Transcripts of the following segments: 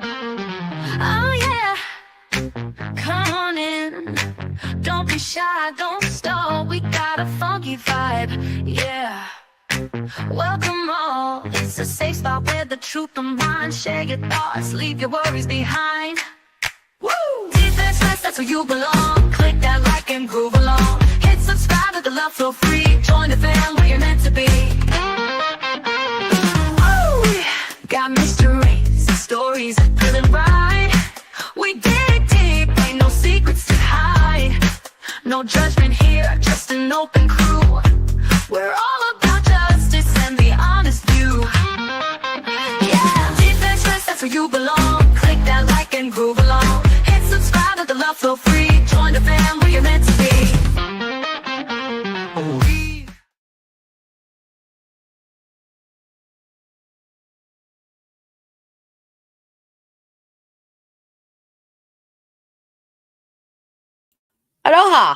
Oh yeah, come on in. Don't be shy, don't stall. We got a funky vibe, yeah. Welcome all. It's a safe spot where the truth of mine. Share your thoughts, leave your worries behind. Woo! Defenseless, that's where you belong. Click that like and groove along. Hit subscribe, let the love flow free. Join the fam where you're meant to be. Woo! Got mysteries, stories that couldn't write. We dig deep, ain't no secrets to hide. No judgment here, just an open crew. We're all about justice and the honest view. Yeah, defenseless, that's where you belong. Click that like and groove along. Hit subscribe, let the love flow free. Join the fam where you're meant to be. Aloha.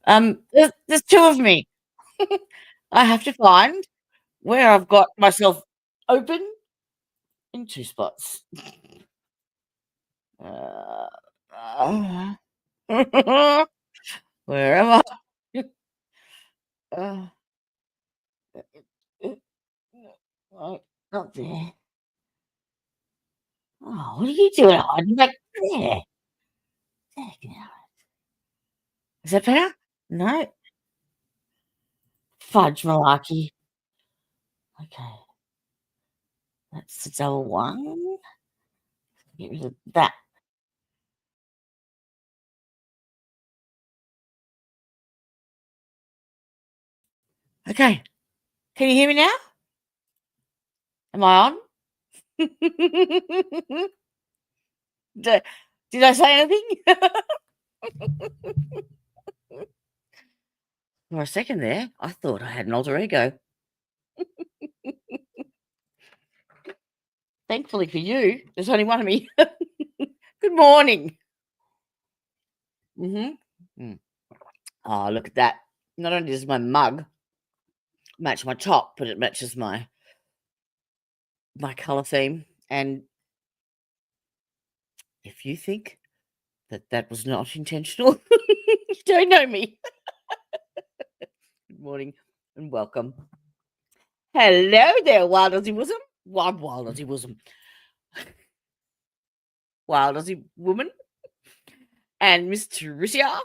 There's two of me. I have to find where I've got myself open in two spots. Uh, where am I? Uh, right, not there. Oh, what are you doing hiding back there? Is that better? No. Fudge malarkey. Okay. That's the double one. Get rid of that. Okay. Can you hear me now? Am I on? Did I say anything? For a second there, I thought I had an alter ego. Thankfully for you, there's only one of me. Good morning. Oh, look at that. Not only does my mug match my top, but it matches my colour theme. And if you think that was not intentional, you don't know me. Good morning and welcome. Hello there, Wild Aussie Bosom. Wild Aussie Bosom. Wild Aussie Woman. And Miss Tricia.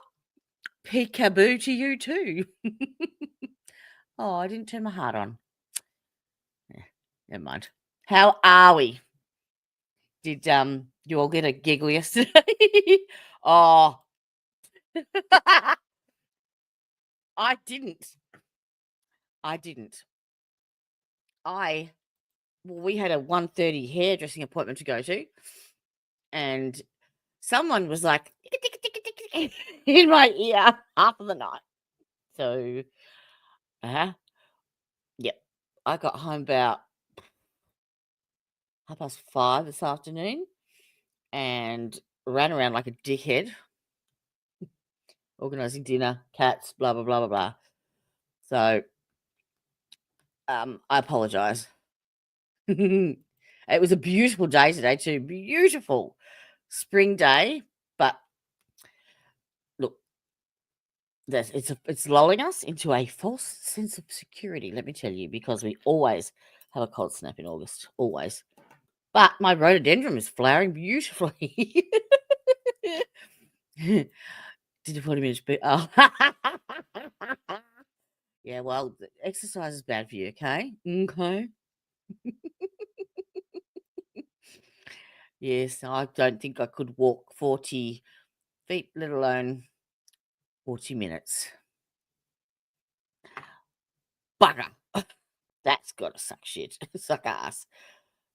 Peekaboo to you too. Oh, I didn't turn my heart on. Yeah, never mind. How are we? Did you all get a giggle yesterday? Oh. I didn't. We had a 1:30 hairdressing appointment to go to, and someone was like in my ear half of the night. So, yep. I got home about 5:30 this afternoon and ran around like a dickhead, organising dinner, cats, blah blah blah blah blah. So, I apologise. It was a beautiful day today too. Beautiful spring day, but look, it's lulling us into a false sense of security, let me tell you, because we always have a cold snap in August, always. But my rhododendron is flowering beautifully. Did you 40 minutes? Oh. Yeah, well, exercise is bad for you, okay? Okay. Yes, I don't think I could walk 40 feet, let alone 40 minutes. Bugger. That's got to suck shit. Suck ass.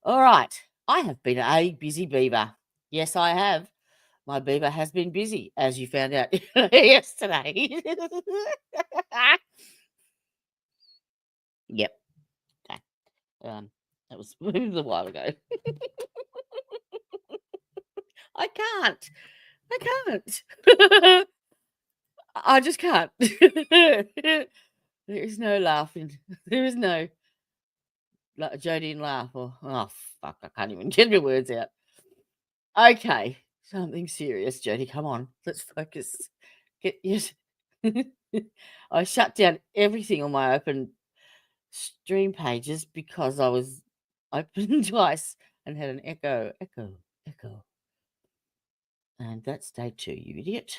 All right. I have been a busy beaver. Yes, I have. My beaver has been busy, as you found out yesterday. Yep. Okay. That was a while ago. I can't. I just can't. There is no laughing. There is no Jodine laugh or oh fuck, I can't even get my words out. Okay, something serious, Jodie. Come on, let's focus. Get yes. I shut down everything on my open stream pages because I was open twice and had an echo. And that's day 2, you idiot.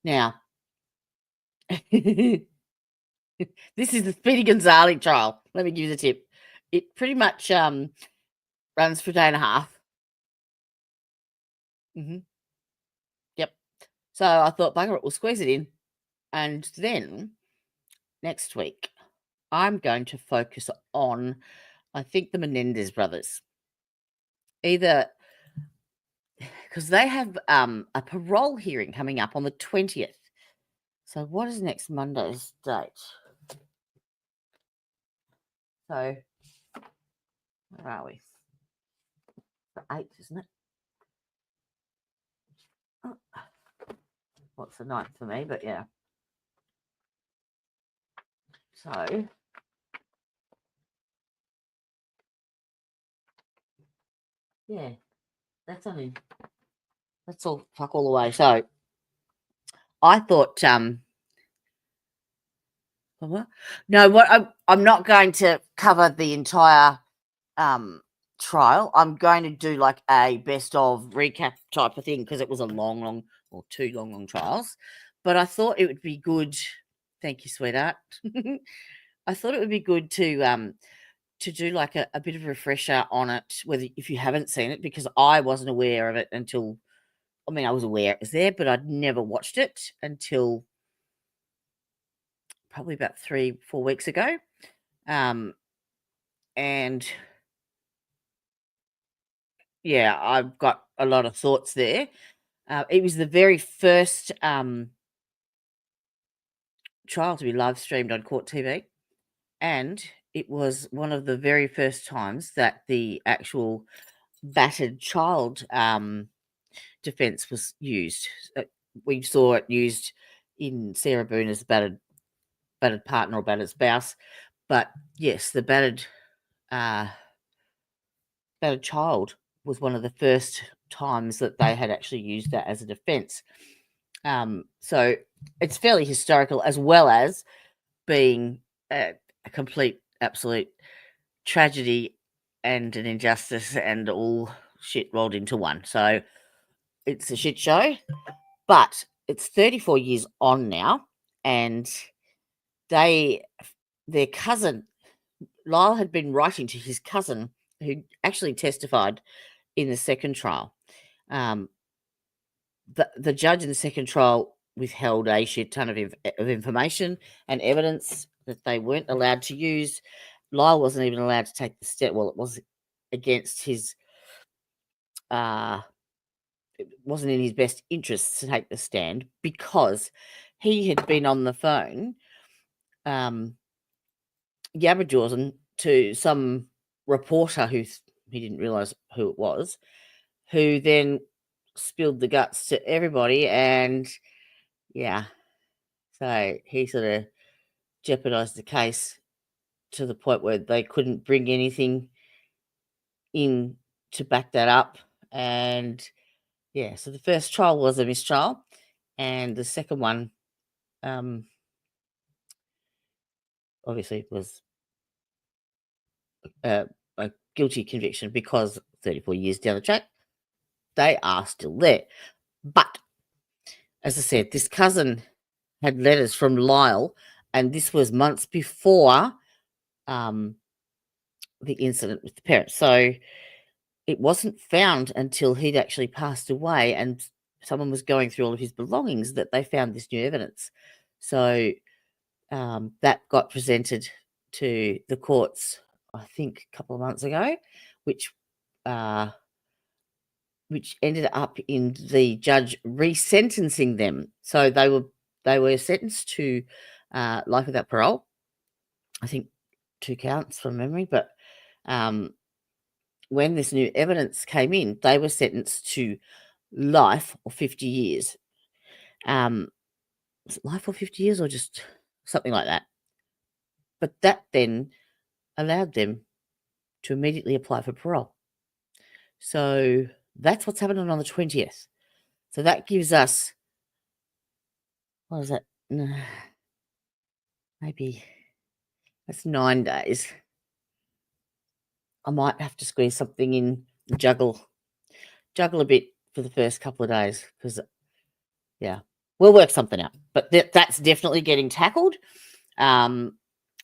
Now, this is the Speedy Gonzalez trial. Let me give you the tip. It pretty much runs for a day and a half. Yep. So I thought, bugger it, we'll squeeze it in. And then next week, I'm going to focus on, I think, the Menendez brothers. Either because they have a parole hearing coming up on the 20th. So what is next Monday's date? So where are we? The 8th, isn't it? Oh, what's the 9th for me? But yeah. So yeah, that's all fuck all the way. So I thought no, what I'm not going to cover the entire trial. I'm going to do like a best of recap type of thing because it was a long or 2 long trials. But I thought it would be good. Thank you, sweetheart. I thought it would be good to do like a bit of a refresher on it, whether if you haven't seen it, because I wasn't aware of it until, I mean, I was aware it was there, but I'd never watched it until probably about 3-4 weeks ago. And yeah, I've got a lot of thoughts there. It was the very first trial to be live streamed on Court TV, and it was one of the very first times that the actual battered child defense was used. We saw it used in Sarah Booner's battered partner or battered spouse, but yes, the battered child was one of the first times that they had actually used that as a defense. So it's fairly historical, as well as being a complete, absolute tragedy and an injustice and all shit rolled into one. So it's a shit show, but it's 34 years on now, and their cousin, Lyle had been writing to his cousin who actually testified in the second trial. The judge in the second trial withheld a shit ton of information and evidence that they weren't allowed to use. Lyle wasn't even allowed to take the step. Well, it was against his, it wasn't in his best interests to take the stand because he had been on the phone, yabberjawing to some reporter who he didn't realise who it was, who then spilled the guts to everybody, and yeah, so he sort of jeopardized the case to the point where they couldn't bring anything in to back that up. And yeah, so the first trial was a mistrial, and the second one obviously was a guilty conviction because 34 years down the track, they are still there. But as I said, this cousin had letters from Lyle, and this was months before the incident with the parents. So it wasn't found until he'd actually passed away and someone was going through all of his belongings that they found this new evidence. So that got presented to the courts, I think, a couple of months ago, which ended up in the judge resentencing them. So they were sentenced to life without parole. I think 2 counts from memory, but when this new evidence came in, they were sentenced to life or 50 years. Was it life or 50 years or just something like that? But that then allowed them to immediately apply for parole. So That's what's happening on the 20th. So that gives us, what is that? Maybe that's 9 days. I might have to squeeze something in, juggle a bit for the first couple of days because, yeah, we'll work something out. But that's definitely getting tackled. And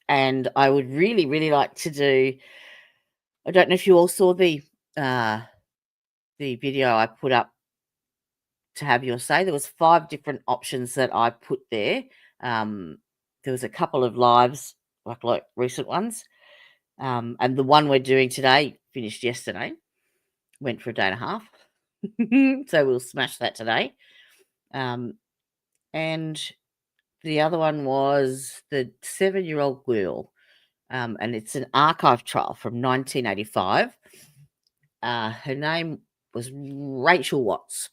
I would really, really like to do, I don't know if you all saw the video I put up to have your say. There was 5 different options that I put there. There was a couple of lives, like recent ones. And the one we're doing today finished yesterday. Went for a day and a half. So we'll smash that today. And the other one was the 7-year-old girl. And it's an archive trial from 1985. Her name was Rachel Watts.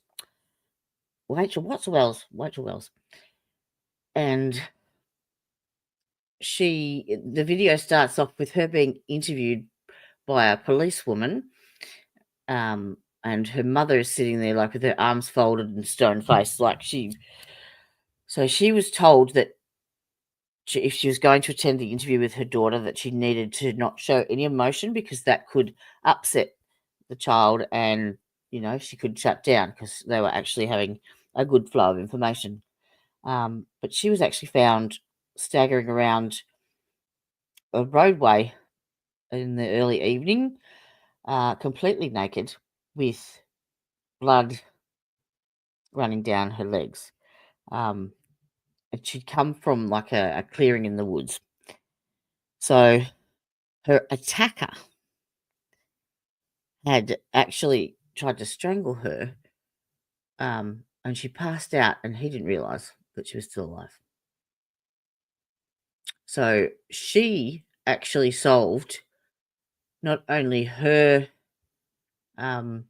Rachel Wells. And the video starts off with her being interviewed by a policewoman. And her mother is sitting there like with her arms folded and stone faced, so she was told that if she was going to attend the interview with her daughter, that she needed to not show any emotion because that could upset the child and, she could shut down because they were actually having a good flow of information. But she was actually found staggering around a roadway in the early evening, completely naked with blood running down her legs. And she'd come from like a clearing in the woods. So her attacker had actually tried to strangle her, and she passed out, and he didn't realize that she was still alive. So she actually solved not only her, the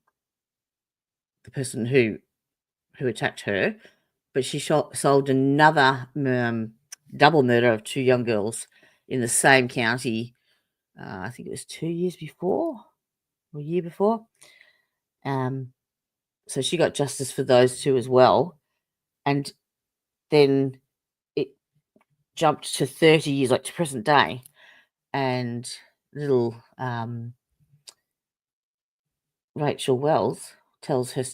person who attacked her, but she solved another double murder of 2 young girls in the same county. I think it was 2 years before or a year before. So she got justice for those 2 as well. And then it jumped to 30 years, like to present day. And little Rachel Wells tells her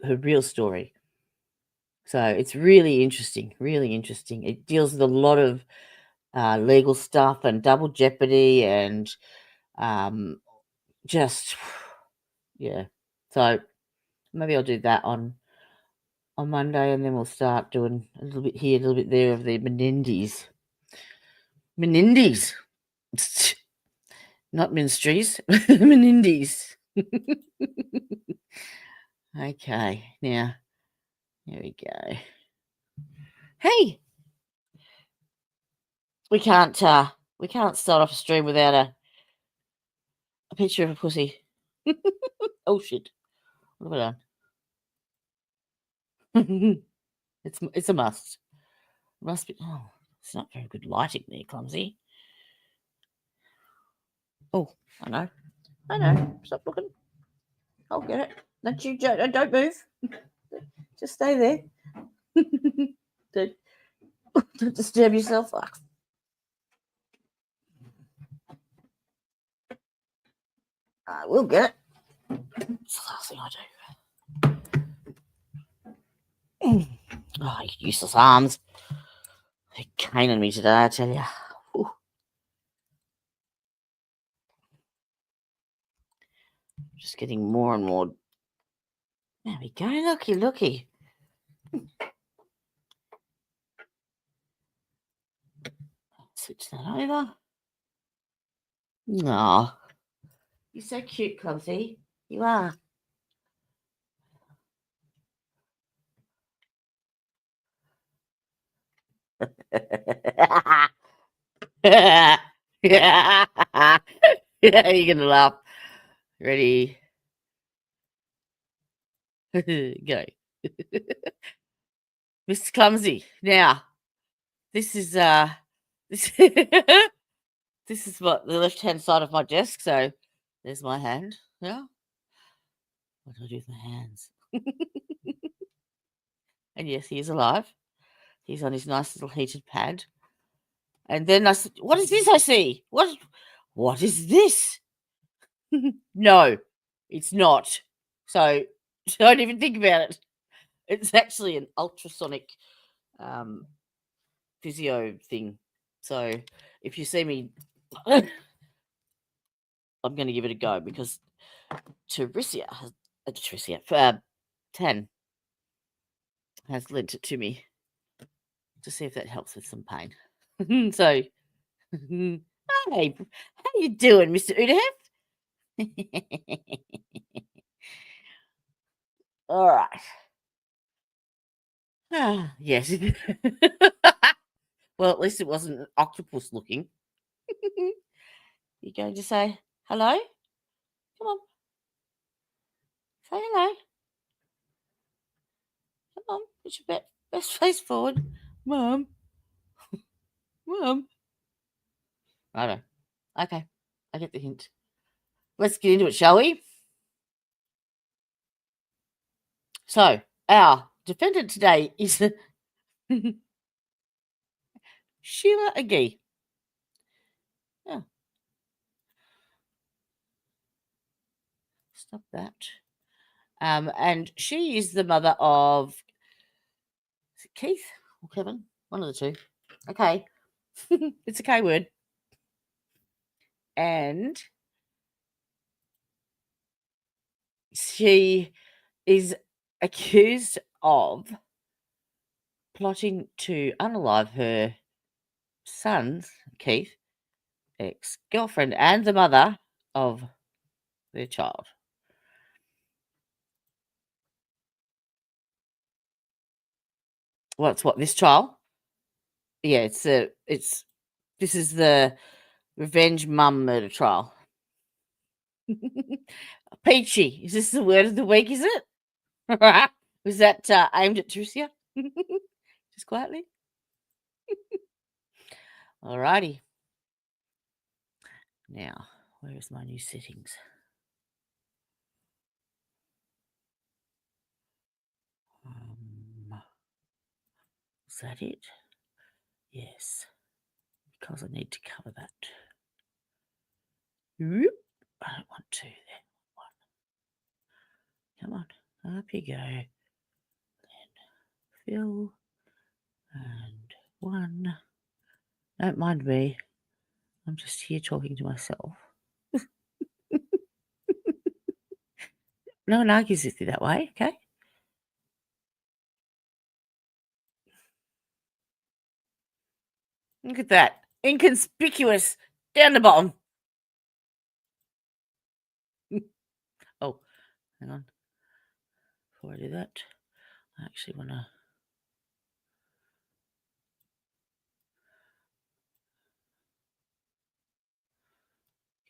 real story. So it's really interesting, really interesting. It deals with a lot of legal stuff and double jeopardy and just, yeah. So maybe I'll do that on Monday, and then we'll start doing a little bit here, a little bit there of the Menendez. Not ministries, Menendez. Okay, now, here we go. Hey, we can't start off a stream without a picture of a pussy. Oh shit! What have I done? It's a must. Must be. Oh, it's not very good lighting there, clumsy. Oh, I know. Stop looking. I'll get it. Don't move. Just stay there. Don't disturb yourself. I will get it. It's the last thing I do. Oh, useless arms. They're caning me today, I tell you. Ooh. Just getting more and more. There we go. Looky. Switch that over. Aw. You're so cute, Clumsy. You are. Yeah, you're gonna laugh. Ready? Go. Mr. Clumsy. Now, this is this is what the left-hand side of my desk, so there's my hand. Yeah. What do I do with my hands? And yes, he is alive. He's on his nice little heated pad. And then I said, "What is this I see? What is this?" No, it's not. So don't even think about it. It's actually an ultrasonic physio thing. So if you see me, I'm going to give it a go because Tan has lent it to me to see if that helps with some pain. So, hey, how you doing, Mr. Udaheft? All right. Ah, yes. Well, at least it wasn't an octopus looking. You're going to say hello? Come on. Say hello. Come on. Put your best face forward. Mum. Mum. I know. Okay. I get the hint. Let's get into it, shall we? So, our defendant today is Sheila Agee. Yeah. Stop that. And she is the mother of is it Keith or Kevin? One of the two. Okay. It's a K word. And she is accused of plotting to unalive her son's, Keith, ex-girlfriend and the mother of their child. What's what this trial? Yeah, this is the revenge mum murder trial. Peachy. Is this the word of the week, is it? Was that aimed at Tricia? Just quietly. Alrighty. Now, where is my new settings? Is that it? Yes. Because I need to cover that. Whoop. I don't want to there. Come on. Up you go. Then fill. And 1. Don't mind me. I'm just here talking to myself. No one argues with you that way, okay? Look at that. Inconspicuous. Down the bottom. Oh, hang on. Before I do that, I actually want to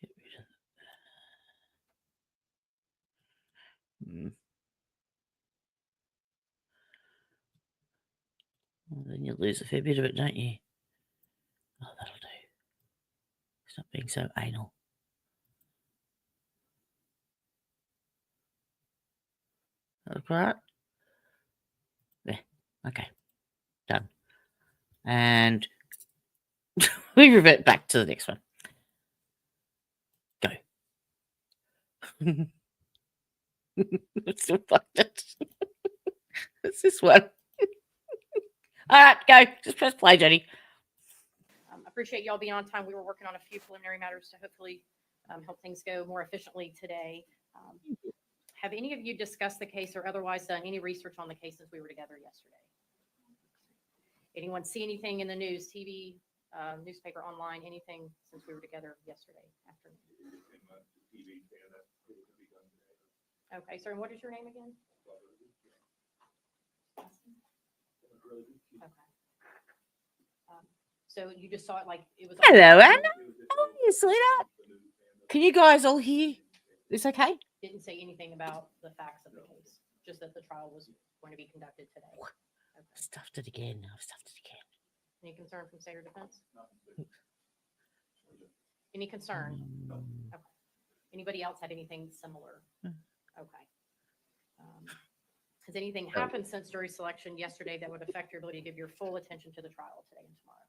get rid of Well, then you lose a fair bit of it, don't you? Oh, that'll do. Stop being so anal. That look right? There. Okay. Done. And we revert back to the next one. Go. Still fucked it. It's this one. All right, go. Just press play, Jenny. Appreciate y'all being on time. We were working on a few preliminary matters to hopefully help things go more efficiently today. Have any of you discussed the case or otherwise done any research on the case since we were together yesterday? Anyone see anything in the news, TV, newspaper, online, anything since we were together yesterday afternoon? Okay, sir, and what is your name again? Okay. So you just saw it like it was. Hello, Anna. How are you, sweetheart? Can you guys all hear? This okay? Didn't say anything about the facts of the case, just that the trial was going to be conducted today. Okay. Stuffed it again. I've stuffed it again. Any concern from state or defense? Any concern? Okay. Anybody else had anything similar? Okay. Has anything happened since jury selection yesterday that would affect your ability to give your full attention to the trial today and tomorrow?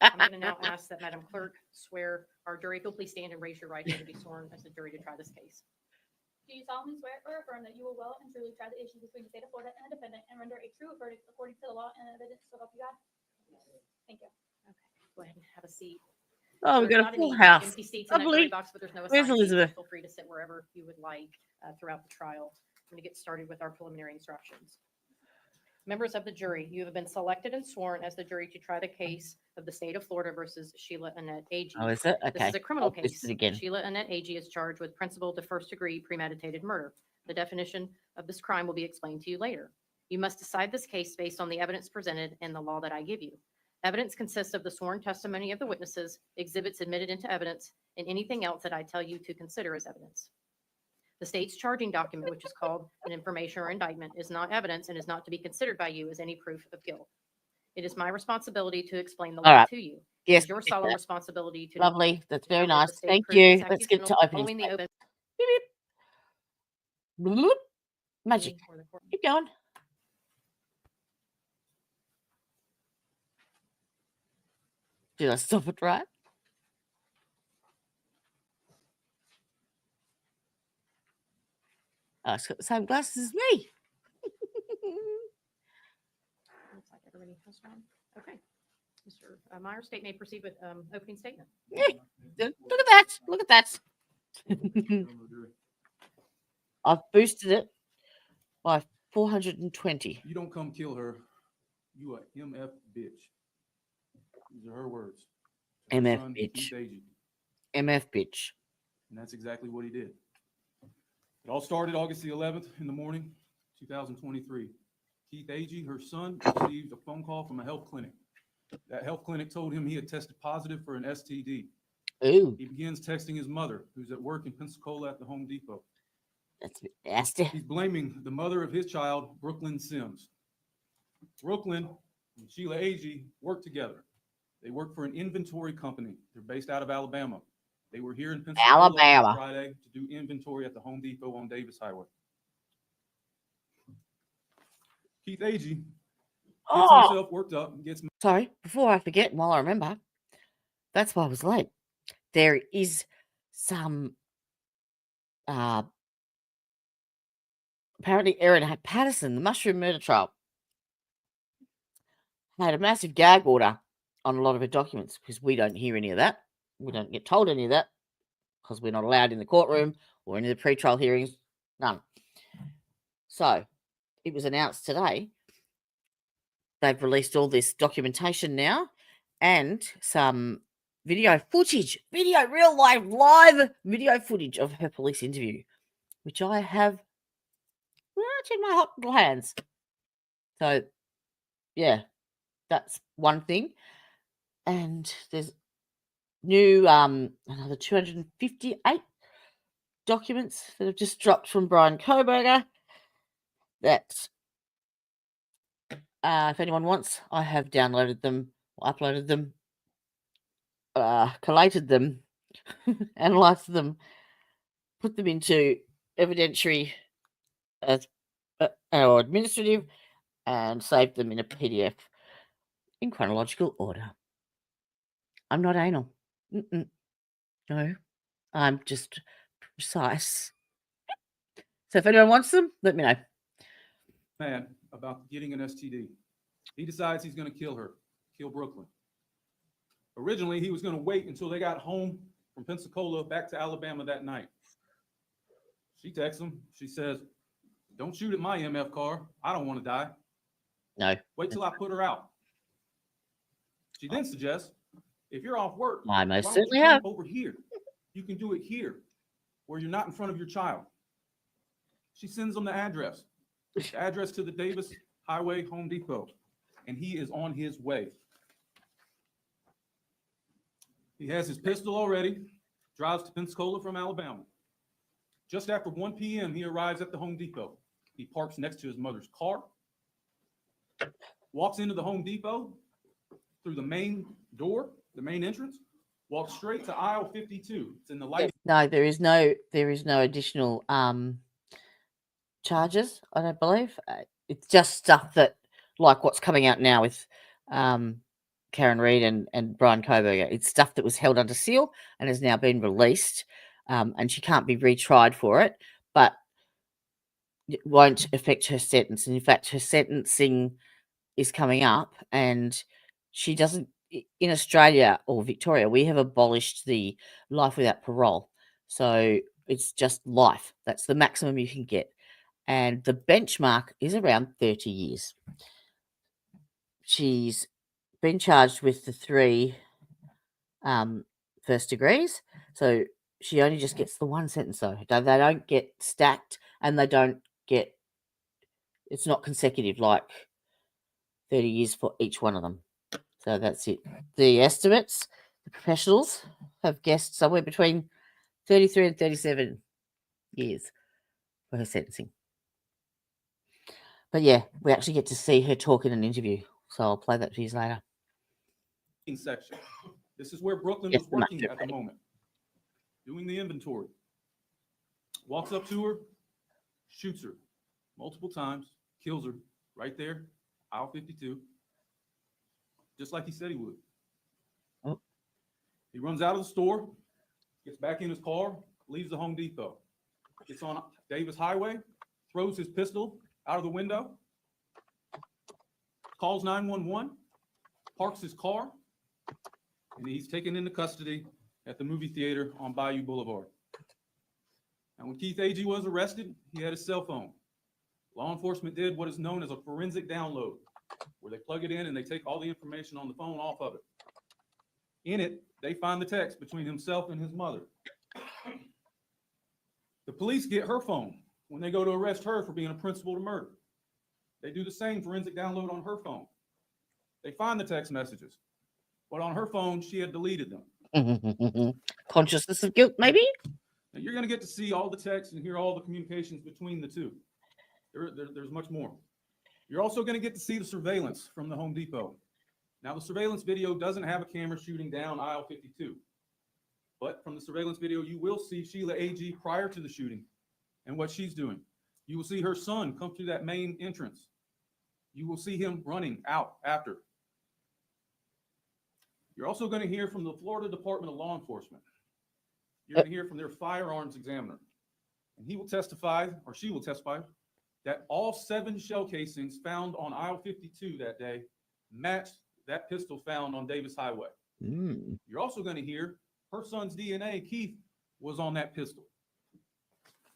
I'm going to now ask that Madam Clerk swear our jury. If you'll please stand and raise your right hand to be sworn as the jury to try this case. Do you solemnly swear or affirm that you will well and truly try the issues between the state of Florida and the defendant and render a true verdict according to the law and evidence so help you God? Thank you. Okay, go ahead and have a seat. Oh, we've There's got not a full any house. empty seats in that Lovely. jury box, but there's no Where's assigned seats. Elizabeth? Feel free to sit wherever you would like throughout the trial. I'm going to get started with our preliminary instructions. Members of the jury, you have been selected and sworn as the jury to try the case of the state of Florida versus Sheila Annette Agee. Oh, is it? Okay. This is a criminal I'll twist case. it again. Sheila Annette Agee is charged with principal to first degree premeditated murder. The definition of this crime will be explained to you later. You must decide this case based on the evidence presented and the law that I give you. Evidence consists of the sworn testimony of the witnesses, exhibits admitted into evidence, and anything else that I tell you to consider as evidence. The state's charging document, which is called an information or indictment, is not evidence and is not to be considered by you as any proof of guilt. It is my responsibility to explain the All law right. to you. Yes. It's your get solemn that. responsibility to Lovely. That's very determine if nice. the state Thank proved you. its Let's get to accusation opening following the statement. open Beep, beep. Bloop. Magic. or the court. Keep going. Did I stop it right? Oh, it's got the same glasses as me. Looks like everybody has one. Okay. Mr. Meyer, state may proceed with opening statement. Look at that. Look at that. I've boosted it by 420. You don't come kill her. You a MF bitch. These are her words. To her MF son, bitch. Keith Agee. MF bitch. And that's exactly what he did. It all started August the 11th in the morning, 2023. Keith Agee, her son, received a phone call from a health clinic. That health clinic told him he had tested positive for an STD. Ooh, He begins texting his mother, who's at work in Pensacola at the Home Depot. that's a bit nasty. He's blaming the mother of his child, Brooklyn Sims. Brooklyn and Sheila Agee work together. They work for an inventory company. They're based out of Alabama. They were here in Pensacola Alabama. on Friday to do inventory at the Home Depot on Davis Highway. Keith Agee gets Oh, himself worked up and gets sorry. Before I forget, while I remember, that's why I was late. There is some apparently Erin Patterson, the mushroom murder trial, had a massive gag order on a lot of her documents because we don't hear any of that. We don't get told any of that because we're not allowed in the courtroom or any of the pre-trial hearings. None. So it was announced today. They've released all this documentation now and some video footage, real live video footage of her police interview, which I have in my hot little hands. So, yeah, that's one thing. And there's new another 258 documents that have just dropped from Brian Koberger that if anyone wants, I have downloaded them, uploaded them, collated them, analyzed them, put them into evidentiary as or administrative, and saved them in a PDF in chronological order. I'm not anal. No, I'm just precise. So if anyone wants them, let me know. mad about getting an STD. He decides he's going to kill her, kill Brooklyn. Originally, he was going to wait until they got home from Pensacola back to Alabama that night. She texts him. She says, "Don't shoot at my MF car. I don't want to die. No. Wait till I put her out." She then suggests, "If you're off work, I why most don't certainly you come have. over here? You can do it here, where you're not in front of your child." She sends him the address to the Davis Highway Home Depot, and he is on his way. He has his pistol already, drives to Pensacola from Alabama. Just after 1 p.m., he arrives at the Home Depot. He parks next to his mother's car, walks into the Home Depot through the main door, the main entrance, walked straight to aisle 52. It's in the light. No, there is no additional charges, I don't believe. It's just stuff that, like what's coming out now with Karen Reid and Brian Koberger. It's stuff that was held under seal and has now been released, and she can't be retried for it, but it won't affect her sentence. And in fact, her sentencing is coming up, and she doesn't. In Australia or Victoria, we have abolished the life without parole, so it's just life. That's the maximum you can get, and the benchmark is around 30 years. She's been charged with the 3 first degrees, so she only just gets the 1 sentence though. They don't get stacked, and they don't get, it's not consecutive like 30 years for each one of them. So that's it. The estimates, the professionals have guessed somewhere between 33 and 37 years for her sentencing. But yeah, we actually get to see her talk in an interview. So I'll play that for you later. Section. This is where Brooklyn Yes, was working Master. at the moment, doing the inventory. Walks up to her, shoots her multiple times, kills her right there, aisle 52, just like he said he would. Oh. He runs out of the store, gets back in his car, leaves the Home Depot, gets on Davis Highway, throws his pistol out of the window, calls 911, parks his car, and he's taken into custody at the movie theater on Bayou Boulevard. And when Keith Agee was arrested, he had his cell phone. Law enforcement did what is known as a forensic download, where they plug it in and they take all the information on the phone off of it. In it, they find the text between himself and his mother. The police get her phone when they go to arrest her for being a principal to murder. They do the same forensic download on her phone. They find the text messages, but on her phone, she had deleted them. Consciousness of guilt, maybe? Now, you're going to get to see all the texts and hear all the communications between the two. There's much more. You're also going to get to see the surveillance from the Home Depot. Now, the surveillance video doesn't have a camera shooting down aisle 52. But from the surveillance video, you will see Sheila Agee prior to the shooting and what she's doing. You will see her son come through that main entrance. You will see him running out after. You're also going to hear from the Florida Department of Law Enforcement. You're going to hear from their firearms examiner. And he will testify, or she will testify, that all 7 shell casings found on aisle 52 that day matched that pistol found on Davis Highway. You're also going to hear her son's DNA, Keith, was on that pistol.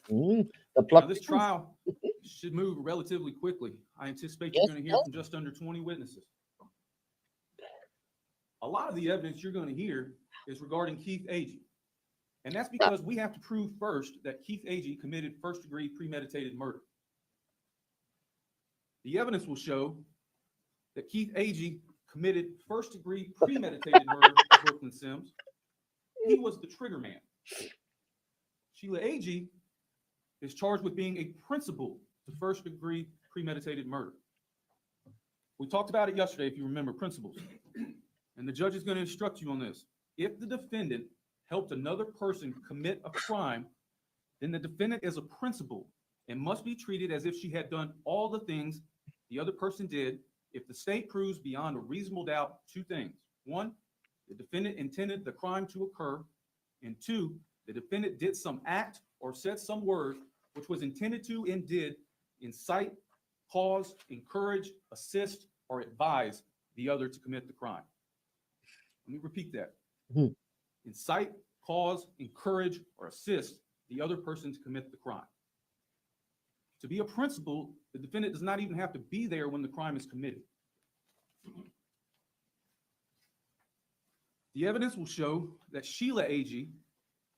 Now, this trial should move relatively quickly. I anticipate you're going to hear from just under 20 witnesses. A lot of the evidence you're going to hear is regarding Keith Agee. And that's because we have to prove first that Keith Agee committed first-degree premeditated murder. The evidence will show that Keith Agee committed first-degree premeditated murder of Brooklyn Sims. He was the trigger man. Sheila Agee is charged with being a principal to first-degree premeditated murder. We talked about it yesterday, if you remember, principles. And the judge is going to instruct you on this. If the defendant helped another person commit a crime, then the defendant is a principal and must be treated as if she had done all the things the other person did if the state proves beyond a reasonable doubt 2 things. 1, the defendant intended the crime to occur, and 2, the defendant did some act or said some word which was intended to and did incite, cause, encourage, assist, or advise the other to commit the crime. Let me repeat that. Incite, cause, encourage, or assist the other person to commit the crime. To be a principal, the defendant does not even have to be there when the crime is committed. The evidence will show that Sheila Agee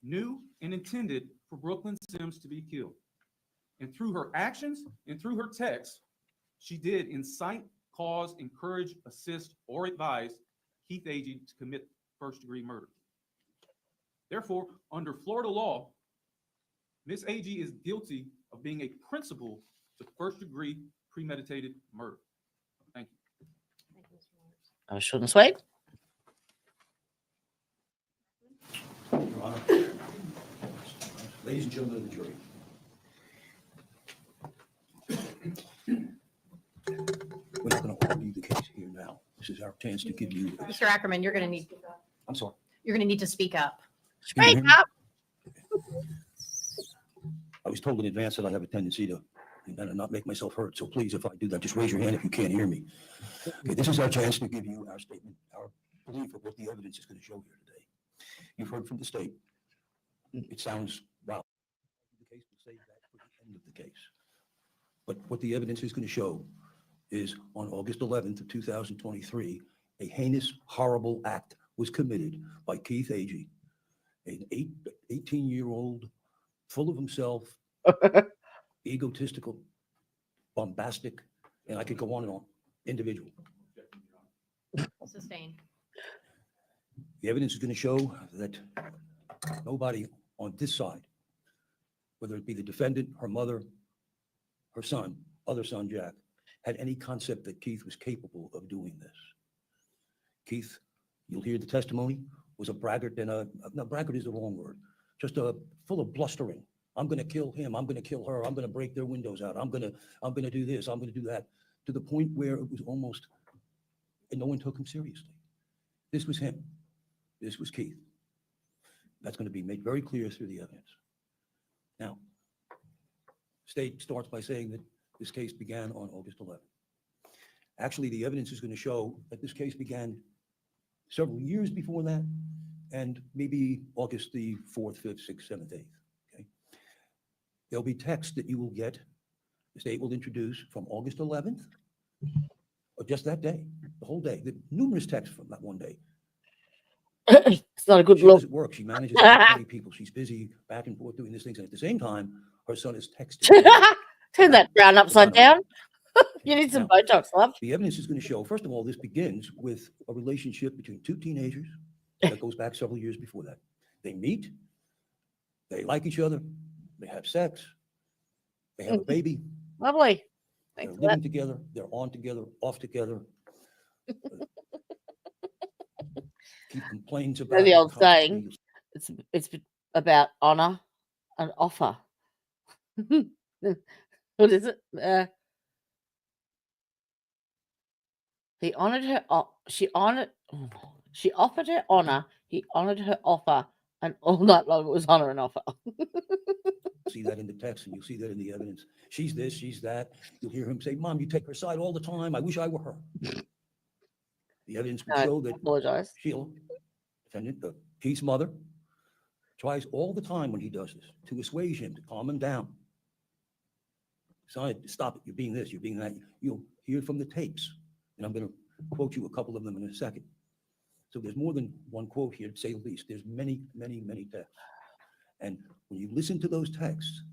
knew and intended for Brooklyn Sims to be killed. And through her actions and through her texts, she did incite, cause, encourage, assist, or advise Keith Agee to commit first-degree murder. Therefore, under Florida law, Ms. Agee is guilty of being a principal to first-degree premeditated murder. Thank you. Thank you, Mr. Myers. Short and sweet. Your Honor. Ladies and gentlemen of the jury. We're not going to argue the case here now. This is our chance to give you. Mr. Ackerman, you're going to need, I'm sorry. you're going to need to speak up. Can you Speak hear me? up. I was told in advance that I have a tendency to not make myself heard. So please, if I do that, just raise your hand if you can't hear me. Okay, this is our chance to give you our statement, our belief of what the evidence is going to show here today. You've heard from the state. It sounds, wow. The case will save that for the end of the case. But what the evidence is going to show is on August 11th of 2023, a heinous, horrible act was committed by Keith Agee, an 18-year-old, full of himself, egotistical, bombastic, and I could go on and on, individual. Sustained. The evidence is going to show that nobody on this side, whether it be the defendant, her mother, her son, other son, Jack, had any concept that Keith was capable of doing this. Keith, you'll hear the testimony, was a braggart, and no, braggart is the wrong word, just full of blustering. I'm going to kill him. I'm going to kill her. I'm going to break their windows out. I'm going to do this. I'm going to do that, to the point where it was almost, and no one took him seriously. This was him. This was Keith. That's going to be made very clear through the evidence. Now, state starts by saying that this case began on August 11th. Actually, the evidence is going to show that this case began several years before that, and maybe August the 4th, 5th, 6th, 7th, 8th. Okay. There'll be texts that you will get, the state will introduce from August 11th, or just that day, the whole day, the numerous texts from that one day. It's not a good She look. doesn't work. She manages to 20 people. She's busy back and forth doing these things. And at the same time, her son is texting. Turn that frown upside down. You need some Now, Botox, love. The evidence is going to show, first of all, this begins with a relationship between two teenagers that goes back several years before that. They meet, they like each other, they have sex, they have a baby, Lovely. they're Thanks for living that. together, they're on together, off together. Keith complains about the her old constantly. saying. It's about honor and offer. What is it? He honored her. She offered her honor. He honored her offer, and all night long it was honor and offer. See that in the text, and you'll see that in the evidence. She's this, she's that. You'll hear him say, "Mom, you take her side all the time. I wish I were her." The evidence will I show that apologize. Sheila, defendant, Keith's mother, tries all the time when he does this to assuage him, to calm him down. Son, stop it. You're being this, you're being that. You'll hear from the tapes, and I'm going to quote you a couple of them in a second. So there's more than one quote here, to say the least. There's many, many, many texts. And when you listen to those texts,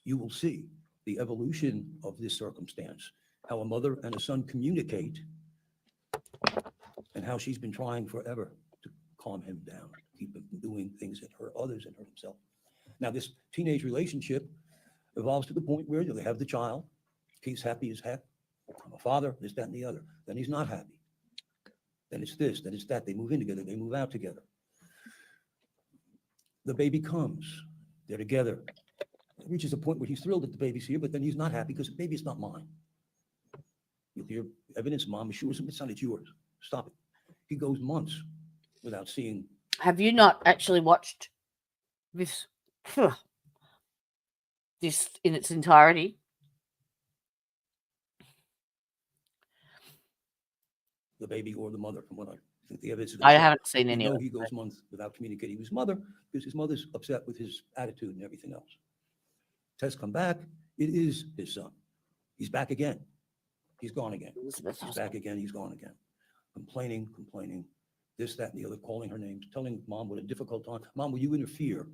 you will see the evolution of this circumstance, how a mother and a son communicate, and how she's been trying forever to calm him down, keep him from doing things that hurt others and hurt himself. Now, this teenage relationship evolves to the point where they have the child. Keith's happy as heck. I'm a father, this, that, and the other. Then he's not happy. Then it's this, then it's that. They move in together, they move out together. The baby comes, they're together. It reaches a point where he's thrilled that the baby's here, but then he's not happy because the baby's not mine. You'll hear evidence, Mom assures him, it's not, it's yours. Stop it. He goes months without seeing. Have you not actually watched this? This in its entirety? The baby or the mother, from what I think the evidence is. I haven't seen You any know of he it. goes months without communicating with his mother because his mother's upset with his attitude and everything else. Tests come back. It is his son. He's back again. He's gone again. Elizabeth's He's husband. back again. He's gone again. Complaining, this, that, and the other, calling her names, telling Mom what a difficult time. Mom, will you interfere?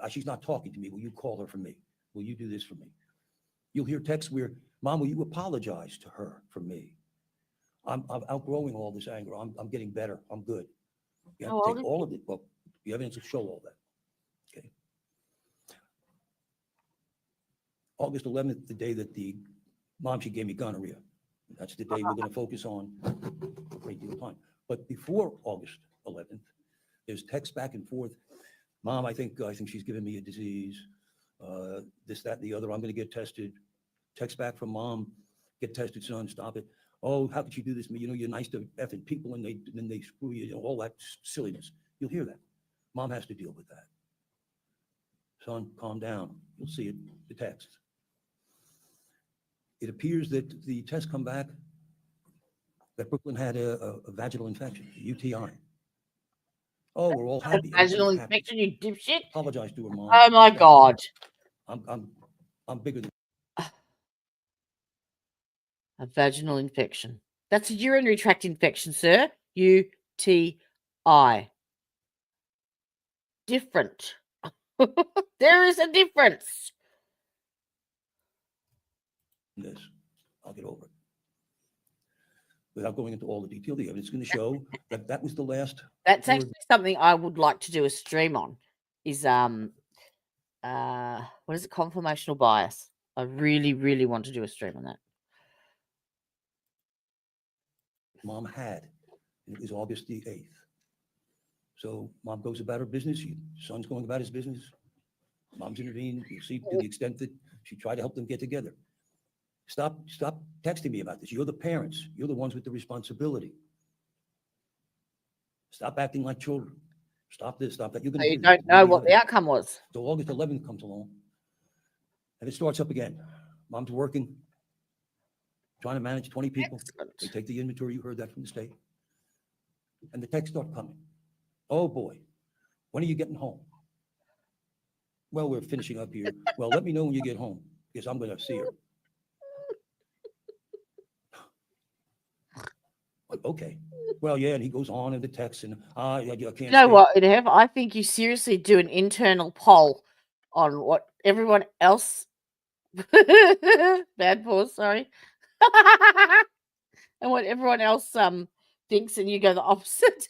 She's not talking to me. Will you call her for me? Will you do this for me? You'll hear texts where, Mom, will you apologize to her for me? I'm outgrowing all this anger. I'm getting better. I'm good. You have How to old take is all of it. Well, the evidence will show all that. Okay. August 11th, the day that the mom, she gave me gonorrhea. That's the day we're going to focus on a great deal of time. But before August 11th, There's text back and forth. Mom, I think she's giving me a disease. This, that, and the other. I'm going to get tested. Text back from mom. Get tested, son. Stop it. Oh, how could you do this to me? You know, you're nice to effing people and then they screw you. You know, all that silliness. You'll hear that. Mom has to deal with that. Son, calm down. You'll see it, the text. It appears that the tests come back that Brooklyn had a vaginal infection, a UTI. Oh, we're all happy. Vaginal Everybody's happy. infection, you dipshit. Apologize to her, mom. Oh my God. I'm bigger than A vaginal infection. That's a urinary tract infection, sir. UTI. Different. There is a difference. this. I'll get over it. Without going into all the detail, the evidence is going to show that that was the last. That's word. actually something I would like to do a stream on. Is what is it? Confirmational bias. I really, really want to do a stream on that. Mom had, and it was August the 8th. So mom goes about her business. Son's going about his business. Mom's intervened. You see, to the extent that she tried to help them get together. Stop texting me about this. You're the parents. You're the ones with the responsibility. Stop acting like children. Stop this, stop that. You're So going to you don't know what the outcome was. So August 11th comes along, and it starts up again. Mom's working, trying to manage 20 people. Excellent. They take the inventory. You heard that from the state. And the texts start coming. Oh, boy. When are you getting home? Well, we're finishing up here. Well, let me know when you get home, because I'm going to see her. Okay. Well, yeah, and he goes on in the text, and I can't. You know what, Idhev? I think you seriously do an internal poll on what everyone else bad pause, sorry. And what everyone else thinks, and you go the opposite.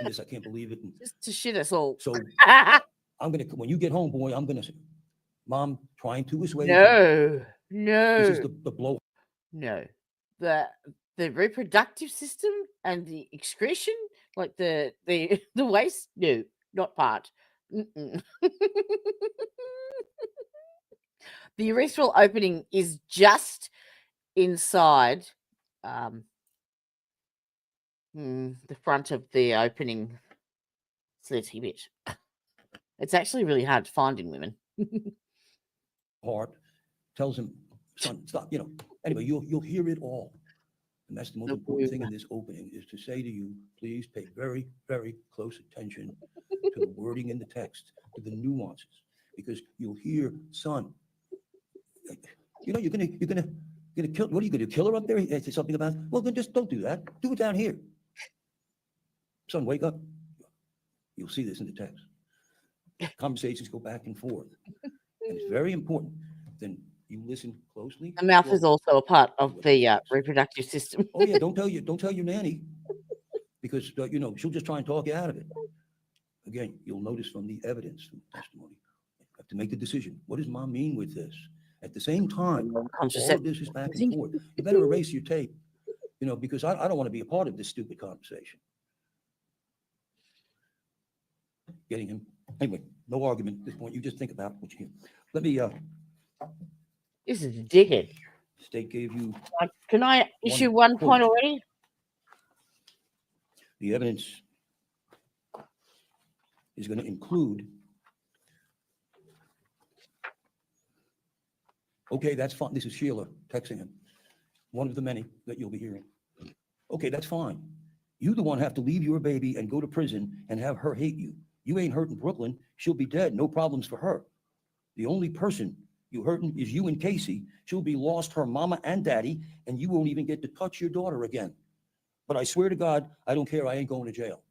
Yes, I can't believe it. And Just to shit us all. so I'm gonna, when you get home, boy, I'm gonna say, Mom, trying to assuage. No, This is no, the blow. no. The reproductive system and the excretion, like the waste, no, not part. Mm-mm. The urethral opening is just inside the front of the opening slitty bit. It's actually really hard to find in women. Heart tells him, son, stop, you know. Anyway, you'll hear it all. And that's the most important thing in this opening, is to say to you, please pay very, very close attention to the wording in the text, to the nuances, because you'll hear, son, you know, you're gonna kill, what are you gonna do, kill her up there? Say something about, well, then just don't do that. Do it down here. Son, wake up. You'll see this in the text. Conversations go back and forth. And it's very important. Then you listen closely. The mouth is also a part of the reproductive system. Oh yeah, don't tell your nanny, because you know, she'll just try and talk you out of it. Again, you'll notice from the evidence, from the testimony, you have to make the decision. What does mom mean with this? At the same time, all of this is back and forth. You better erase your tape, you know, because I don't want to be a part of this stupid conversation. Getting him. Anyway, no argument at this point. You just think about what you can. Let me, This is a dickhead. state gave you Can I issue One one point point. already? the evidence is going to include. Okay, that's fine. This is Sheila texting him. One of the many that you'll be hearing. Okay, that's fine. You the one have to leave your baby and go to prison and have her hate you. You ain't hurting Brooklyn. She'll be dead. No problems for her. The only person you hurting is you and Casey. She'll be lost her mama and daddy, and you won't even get to touch your daughter again. But I swear to God, I don't care. I ain't going to jail.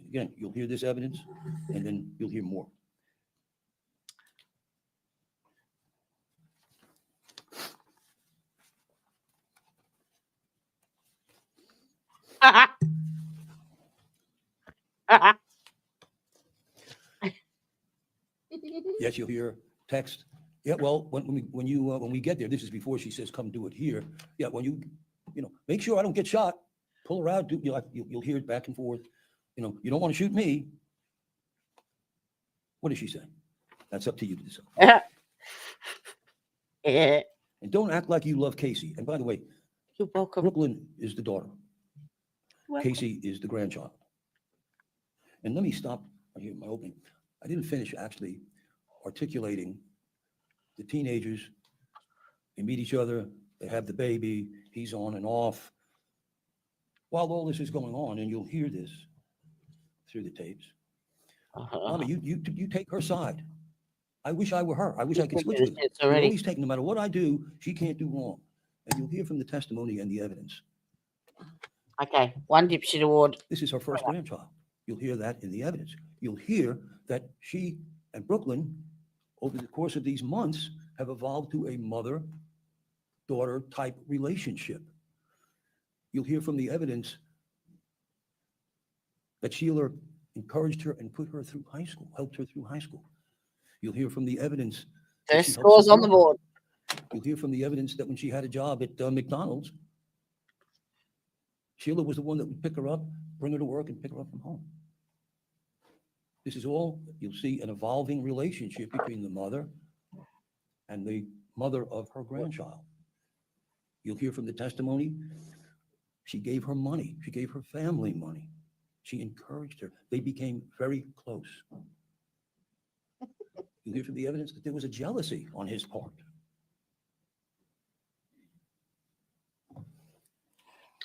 Again, you'll hear this evidence, and then you'll hear more. Yes, you'll hear text. Yeah, well, when we get there, this is before she says, come do it here. Yeah, when you know, make sure I don't get shot. pull her out, you'll hear it back and forth. You know, you don't want to shoot me. What does she say? That's up to you to decide. Yeah. And don't act like you love Casey. And by the way, You're welcome. Brooklyn is the daughter. Welcome. Casey is the grandchild. And let me stop right here in my opening. I didn't finish actually articulating the teenagers. They meet each other, they have the baby, he's on and off. While all this is going on, and you'll hear this through the tapes, Mama, you take her side. I wish I were her. I wish I could switch with her. It's You're already always taking, no matter what I do, she can't do wrong. And you'll hear from the testimony and the evidence. okay. One dipshit award. This is her first grandchild. You'll hear that in the evidence. You'll hear that she and Brooklyn, over the course of these months, have evolved to a mother-daughter type relationship. You'll hear from the evidence that Sheila encouraged her and put her through high school, helped her through high school. You'll hear from the evidence. that First she helped scores on the support her. board. You'll hear from the evidence that when she had a job at McDonald's, Sheila was the one that would pick her up, bring her to work, and pick her up from home. This is all, you'll see an evolving relationship between the mother and the mother of her grandchild. You'll hear from the testimony, she gave her money. She gave her family money. She encouraged her. They became very close. You'll hear from the evidence that there was a jealousy on his part.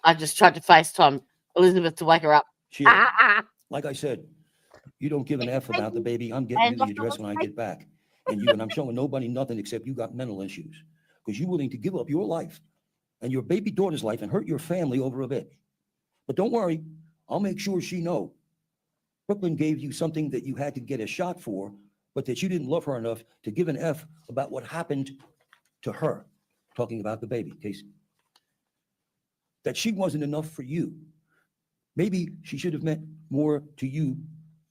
I just tried to FaceTime Elizabeth to wake her up. Sheila, like I said, you don't give an F about the baby. I'm getting you the address when I get back. And I'm showing nobody nothing except you got mental issues. Because you're willing to give up your life and your baby daughter's life and hurt your family over a bit. But don't worry, I'll make sure she know. Brooklyn gave you something that you had to get a shot for, but that you didn't love her enough to give an F about what happened to her. Talking about the baby, Casey. That she wasn't enough for you. Maybe she should have meant more to you,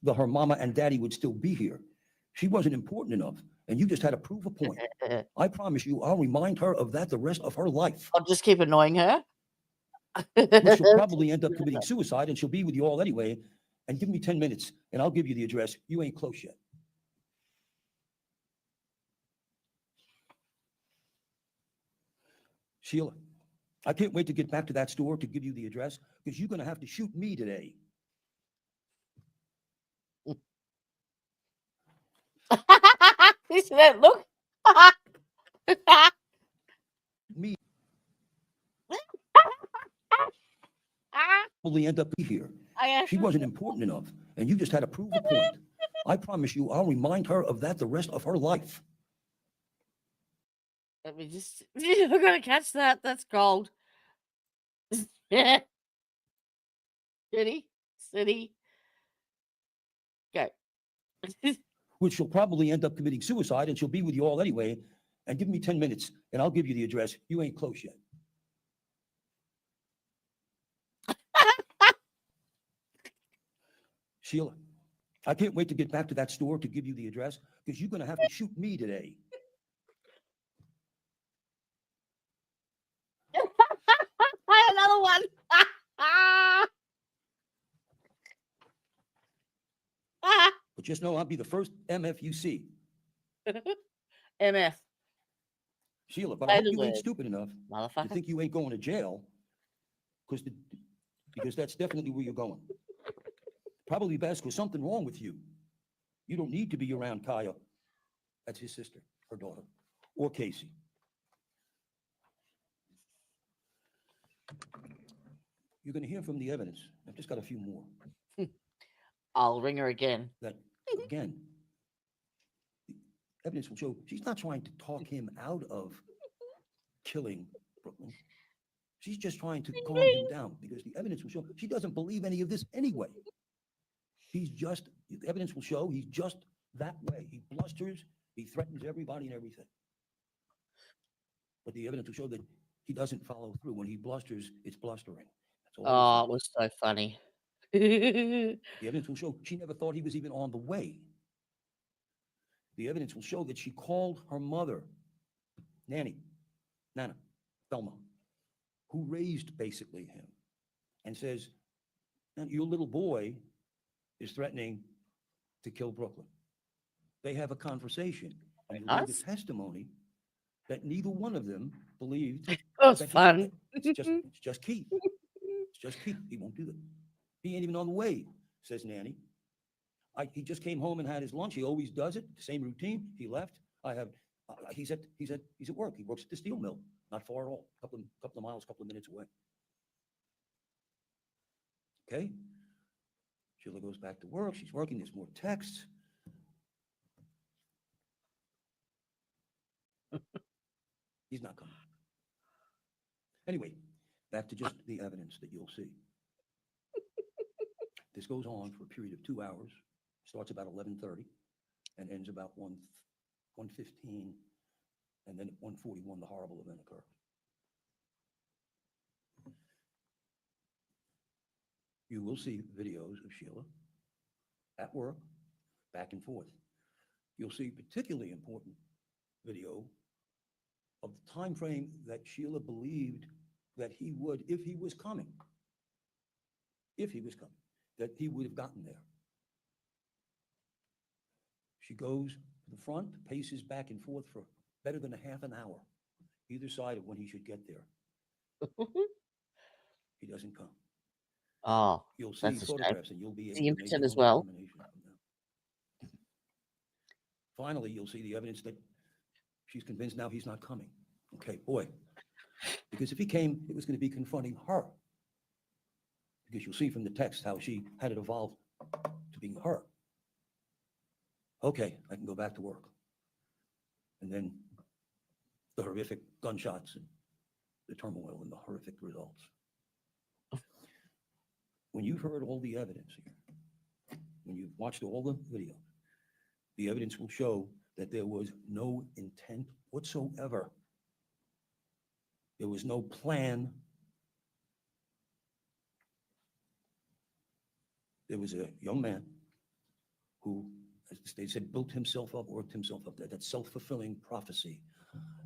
that her mama and daddy would still be here. She wasn't important enough, and you just had to prove a point. I promise you, I'll remind her of that the rest of her life. I'll just keep annoying her. Which she'll probably end up committing suicide, and she'll be with you all anyway. And give me 10 minutes, and I'll give you the address. You ain't close yet. Sheila, I can't wait to get back to that store to give you the address, because you're going to have to shoot me today. Isn't that look? Me probably end up here. She wasn't important enough, and you just had to prove a point. I promise you, I'll remind her of that the rest of her life. Let me just. You're gonna catch that. That's gold. Yeah. City. Go. Which she'll probably end up committing suicide, and she'll be with you all anyway. And give me 10 minutes, and I'll give you the address. You ain't close yet. Sheila, I can't wait to get back to that store to give you the address, because you're going to have to shoot me today. Another one. But just know I'll be the first MF you see. MF, Sheila, but I hope Say the you ain't word. stupid enough to motherfucker. think you ain't going to jail, because that's definitely where you're going. Probably best because something wrong with you. You don't need to be around Kaya. That's his sister, her daughter, or Casey. You're going to hear from the evidence. I've just got a few more. I'll ring her again. That, again, the evidence will show she's not trying to talk him out of killing Brooklyn. She's just trying to calm him down, because the evidence will show she doesn't believe any of this anyway. The evidence will show he's just that way. He blusters, he threatens everybody and everything. But the evidence will show that he doesn't follow through. When he blusters, it's blustering. That's all. Oh, it was so funny. The evidence will show she never thought he was even on the way. The evidence will show that she called her mother, Nana, Thelma, who raised basically him. and says, "Now, your little boy is threatening to kill Brooklyn." They have a conversation, and you'll hear the Nice. testimony that neither one of them believed. That was that he- fun. It's just Keith. It's just Keith. He won't do that. He ain't even on the way, says Nanny. He just came home and had his lunch. He always does it. The same routine. He left. He's at work. He works at the steel mill, not far at all. Couple of miles, couple of minutes away. Okay. Sheila goes back to work. She's working. There's more texts. He's not coming. Anyway, back to just the evidence that you'll see. This goes on for a period of 2 hours. Starts about 11:30 and ends about 1:15, and then at 1:41 the horrible event occurs. You will see videos of Sheila at work, back and forth. You'll see particularly important video of the time frame that Sheila believed that he would, if he was coming, that he would have gotten there. She goes to the front, paces back and forth for better than a half an hour, either side of when he should get there. He doesn't come. Oh, You'll see that's a shame. photographs and you'll be able The to make impotent your as own well. determination from that. Finally, you'll see the evidence that she's convinced now he's not coming. Okay, boy. Because if he came, it was going to be confronting her. Because you'll see from the text how she had it evolved to being her. Okay, I can go back to work. And then the horrific gunshots and the turmoil and the horrific results. When you've heard all the evidence here, when you've watched all the videos, the evidence will show that there was no intent whatsoever. There was no plan. There was a young man who, as they said, built himself up, worked himself up, that self-fulfilling prophecy,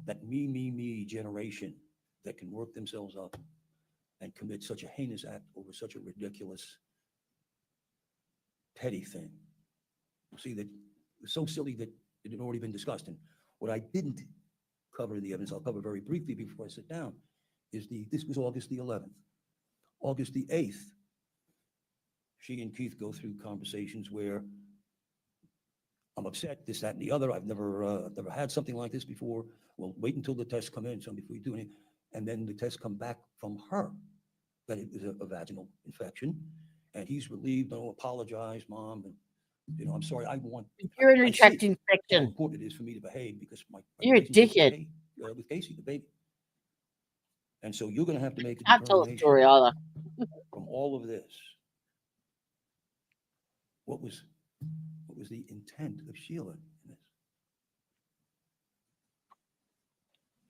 that me generation that can work themselves up and commit such a heinous act over such a ridiculous, petty thing. You see, that it's so silly that it had already been discussed. And what I didn't cover in the evidence, I'll cover very briefly before I sit down, is this was August the 11th. August the 8th, she and Keith go through conversations where I'm upset, this, that, and the other. I've never had something like this before. Well, wait until the tests come in, so before we do anything. And then the tests come back from her that it was a vaginal infection. And he's relieved. Oh, apologize, Mom. And, I'm sorry. I Urinary see tract how infection. important it is for me to behave because my You're a relationship dickhead. with Casey, the baby. And so you're going to have to make a Can't tell a determination story either. from all of this. What was the intent of Sheila in this?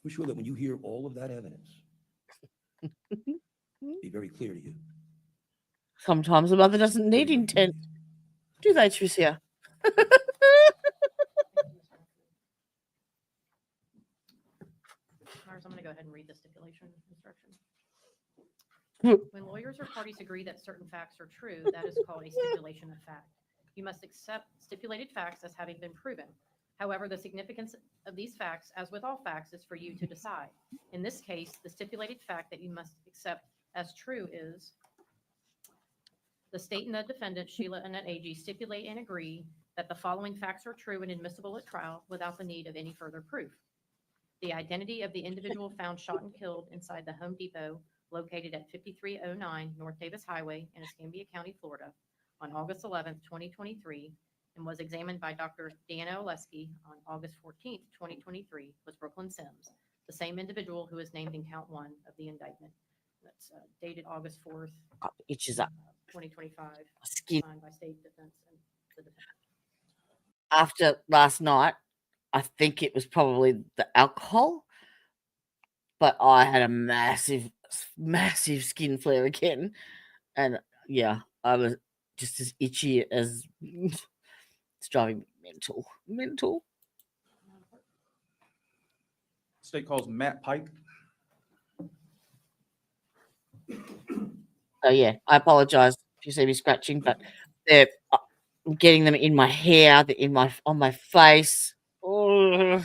We're sure that when you hear all of that evidence, be very clear to you. Sometimes a mother doesn't need intent. Do they, Tricia? Myers, I'm going to go ahead and read the stipulation instruction. Hmm. When lawyers or parties agree that certain facts are true, that is called a stipulation of fact. You must accept stipulated facts as having been proven. However, the significance of these facts, as with all facts, is for you to decide. In this case, the stipulated fact that you must accept as true is the state and the defendant, Sheila and Agee, stipulate and agree that the following facts are true and admissible at trial without the need of any further proof. The identity of the individual found shot and killed inside the Home Depot located at 5309 North Davis Highway in Escambia County, Florida, on August 11th, 2023, and was examined by Dr. Deanna Oleski on August 14th, 2023, was Brooklyn Sims, the same individual who is named in count 1 of the indictment. That's dated August 4th, Itches up. 2025, Skin. signed by state defense and the defense. After last night, I think it was probably the alcohol, but I had a massive skin flare again. And yeah, I was just as itchy as it's driving me mental. State calls Matt Pike. So yeah, I apologise if you see me scratching, but they're I'm getting them in my hair, they're in my on my face. Oh.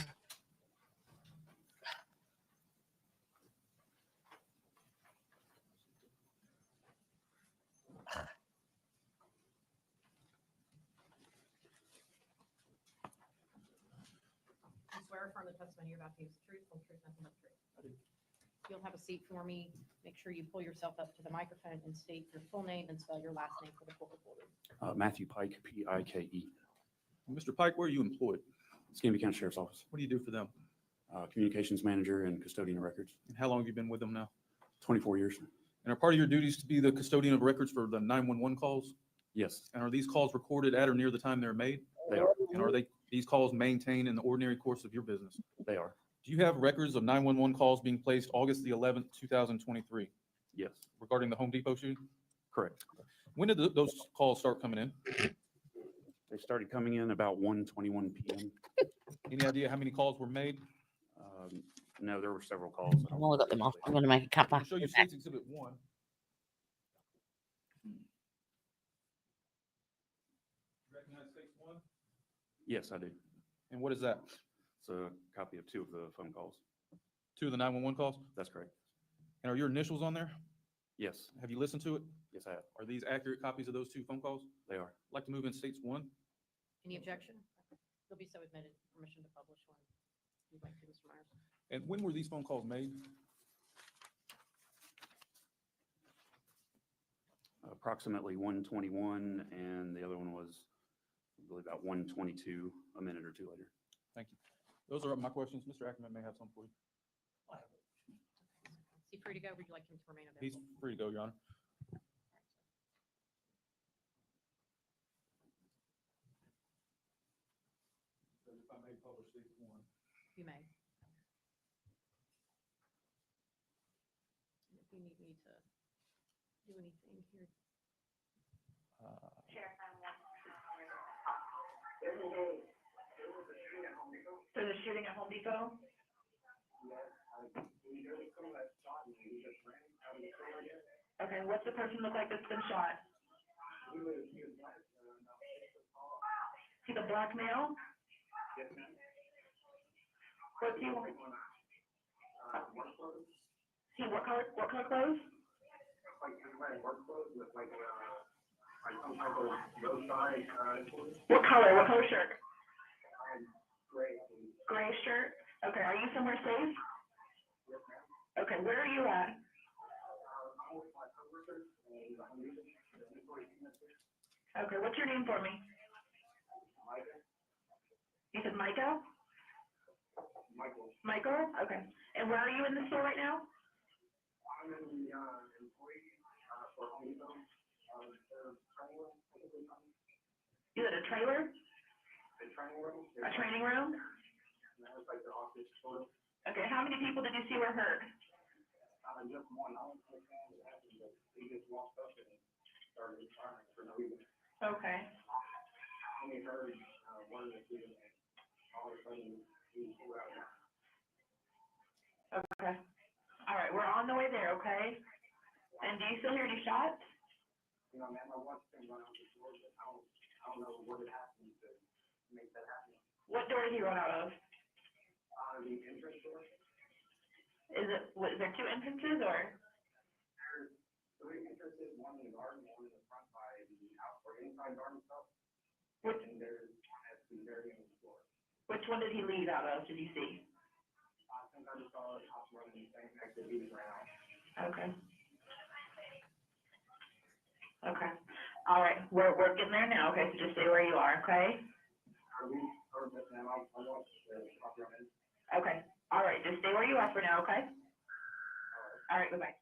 You swear affirm the testimony you're about to give is the truth, whole truth, nothing but the truth. If you'll have a seat for me, make sure you pull yourself up to the microphone and state your full name and spell your last name for the court reporter. Matthew Pike, P-I-K-E, Mr. Pike, where are you employed? Escambia County Sheriff's Office, What do you do for them? Communications Manager and Custodian of Records, And how long have you been with them now? 24 years. And are part of your duties to be the custodian of records for the 911 calls? Yes, And are these calls recorded at or near the time they're made? they are. And are these calls maintained in the ordinary course of your business? They are. Do you have records of 911 calls being placed August the 11th, 2023 Yes, regarding the Home Depot shooting? correct. When did those calls start coming in? They started coming in about 1:21 p.m. Any idea how many calls were made? No, there were several calls. I've only got them off. I'm going to make a cuppa. I'll show you State's Exhibit 1. Recognize State's 1? Yes, I do. And what is that? It's a copy of 2 of the phone calls. 2 of the 911 calls? That's correct. And are your initials on there? Yes, Have you listened to it? yes, I have. Are these accurate copies of those 2 phone calls? They are. I'd like to move in State's 1. Any objection? You'll be so admitted. Permission to publish when you'd like to, Mr. Myers. And when were these phone calls made? Approximately 1:21, and the other one was, I believe, about 1:22, a minute or two later. Thank you. Those are my questions. Mr. Ackerman may have some for you. Is he free to go? Would you like him to remain He's available? free to go, Your Honor. So if I may publish State's 1. You may. And if you need me to do anything here, There's a shooting at Home Depot? Okay, what's the person look like that's been shot? He's a black male? What's he wearing? See, what color clothes? What color shirt? Gray shirt? Okay, are you somewhere safe? Okay, where are you at? Okay, what's your name for me? You said Micah? Michael? Okay. And where are you in the store right now? You at a trailer? A training room? Okay, how many people did you see were hurt? Okay. Okay. All right, we're on the way there, okay? And do you still hear any shots? What door did he run out of? Was there 2 entrances or? Which one did he leave out of, did you see? Okay. Okay. All right, we're getting there now, okay, so just stay where you are, okay? Okay, all right, just stay where you are for now, okay? All right, bye-bye.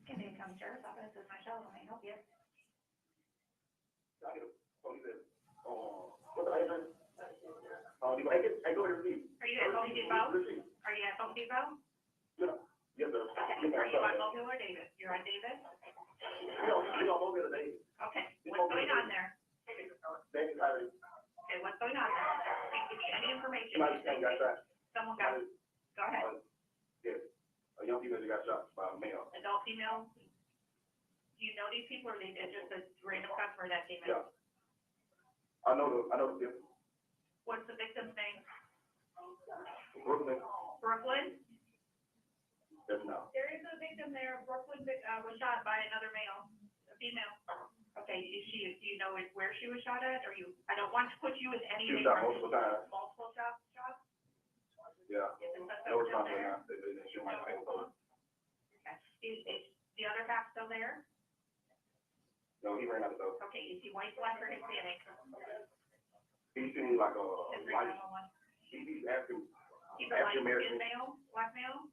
Kennedy County Sheriff's Office, this is Michelle, let me help you. Are you at Home Depot? Are you at Home Depot? Okay, are you on Mobile or Davis? You're on Davis? Okay, what's going on there? Okay, what's going on there? Can you give me any information? Someone got, go ahead. you know these people, or they just a random customer that came in? Yeah. I know the victim. What's the victim's name? Brooklyn, Brooklyn? yes, no. There is a victim there. Brooklyn, was shot by another male, a female. Okay, do you know where she was shot at, or I don't want to put you in She anything. was shot multiple times. Multiple shots? Yeah. Is the suspect No still response there? right now. She might have told. Okay. Is the other half still there? No, he ran out the door. Okay, is he white, black, or Hispanic? He seemed like a Just white. 311. He's African. He's a light African-American. skinned male, black male?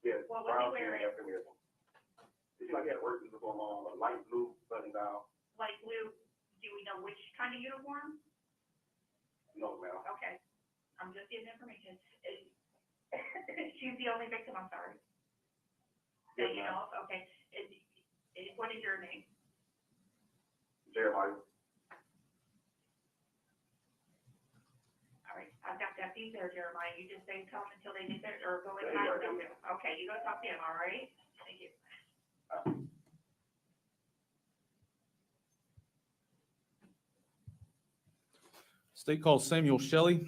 Yes. What was he brown skin, wearing? African American. It seemed like he had work uniform on, a light blue button down. Light blue, do we know which kind of uniform? No, ma'am. Okay, I'm just getting information. She's the only victim, I'm sorry. Yes, That you ma'am. know of? Okay. What is your name? Jeremiah. All right, I've got deputies there, Jeremiah. You just stay calm until they get there, or go Yeah, inside. yeah, and they'll do- Okay, you go talk to him, all right? Thank you. State calls Samuel Shelley.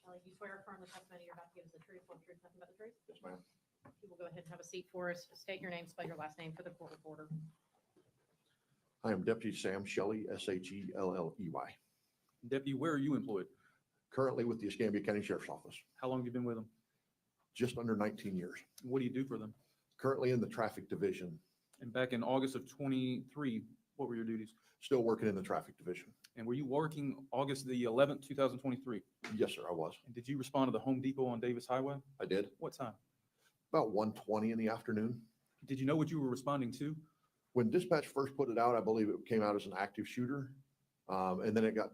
Shelley, you swear or affirm the testimony you're about to give is the truth, whole truth, nothing but the truth? Yes, ma'am. You will go ahead and have a seat for us. State your name, spell your last name for the court reporter. I am Deputy Sam Shelley, SHIELLEY, Deputy, where are you employed? currently with the Escambia County Sheriff's Office, How long have you been with them? just under 19 years. What do you do for them? Currently in the traffic division, And back in August of 23, what were your duties? still working in the traffic division. And were you working August the 11th, 2023? Yes, sir, I was. And did you respond to the Home Depot on Davis Highway? I did. What time? About 1:20 in the afternoon. Did you know what you were responding to? When dispatch first put it out, I believe it came out as an active shooter. And then it got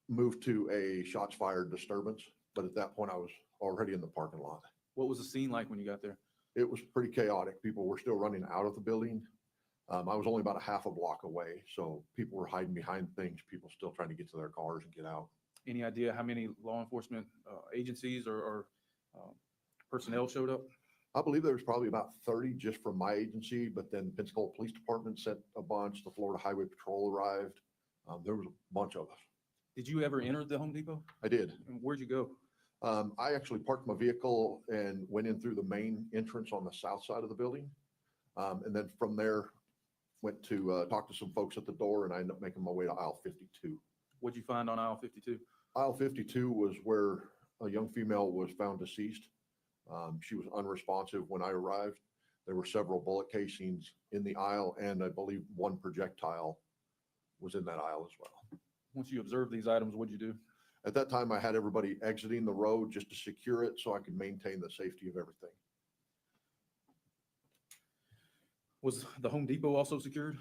moved to a shots fired disturbance. But at that point, I was already in the parking lot. What was the scene like when you got there? It was pretty chaotic. People were still running out of the building. I was only about a half a block away, so people were hiding behind things, people still trying to get to their cars and get out. Any idea how many law enforcement agencies or personnel showed up? I believe there was probably about 30 just from my agency, but then Pensacola Police Department sent a bunch, the Florida Highway Patrol arrived. There was a bunch of us. Did you ever enter the Home Depot? I did. And where'd you go? I actually parked my vehicle and went in through the main entrance on the south side of the building. And then from there, went to talk to some folks at the door, and I ended up making my way to aisle 52. What'd you find on aisle 52? Aisle 52 was where a young female was found deceased. She was unresponsive when I arrived. There were several bullet casings in the aisle, and I believe one projectile was in that aisle as well. Once you observed these items, what'd you do? At that time, I had everybody exiting the road just to secure it so I could maintain the safety of everything. Was the Home Depot also secured?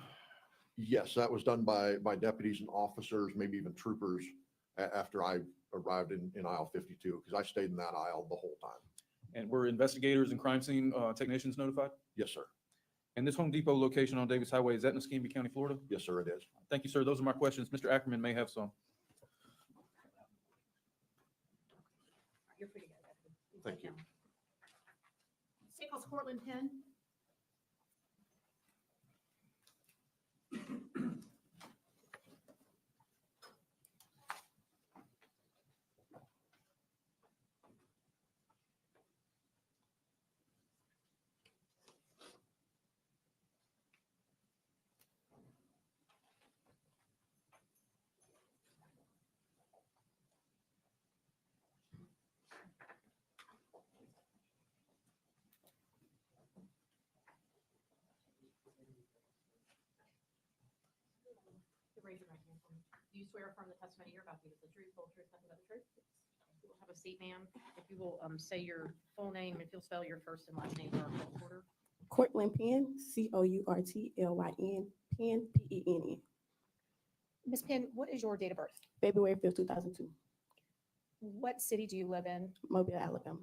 Yes, that was done by deputies and officers, maybe even troopers after I arrived in aisle 52, because I stayed in that aisle the whole time. And were investigators and crime scene technicians notified? Yes, sir. And this Home Depot location on Davis Highway, is that in Escambia County, Florida? Yes, sir, it is. Thank you, sir. Those are my questions. Mr. Ackerman may have some. You're free to go. Deputy. Thank you. State calls Cortland Penn. Raise your right hand for me. Do you swear or affirm the testimony you're about to give is the truth, whole truth, nothing but the truth? You will have a seat, ma'am. If you will say your full name, if you'll spell your first and last name for our court reporter. Cortland Penn, Courtlyn, Penn, Penn. Ms. Penn, what is your date of birth? February 5th, 2002, What city do you live in? Mobile, Alabama.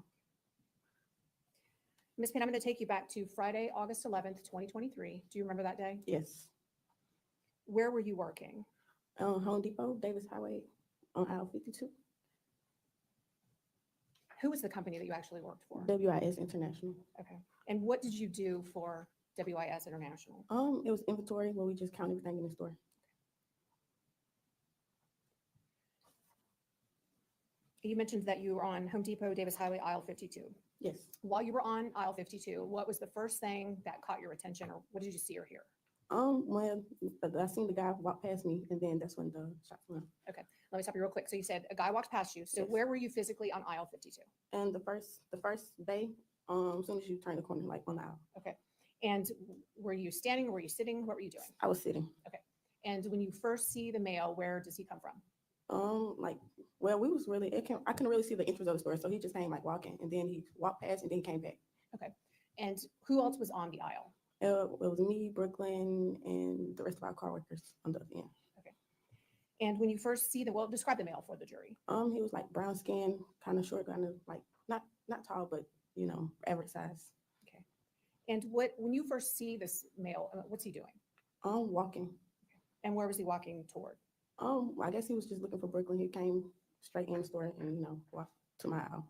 Ms. Penn, I'm going to take you back to Friday, August 11th, 2023. Do you remember that day? Yes. Where were you working? Home Depot, Davis Highway, on aisle 52. Who was the company that you actually worked for? WIS International. Okay. And what did you do for WIS International? It was inventory where we just count everything in the store. You mentioned that you were on Home Depot, Davis Highway, aisle 52. Yes. While you were on aisle 52, what was the first thing that caught your attention, or what did you see or hear? When I seen the guy walk past me, and then that's when the shots went. Let me stop you real quick. So you said a guy walked past you. So Yes. where were you physically on aisle 52? And the first day, as soon as you turn the corner, like on the aisle, And were you standing or were you sitting? What were you doing? I was sitting. And when you first see the male, where does he come from? Well, we was really, I couldn't really see the entrance of the store, so he just came like walking, and then he walked past, and then he came back. And who else was on the aisle? It was me, Brooklyn, and the rest of our car workers on the other end. And when you first see well, describe the male for the jury. He was like brown skin, kind of short, kind of like not tall, but average size. And when you first see this male, what's he doing? Walking. And where was he walking toward? I guess he was just looking for Brooklyn. He came straight in the store and walked to my aisle.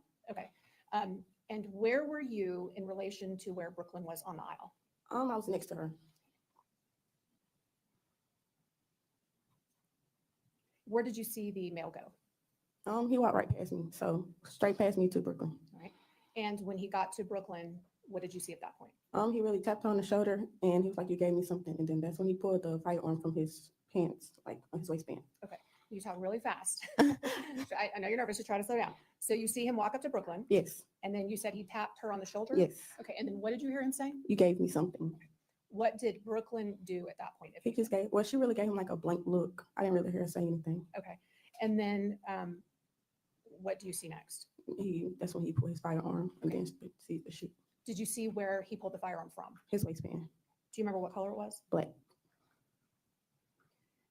And where were you in relation to where Brooklyn was on the aisle? I was next to her. Where did you see the male go? He walked right past me, so straight past me to Brooklyn. And when he got to Brooklyn, what did you see at that point? He really tapped her on the shoulder, and he was like, "You gave me something." And then that's when he pulled the firearm from his pants, like on his waistband. You talk really fast. I know you're nervous, to try to slow down. So you see him walk up to Brooklyn, Yes, and then you said he tapped her on the shoulder? yes. Okay, and then what did you hear him say? You gave me something. What did Brooklyn do at that point? He just gave, well, she really gave him like a blank look. I didn't really hear her say anything. Okay, and then what do you see next? That's when he pulled his firearm and then proceeded to shoot. Did you see where he pulled the firearm from? His waistband, Do you remember what color it was? black.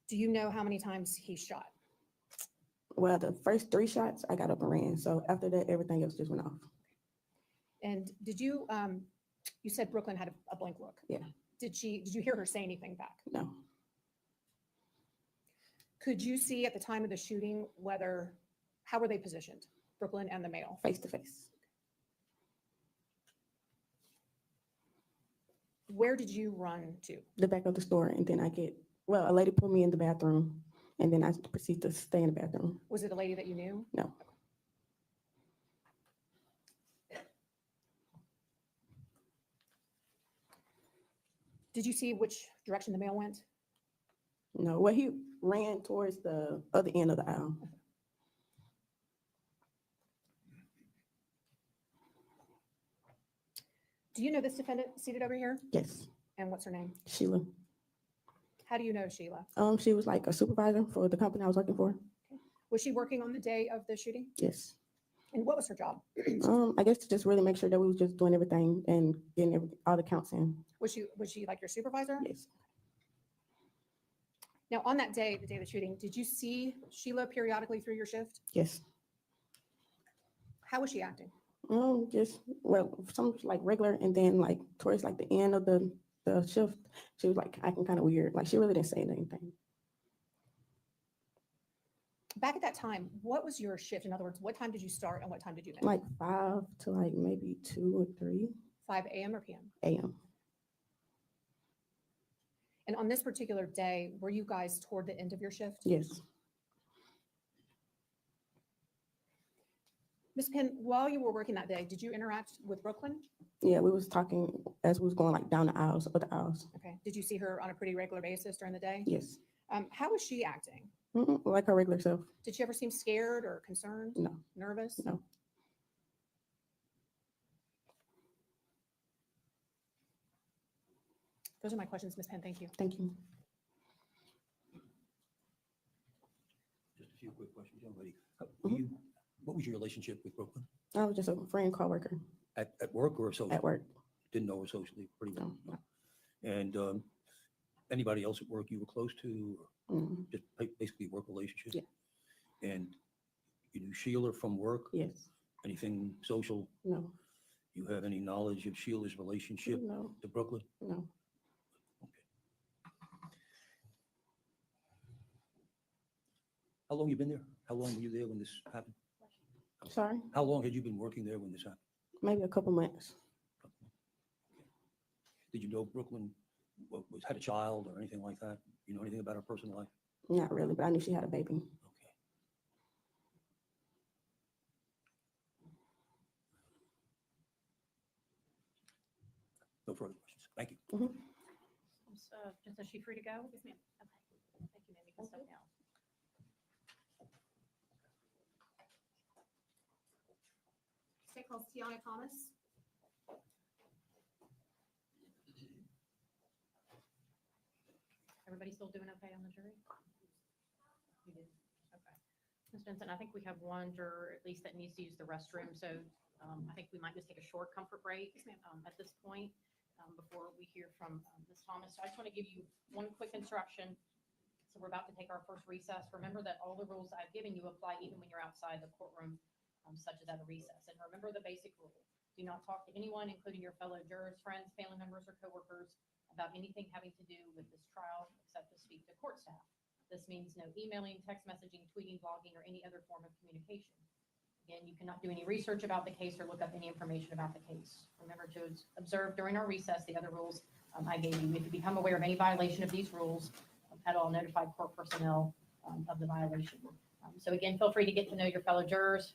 Do you know how many times he shot? Well, the first 3 shots, I got up and ran. So after that, everything else just went off. And did you, you said Brooklyn had a blank look. Yeah. Did you hear her say anything back? No, Could you see at the time of the shooting how were they positioned, Brooklyn and the male? face to face. Where did you run to? The back of the store, and then a lady put me in the bathroom, and then I proceed to stay in the bathroom. Was it a lady that you knew? No. Did you see which direction the male went? No, well, he ran towards the other end of the aisle. Do you know this defendant seated over here? Yes, And what's her name? Sheila. How do you know Sheila? She was like a supervisor for the company I was working for. Was she working on the day of the shooting? Yes. And what was her job? I guess to just really make sure that we was just doing everything and getting all the counts in. Was she like your supervisor? Yes. Now, on that day, the day of the shooting, did you see Sheila periodically through your shift? Yes. How was she acting? Some like regular, and then like towards like the end of the shift, she was like acting kind of weird. Like she really didn't say anything. Back at that time, what was your shift? In other words, what time did you start and what time did you end? Like 5 to like maybe 2 or 3 5 a.m. or p.m.? a.m. And on this particular day, were you guys toward the end of your shift? Yes. Ms. Penn, while you were working that day, did you interact with Brooklyn? Yeah, we was talking as we was going like down the aisles, other aisles. Okay. Did you see her on a pretty regular basis during the day? Yes. How was she acting? Like her regular self. Did she ever seem scared or concerned? No. Nervous? No. Those are my questions, Ms. Penn. Thank you. Thank you. Just a few quick questions, young lady. What was your relationship with Brooklyn? I was just a friend coworker At work or socially? at work. Didn't know her socially, pretty well. No. And Anybody else at work you were close to, or Mm, just basically work relationship? Yeah. And you knew Sheila from work? yes, Anything social? no, You have any knowledge of Sheila's relationship no, to Brooklyn? no. How long you been there? How long were you there when this happened? Sorry, How long had you been working there when this happened? maybe a couple months. Did you know Brooklyn had a child or anything like that? You know anything about her personal life? Not really, but I knew she had a baby. Okay. No further questions. Thank you. Is she free to go? Yes, ma'am. Okay. Thank you, ma'am. You can step down. State calls Tiana Thomas. Everybody still doing okay on the jury? You did, okay. Ms. Jensen, I think we have one juror at least that needs to use the restroom, so I think we might just take a short comfort break at this point before we hear from Ms. Thomas. So I just want to give you one quick instruction. So we're about to take our first recess. Remember that all the rules I've given you apply even when you're outside the courtroom, such as at a recess. And remember the basic rule. Do not talk to anyone, including your fellow jurors, friends, family members, or coworkers, about anything having to do with this trial, except to speak to court staff. This means no emailing, text messaging, tweeting, blogging, or any other form of communication. Again, you cannot do any research about the case or look up any information about the case. Remember to observe during our recess the other rules I gave you. If you become aware of any violation of these rules, at all, notify court personnel of the violation. So again, feel free to get to know your fellow jurors,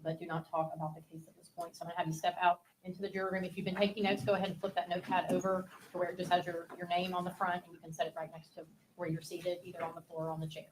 but do not talk about the case at this point. So I'm gonna have you step out into the jury room. If you've been taking notes, go ahead and flip that notepad over to where it just has your name on the front, and you can set it right next to where you're seated, either on the floor or on the chair.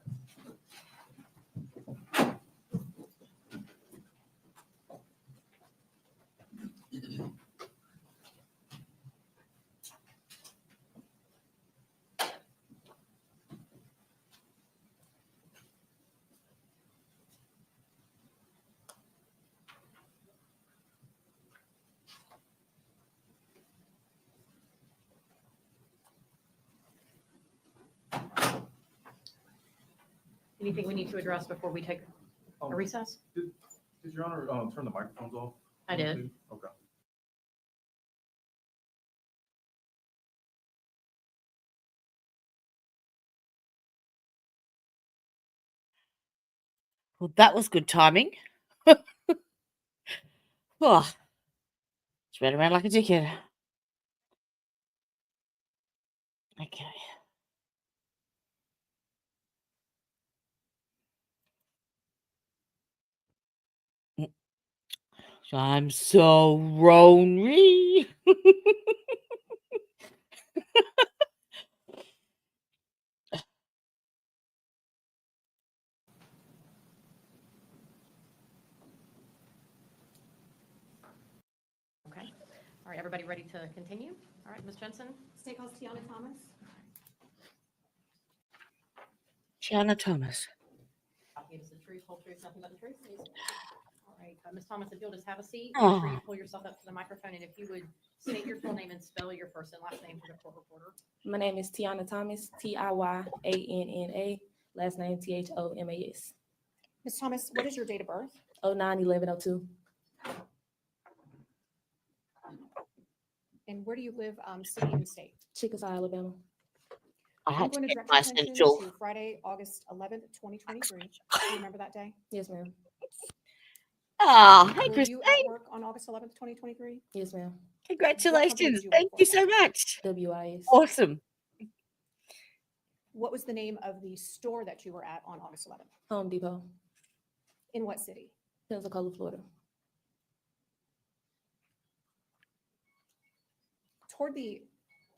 Anything we need to address before we take a recess? Did Your Honor turn the microphones off? I did. Okay. Well, that was good timing. Oh, spread around like a dickhead. Okay. I'm so lonely. Okay. All right, everybody ready to continue? All right, Ms. Jensen? State calls Tiana Thomas. Tiana Thomas. It is the truth, whole truth, nothing but the truth. Please. All right, Ms. Thomas, if you'll just have a seat, make sure you pull yourself up to the microphone, and if you would state your full name and spell your first and last name for the court reporter. My name is Tiana Thomas, Tiyanna, last name Thomas. Ms. Thomas, what is your date of birth? 09/11/02. And where do you live, city and state? Chickasaw, Alabama. I I'm had to going to get direct my your attention essential. to Friday, August 11th, 2023. Do you remember that day? Yes, ma'am. Oh, hey, Were Christine. you at work on August 11th, 2023? Yes, ma'am. Congratulations. did you work Thank for? you so much. WIS. Awesome. What was the name of the store that you were at on August 11th? Home Depot, In what city? Pensacola, Florida. Toward the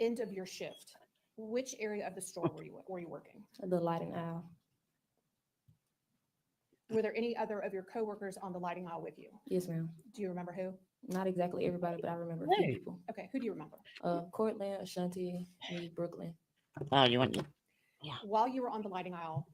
end of your shift, which area of the store were you working? The lighting aisle. Were there any other of your coworkers on the lighting aisle with you? Yes, ma'am. Do you remember who? Not exactly everybody, but I remember a few Hey. people. Okay, who do you remember? Cortland, Ashanti, me, Brooklyn. Oh, you want While you were on the lighting aisle,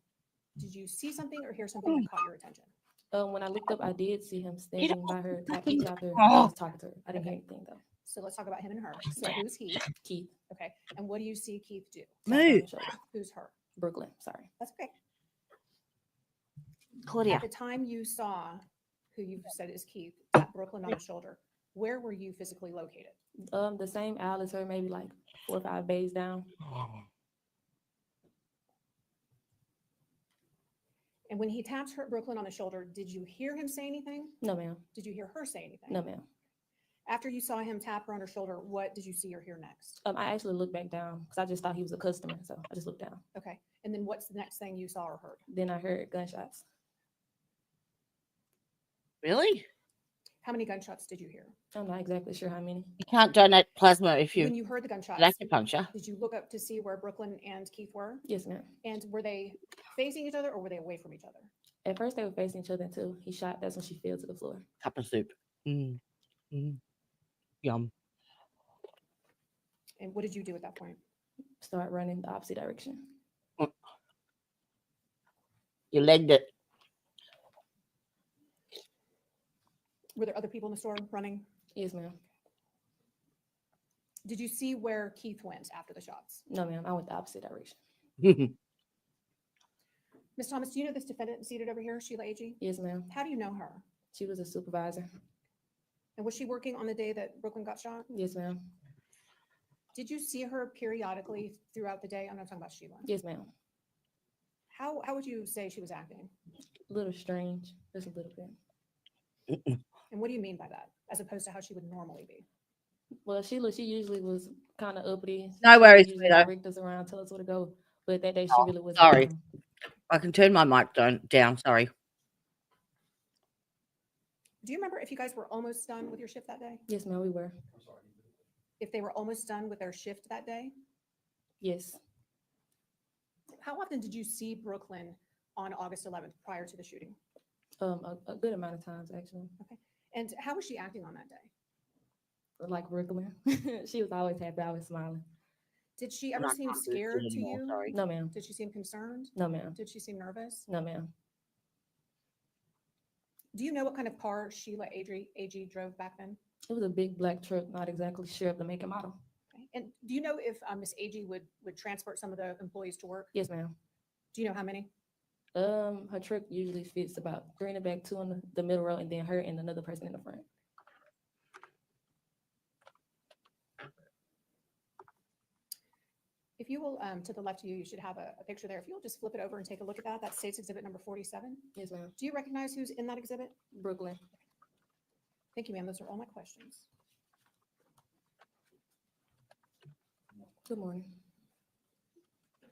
did you see something or hear something that caught your attention? When I looked up, I did see him standing by her, talking to her. Oh. I was talking to her. I didn't hear anything though. So let's talk about him and her. So who's he? Keith. Okay. And what do you see Keith do? Tap her on Move. the shoulder. Who's her? Brooklyn, sorry. That's okay. Claudia. At the time you saw who you said is Keith, tap Brooklyn on the shoulder, where were you physically located? The same aisle as her, maybe like 4 or 5 bays down. And when he tapped her, Brooklyn, on the shoulder, did you hear him say anything? No, ma'am. Did you hear her say anything? No, ma'am. After you saw him tap her on her shoulder, what did you see or hear next? I actually looked back down because I just thought he was a customer, so I just looked down. Okay. And then what's the next thing you saw or heard? Then I heard gunshots. Really? How many gunshots did you hear? I'm not exactly sure how many. You can't donate plasma if When you you heard the gunshots, get acupuncture. did you look up to see where Brooklyn and Keith were? Yes, ma'am. And were they facing each other or were they away from each other? At first, they were facing each other until he shot. That's when she fell to the floor. Cup of soup. Mm. Mm. Yum. And what did you do at that point? Start running the opposite direction. You legged it. Were there other people in the store running? Yes, ma'am. Did you see where Keith went after the shots? No, ma'am. I went the opposite direction. Ms. Thomas, do you know this defendant seated over here, Sheila Agee? Yes, ma'am. How do you know her? She was a supervisor. And was she working on the day that Brooklyn got shot? Yes, ma'am. Did you see her periodically throughout the day? I'm not talking about Sheila. Yes, ma'am. How would you say she was acting? A little strange, just a little bit. And what do you mean by that, as opposed to how she would normally be? Well, Sheila, she usually was kind of uppity. No She worries, usually sweetheart. rigged us around, tell us where to go. But that day, she Oh, really wasn't. sorry. I can turn my mic down. Sorry. Do you remember if you guys were almost done with your shift that day? Yes, ma'am, we were. If they were almost done with their shift that day? Yes. How often did you see Brooklyn on August 11th prior to the shooting? A good amount of times, actually. Okay. And how was she acting on that day? Like Brooklyn. She was always happy, always smiling. Did she I'm ever not seem trying to do this scared to anymore, you? sorry. No, ma'am. Did she seem concerned? No, ma'am. Did she seem nervous? No, ma'am. Do you know what kind of car Sheila Agee drove back then? It was a big black truck, not exactly sure of the make and model. Okay. And do you know if Miss Agee would transport some of the employees to work? Yes, ma'am. Do you know how many? Her truck usually fits about 3 in the back, 2 in the middle row, and then her and another person in the front. If you will, to the left of you, you should have a picture there. If you'll just flip it over and take a look at that, that's State's Exhibit number 47. Yes, ma'am. Do you recognize who's in that exhibit? Brooklyn. Thank you, ma'am. Those are all my questions. Good morning.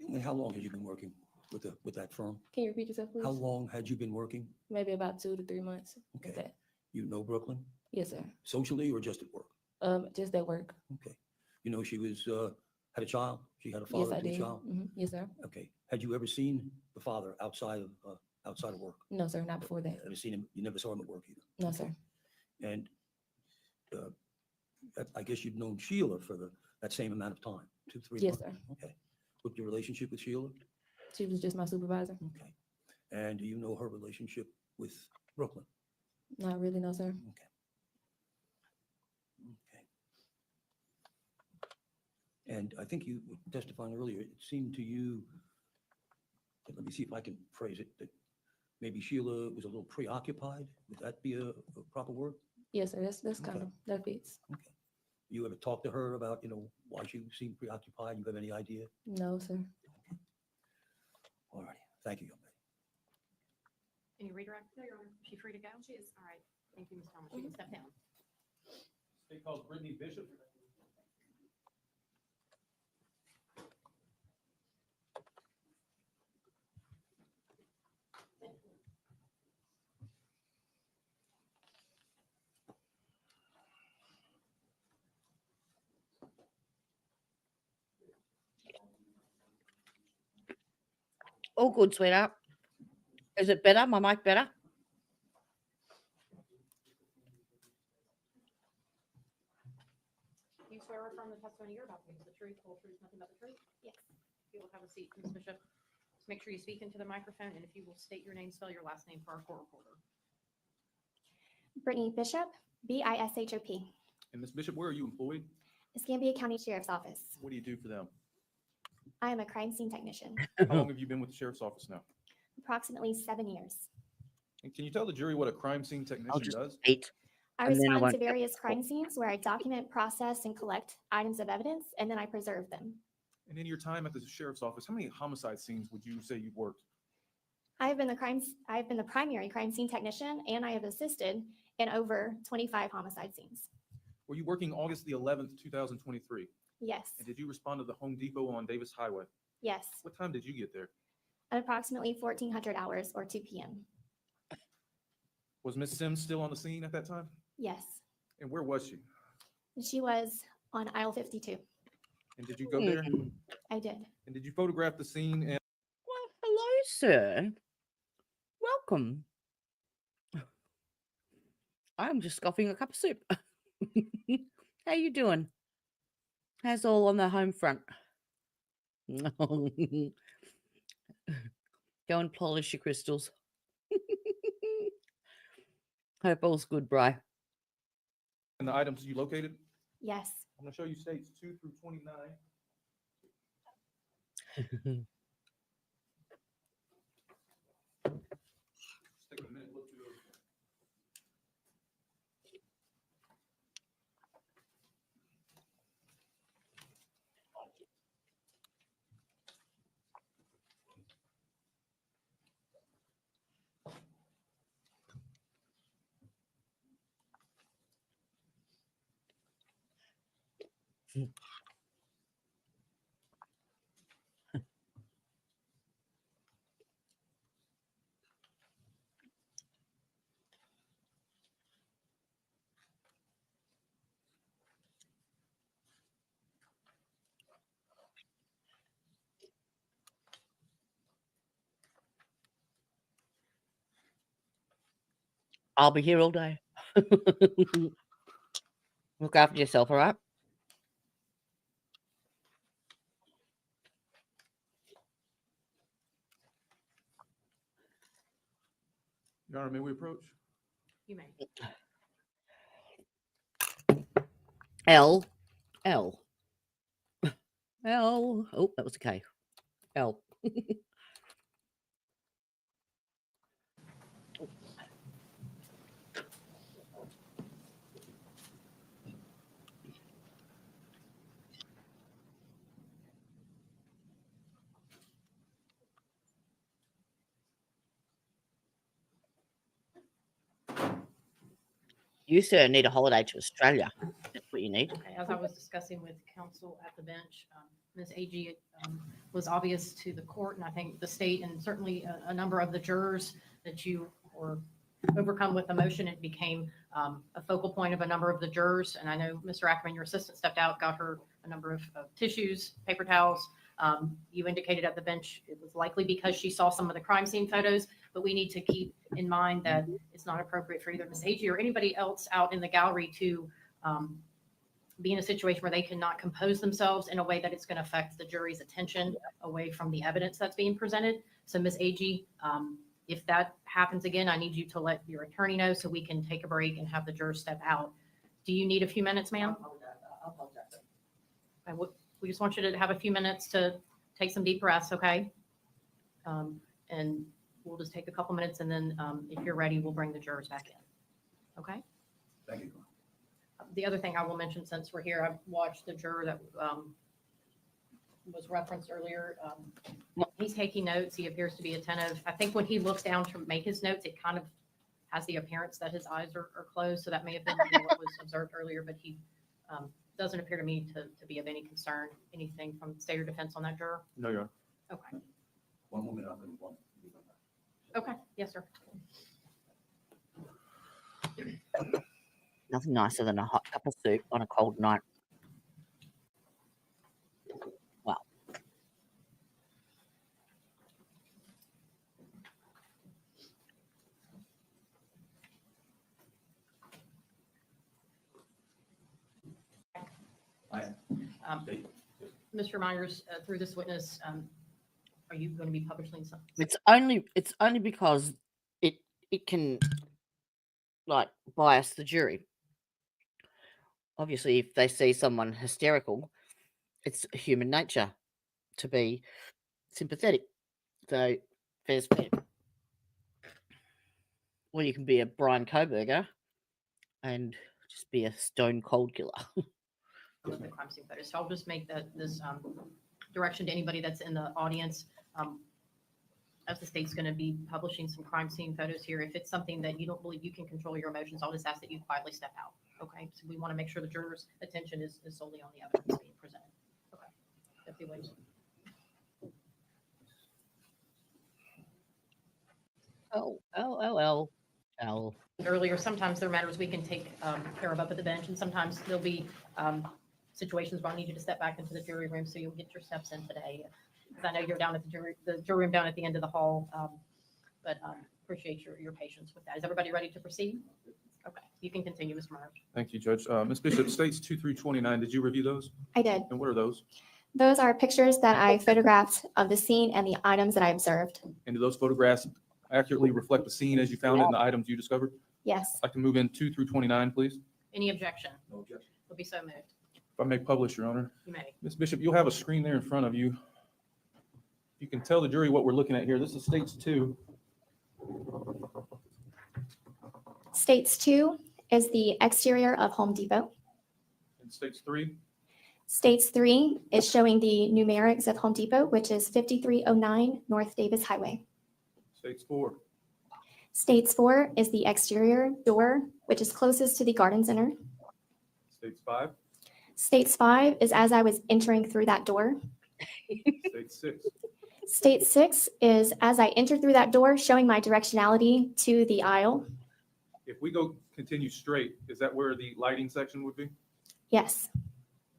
And how long had you been working with that firm? Can you repeat yourself, please? How long had you been working? Maybe about 2 to 3 months. with Okay. that. You know Brooklyn Yes, sir. socially or just at work? Just at work. Okay. You know she was, had a child? She had a Yes, father I and a did. child? Yes, sir. Okay. Had you ever seen the father outside of work? No, sir, not before that. Ever seen him? You never saw him at work either? No, sir. And I guess you've known Sheila for that same amount of time, 2, 3 Yes, months? sir. Okay. What's your relationship with Sheila? She was just my supervisor. Okay. And do you know her relationship with Brooklyn? Not really, no, sir. Okay. Okay. And I think you were testifying earlier, it seemed to you, let me see if I can phrase it, that maybe Sheila was a little preoccupied. Would that be a proper word? Yes, sir. That's kind Okay. of, that fits. Okay. You ever talk to her about, why she seemed preoccupied? You have any idea? No, sir. All righty. Thank you, young lady. Can you redirect? No, Your Honor. Is she free to go? She is. All right. Thank you, Ms. Thomas. You can step down. State calls Brittany Bishop. All good, sweetheart. Is it better? My mic better? Do you swear or affirm the testimony you're about to give is the truth, whole truth, nothing but the truth? Yes. If you will have a seat, Ms. Bishop. Just make sure you speak into the microphone, and if you will state your name, spell your last name for our court reporter. Brittany Bishop, Bishop. And Ms. Bishop, where are you employed? Escambia County Sheriff's Office. What do you do for them? I am a crime scene technician, How long have you been with the sheriff's office now? approximately 7 years. And can you tell the jury what a crime scene I'll technician just does? eat. I And then I respond to won't get various crime caught. scenes where I document, process, and collect items of evidence, and then I preserve them. And in your time at the sheriff's office, how many homicide scenes would you say you've worked? I've been the primary crime scene technician, and I have assisted in over 25 homicide scenes. Were you working August the 11th, 2023? Yes, And did you respond to the Home Depot on Davis Highway? yes, What time did you get there? at approximately 1400 hours or 2 p.m. Was Miss Sims still on the scene at that time? Yes, And where was she? she was on aisle 52. And did you go there? I did. And did you photograph the scene? And Well, hello, sir. Welcome. I'm just scoffing a cup of soup. How you doing? How's all on the home front? Go and polish your crystals. Hope all's good, Bri. and the items you located? Yes. I'm gonna show you states 2 through 29. Just take a minute, look through those. I'll be here all day. Look after yourself, all right? Your Honor, may we approach? You may. L. L. L. Oh, that was a K. L. You, sir, need a holiday to Australia. That's what you need. Okay, as I was discussing with counsel at the bench, Ms. Agee was obvious to the court, and I think the state, and certainly a number of the jurors, that you were overcome with emotion. It became a focal point of a number of the jurors. And I know, Mr. Ackerman, your assistant stepped out, got her a number of tissues, paper towels. You indicated at the bench it was likely because she saw some of the crime scene photos, but we need to keep in mind that it's not appropriate for either Ms. Agee or anybody else out in the gallery to be in a situation where they cannot compose themselves in a way that it's going to affect the jury's attention away from the evidence that's being presented. So Ms. Agee, if that happens again, I need you to let your attorney know so we can take a break and have the jurors step out. Do you need a few minutes, ma'am? We just want you to have a few minutes to take some deep breaths, okay? And we'll just take a couple minutes, and then if you're ready, we'll bring the jurors back in, okay? Thank you. The other thing I will mention, since we're here, I've watched the juror that was referenced earlier. He's taking notes. He appears to be attentive. I think when he looks down to make his notes, it kind of has the appearance that his eyes are closed. So that may have been what was observed earlier, but he doesn't appear to me to be of any concern. Anything from state or defense on that juror? No, Your Honor. Okay. One more minute. One. Okay. Yes, sir. Nothing nicer than a hot cup of soup on a cold night. Wow. Mr. Myers, through this witness, are you going to be publishing something? It's only because it can like bias the jury. obviously, if they see someone hysterical, it's human nature to be sympathetic. So, fair's fair. Or you can be a Brian Koberger and just be a stone cold killer. The crime scene photos. So I'll just make this direction to anybody that's in the audience. As the state's going to be publishing some crime scene photos here, if it's something that you don't believe you can control your emotions, I'll just ask that you quietly step out. Okay, so we want to make sure the jurors' attention is solely on the evidence being presented. Okay, Deputy Williams. Oh. Earlier, sometimes there are matters we can take care of up at the bench, and sometimes there'll be situations where I need you to step back into the jury room, so you'll get your steps in today. Because I know you're down at the jury room down at the end of the hall, but appreciate your patience with that. Is everybody ready to proceed? Okay, you can continue, Mr. Myers. Thank you, Judge. Ms. Bishop, states 2 through 29, did you review those? I did. And what are those? Those are pictures that I photographed of the scene and the items that I observed. And do those photographs accurately reflect the scene as you found it and the items you discovered? Yes. I'd like to move in 2 through 29, please. Any objection? No objection. Will be so moved. If I may publish, Your Honor. You may. Ms. Bishop, you'll have a screen there in front of you. You can tell the jury what we're looking at here. This is states 2. States 2 is the exterior of Home Depot. And states 3. States 3 is showing the numerics of Home Depot, which is 5309 North Davis Highway. States 4. States 4 is the exterior door, which is closest to the garden center. States 5. States 5 is as I was entering through that door. States 6. State 6 is as I entered through that door, showing my directionality to the aisle. If we go continue straight, is that where the lighting section would be? Yes.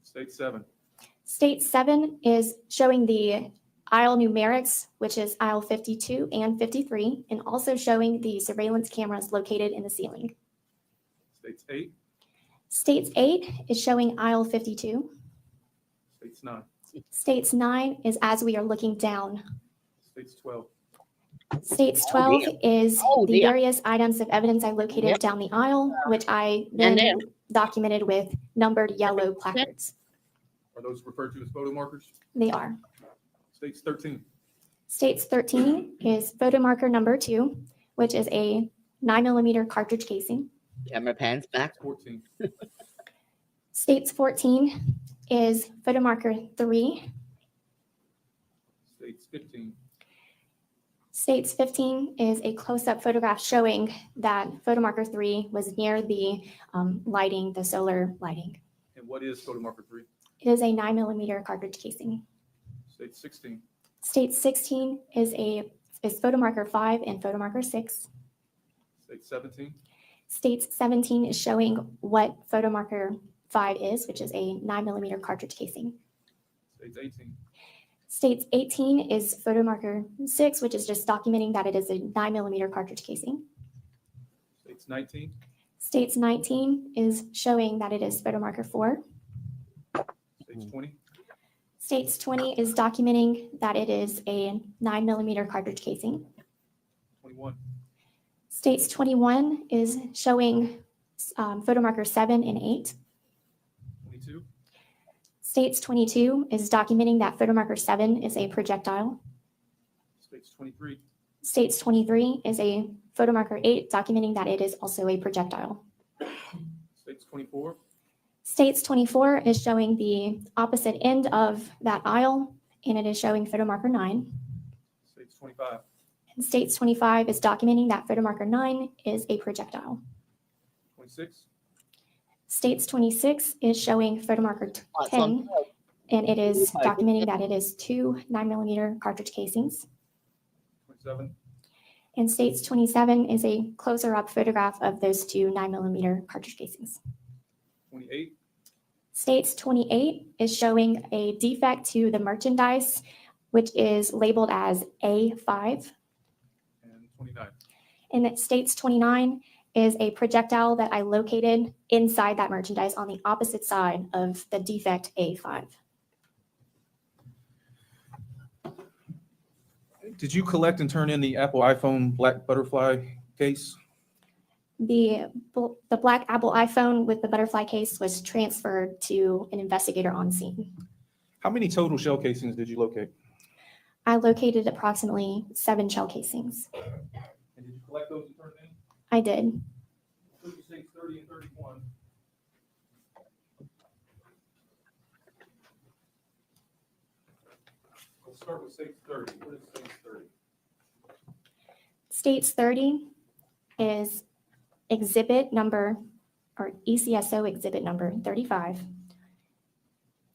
State 7. State 7 is showing the aisle numerics, which is aisle 52 and 53, and also showing the surveillance cameras located in the ceiling. States 8. States 8 is showing aisle 52. States 9. States 9 is as we are looking down. States 12. States 12 is the various items of evidence I located down the aisle, which I then documented with numbered yellow placards. Are those referred to as photo markers? They are. States 13. States 13 is photo marker number 2, which is a 9mm cartridge casing. Camera pans back. 14. States 14 is photo marker 3. States 15. States 15 is a close-up photograph showing that photo marker 3 was near the lighting, the solar lighting. And what is photo marker 3? It is a 9mm cartridge casing. State 16. State 16 is photo marker 5 and photo marker 6. State 17. States 17 is showing what photo marker 5 is, which is a 9mm cartridge casing. States 18. States 18 is photo marker 6, which is just documenting that it is a 9mm cartridge casing. States 19. States 19 is showing that it is photo marker 4. States 20. States 20 is documenting that it is a 9mm cartridge casing. 21. States 21 is showing photo marker 7 and 8. 22. States 22 is documenting that photo marker 7 is a projectile. States 23. States 23 is a photo marker 8, documenting that it is also a projectile. States 24. States 24 is showing the opposite end of that aisle, and it is showing photo marker 9. States 25. And States 25 is documenting that photo marker 9 is a projectile. 26. States 26 is showing photo marker 10, and it is documenting that it is 2 9mm cartridge casings. 27. And States 27 is a closer up photograph of those 2 9mm cartridge casings. 28. States 28 is showing a defect to the merchandise, which is labeled as A5. And 29. And that States 29 is a projectile that I located inside that merchandise on the opposite side of the defect A5. Did you collect and turn in the Apple iPhone black butterfly case? The black Apple iPhone with the butterfly case was transferred to an investigator on scene. How many total shell casings did you locate? I located approximately 7 shell casings. And did you collect those and turn them in? I did. What did you say, 30 and 31? Let's start with states 30. What is states 30? States 30 is exhibit number, or ECSO exhibit number 35.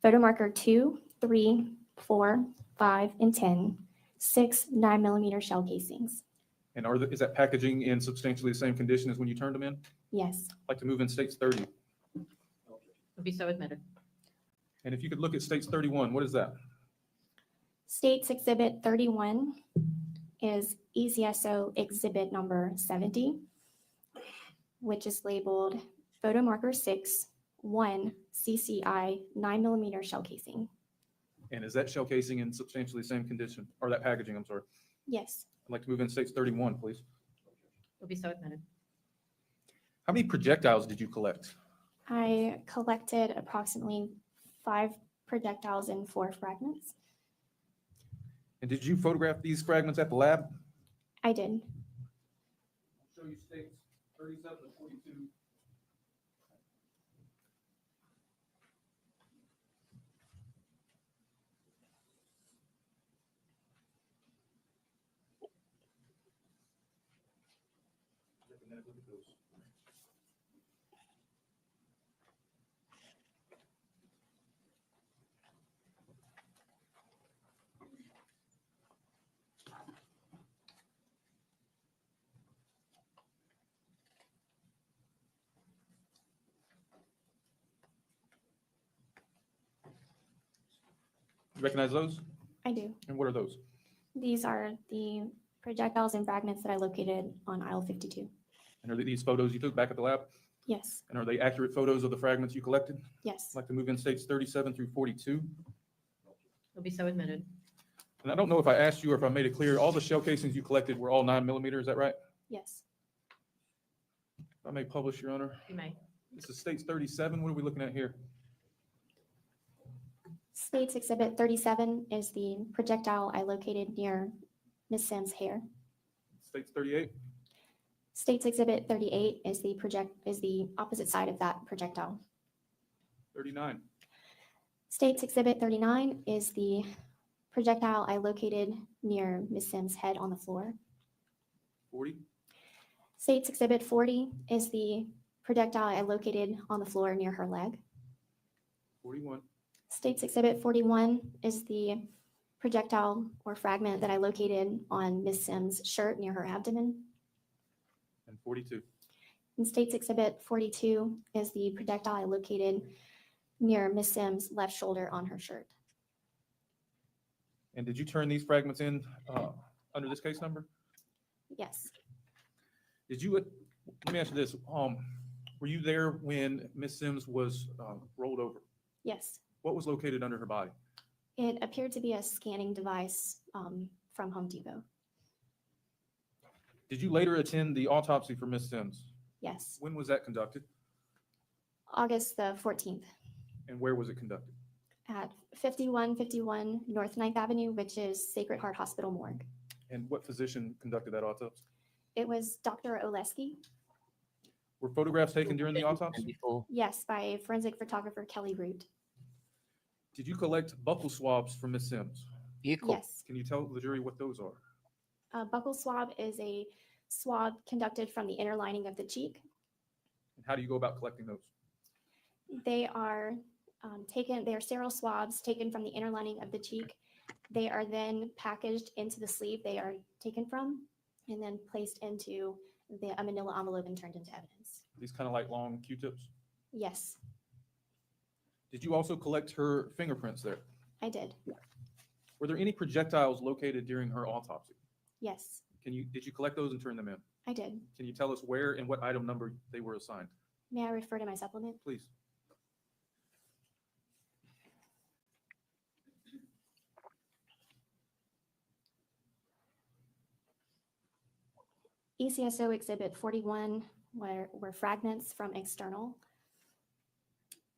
Photo marker 2, 3, 4, 5, and 10. 6 9mm shell casings. And is that packaging in substantially the same condition as when you turned them in? Yes. I'd like to move in states 30. Will be so admitted. And if you could look at states 31, what is that? States exhibit 31 is ECSO exhibit number 70, which is labeled photo marker 6, 1 CCI 9mm shell casing. And is that shell casing in substantially the same condition, or that packaging, I'm sorry? Yes. I'd like to move in states 31, please. Will be so admitted. How many projectiles did you collect? I collected approximately 5 projectiles and 4 fragments. And did you photograph these fragments at the lab? I did. I'll show you states 37 to 42. Take a minute, look at those. You recognize those? I do. And what are those? These are the projectiles and fragments that I located on aisle 52. And are these photos you took back at the lab? Yes. And are they accurate photos of the fragments you collected? Yes. I'd like to move in states 37 through 42. Will be so admitted. And I don't know if I asked you or if I made it clear, all the shell casings you collected were all 9mm, is that right? Yes. If I may publish, Your Honor. You may. This is states 37. What are we looking at here? States exhibit 37 is the projectile I located near Ms. Sims' hair. States 38. States exhibit 38 is the opposite side of that projectile. 39. States exhibit 39 is the projectile I located near Ms. Sims' head on the floor. 40. States exhibit 40 is the projectile I located on the floor near her leg. 41. States exhibit 41 is the projectile or fragment that I located on Ms. Sims' shirt near her abdomen. And 42. And States exhibit 42 is the projectile I located near Ms. Sims' left shoulder on her shirt. And did you turn these fragments in under this case number? Yes. Did you, let me ask you this, were you there when Ms. Sims was rolled over? Yes. What was located under her body? It appeared to be a scanning device from Home Depot. Did you later attend the autopsy for Ms. Sims? Yes. When was that conducted? August the 14th And where was it conducted? at 5151 North 9th Avenue, which is Sacred Heart Hospital morgue. And what physician conducted that autopsy? It was Dr. Oleski. Were photographs taken during the autopsy? Before. Yes, by forensic photographer Kelly Root. Did you collect buccal swabs from Ms. Sims? You could. Yes. Can you tell the jury what those are? A buccal swab is a swab conducted from the inner lining of the cheek. And how do you go about collecting those? They are they are sterile swabs taken from the inner lining of the cheek. They are then packaged into the sleeve they are taken from and then placed into a manila envelope and turned into evidence. These kind of like long Q-tips? Yes, Did you also collect her fingerprints there? I did. Were there any projectiles located during her autopsy? Yes, Did you collect those and turn them in? I did. Can you tell us where and what item number they were assigned? May I refer to my supplement? Please. ECSO Exhibit 41 were fragments from external.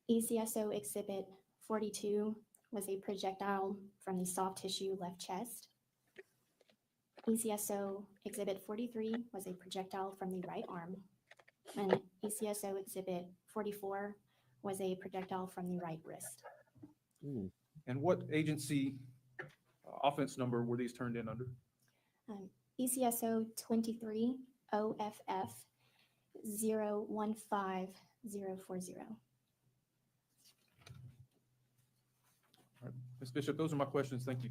ECSO Exhibit 42 was a projectile from the soft tissue left chest. ECSO Exhibit 43 was a projectile from the right arm. And ECSO Exhibit 44 was a projectile from the right wrist. And what agency offense number were these turned in under? ECSO 23 OFF 015040. All right, Ms. Bishop, those are my questions. Thank you.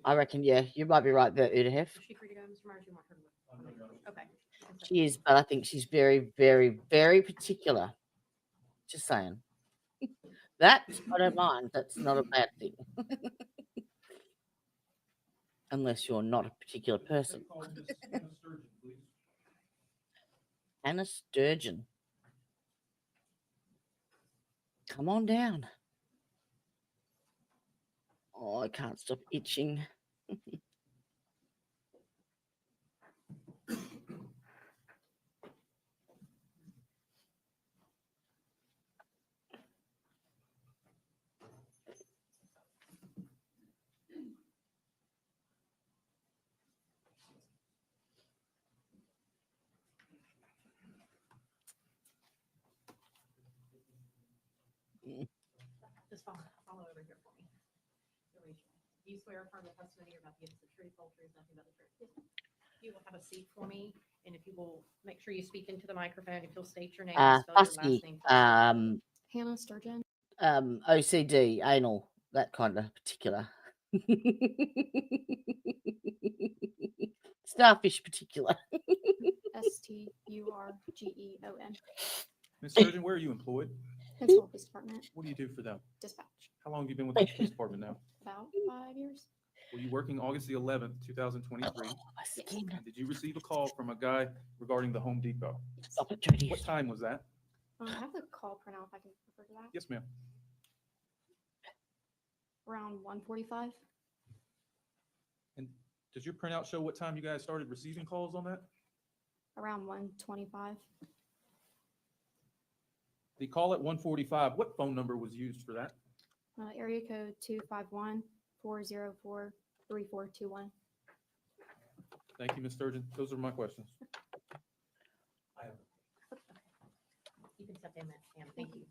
I reckon, yeah, you might be right there, Udahef. Is she free to go, Mr. Myers? You want her to go? Okay. She is, but I think she's very, very, very particular. Just saying. That I don't mind. That's not a bad thing. Unless you're not a particular person. Hannah Sturgeon. Come on down. Oh, I can't stop itching. Just follow over here for me. Do you swear affirm the testimony you're about to give us the truth, whole truth, nothing but the truth? You will have a seat for me, and if you will make sure you speak into the microphone, if you'll state your name and spell your last Husky, name. Hannah Sturgeon. OCD, anal, that kind of particular. Starfish particular. STURGEON. Ms. Sturgeon, where are you employed? Pensacola Police Department. What do you do for them? Dispatch. How long have you been with the police department now? About 5 years. Were you working August the 11th, 2023? And did you receive a call from a guy regarding the Home Depot? Stop it, Judy. What time was that? I have the call printout if I can refer to that. Yes, ma'am. Around 1:45. And does your printout show what time you guys started receiving calls on that? Around 1:25. The call at 1:45, what phone number was used for that? Area code 251-404-3421. Thank you, Ms. Sturgeon. Those are my questions. You can step in that, Sam. Thank you.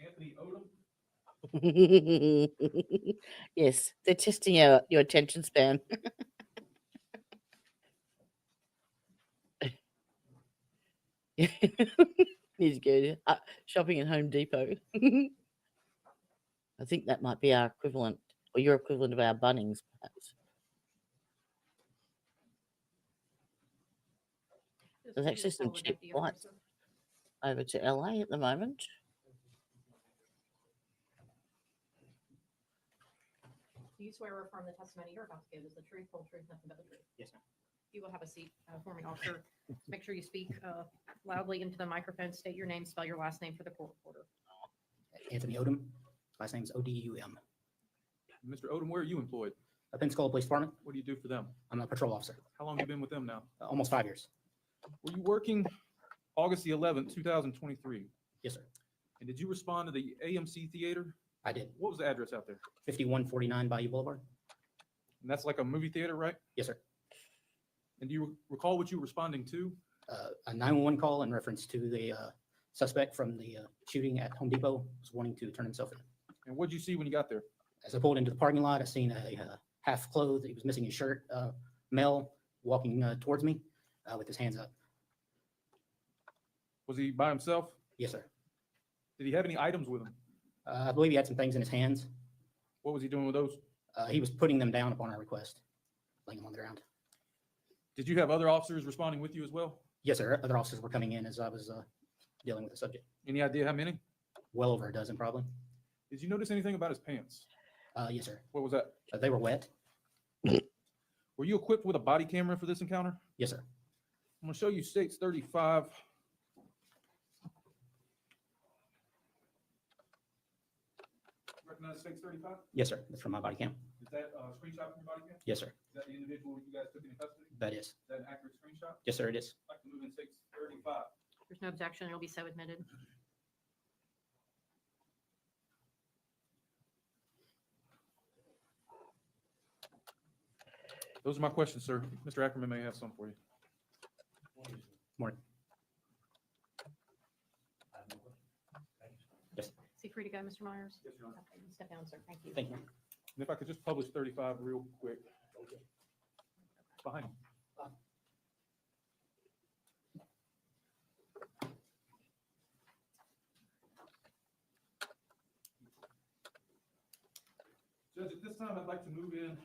Anthony Odom? Yes, they're testing your attention span. Need to go shopping at Home Depot. I think that might be our equivalent, or your equivalent of our Bunnings, perhaps. There's actually some cheap flights over to LA at the moment. Do you swear or affirm the testimony you're about to give is the truth, whole truth, nothing but the truth? Yes, ma'am. You will have a seat for me, officer. Make sure you speak loudly into the microphone, state your name, spell your last name for the court reporter. Anthony Odom. Last name is Odum. Mr. Odom, where are you employed? Pensacola Police Department. What do you do for them? I'm a patrol officer. How long have you been with them now? Almost 5 years. Were you working August the 11th, 2023? Yes, sir. And did you respond to the AMC Theater? I did. What was the address out there? 5149 Bayou Boulevard. And that's like a movie theater, right? Yes, sir. And do you recall what you were responding to? A 911 call in reference to the suspect from the shooting at Home Depot was wanting to turn himself in. And what did you see when you got there? As I pulled into the parking lot, I seen a half clothed, he was missing his shirt, male walking towards me with his hands up. Was he by himself? Yes, sir. Did he have any items with him? I believe he had some things in his hands. What was he doing with those? He was putting them down upon our request, laying them on the ground. Did you have other officers responding with you as well? Yes, sir. Other officers were coming in as I was dealing with the subject. Any idea how many? Well over a dozen, probably. Did you notice anything about his pants? Yes, sir. What was that? They were wet. Were you equipped with a body camera for this encounter? Yes, sir. I'm going to show you States 35. Recognize States 35? Yes, sir. That's from my body cam. Did that screenshot from your body cam? Yes, sir. Is that the individual you guys took into custody? That is. Is that an accurate screenshot? Yes, sir, it is. I'd like to move in 635. There's no objection. It'll be so admitted. Those are my questions, sir. Mr. Ackerman may have some for you. Morning. Yes, Is he free to go, Mr. Myers? Yes, Your Honor. Okay, you step down, sir. Thank you. thank you. And if I could just publish 35 real quick. Behind you. Judge, at this time, I'd like to move in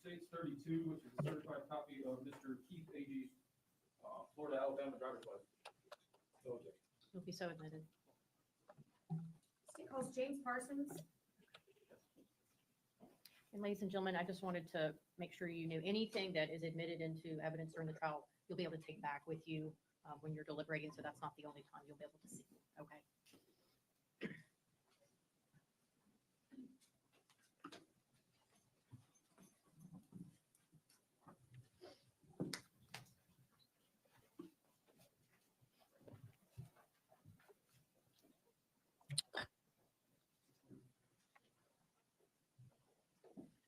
States 32, which is a certified copy of Mr. Keith Agee's Florida, Alabama driver's license. It'll be so admitted. State calls James Parsons. And ladies and gentlemen, I just wanted to make sure you knew anything that is admitted into evidence during the trial, you'll be able to take back with you when you're deliberating. So that's not the only time you'll be able to see. Okay.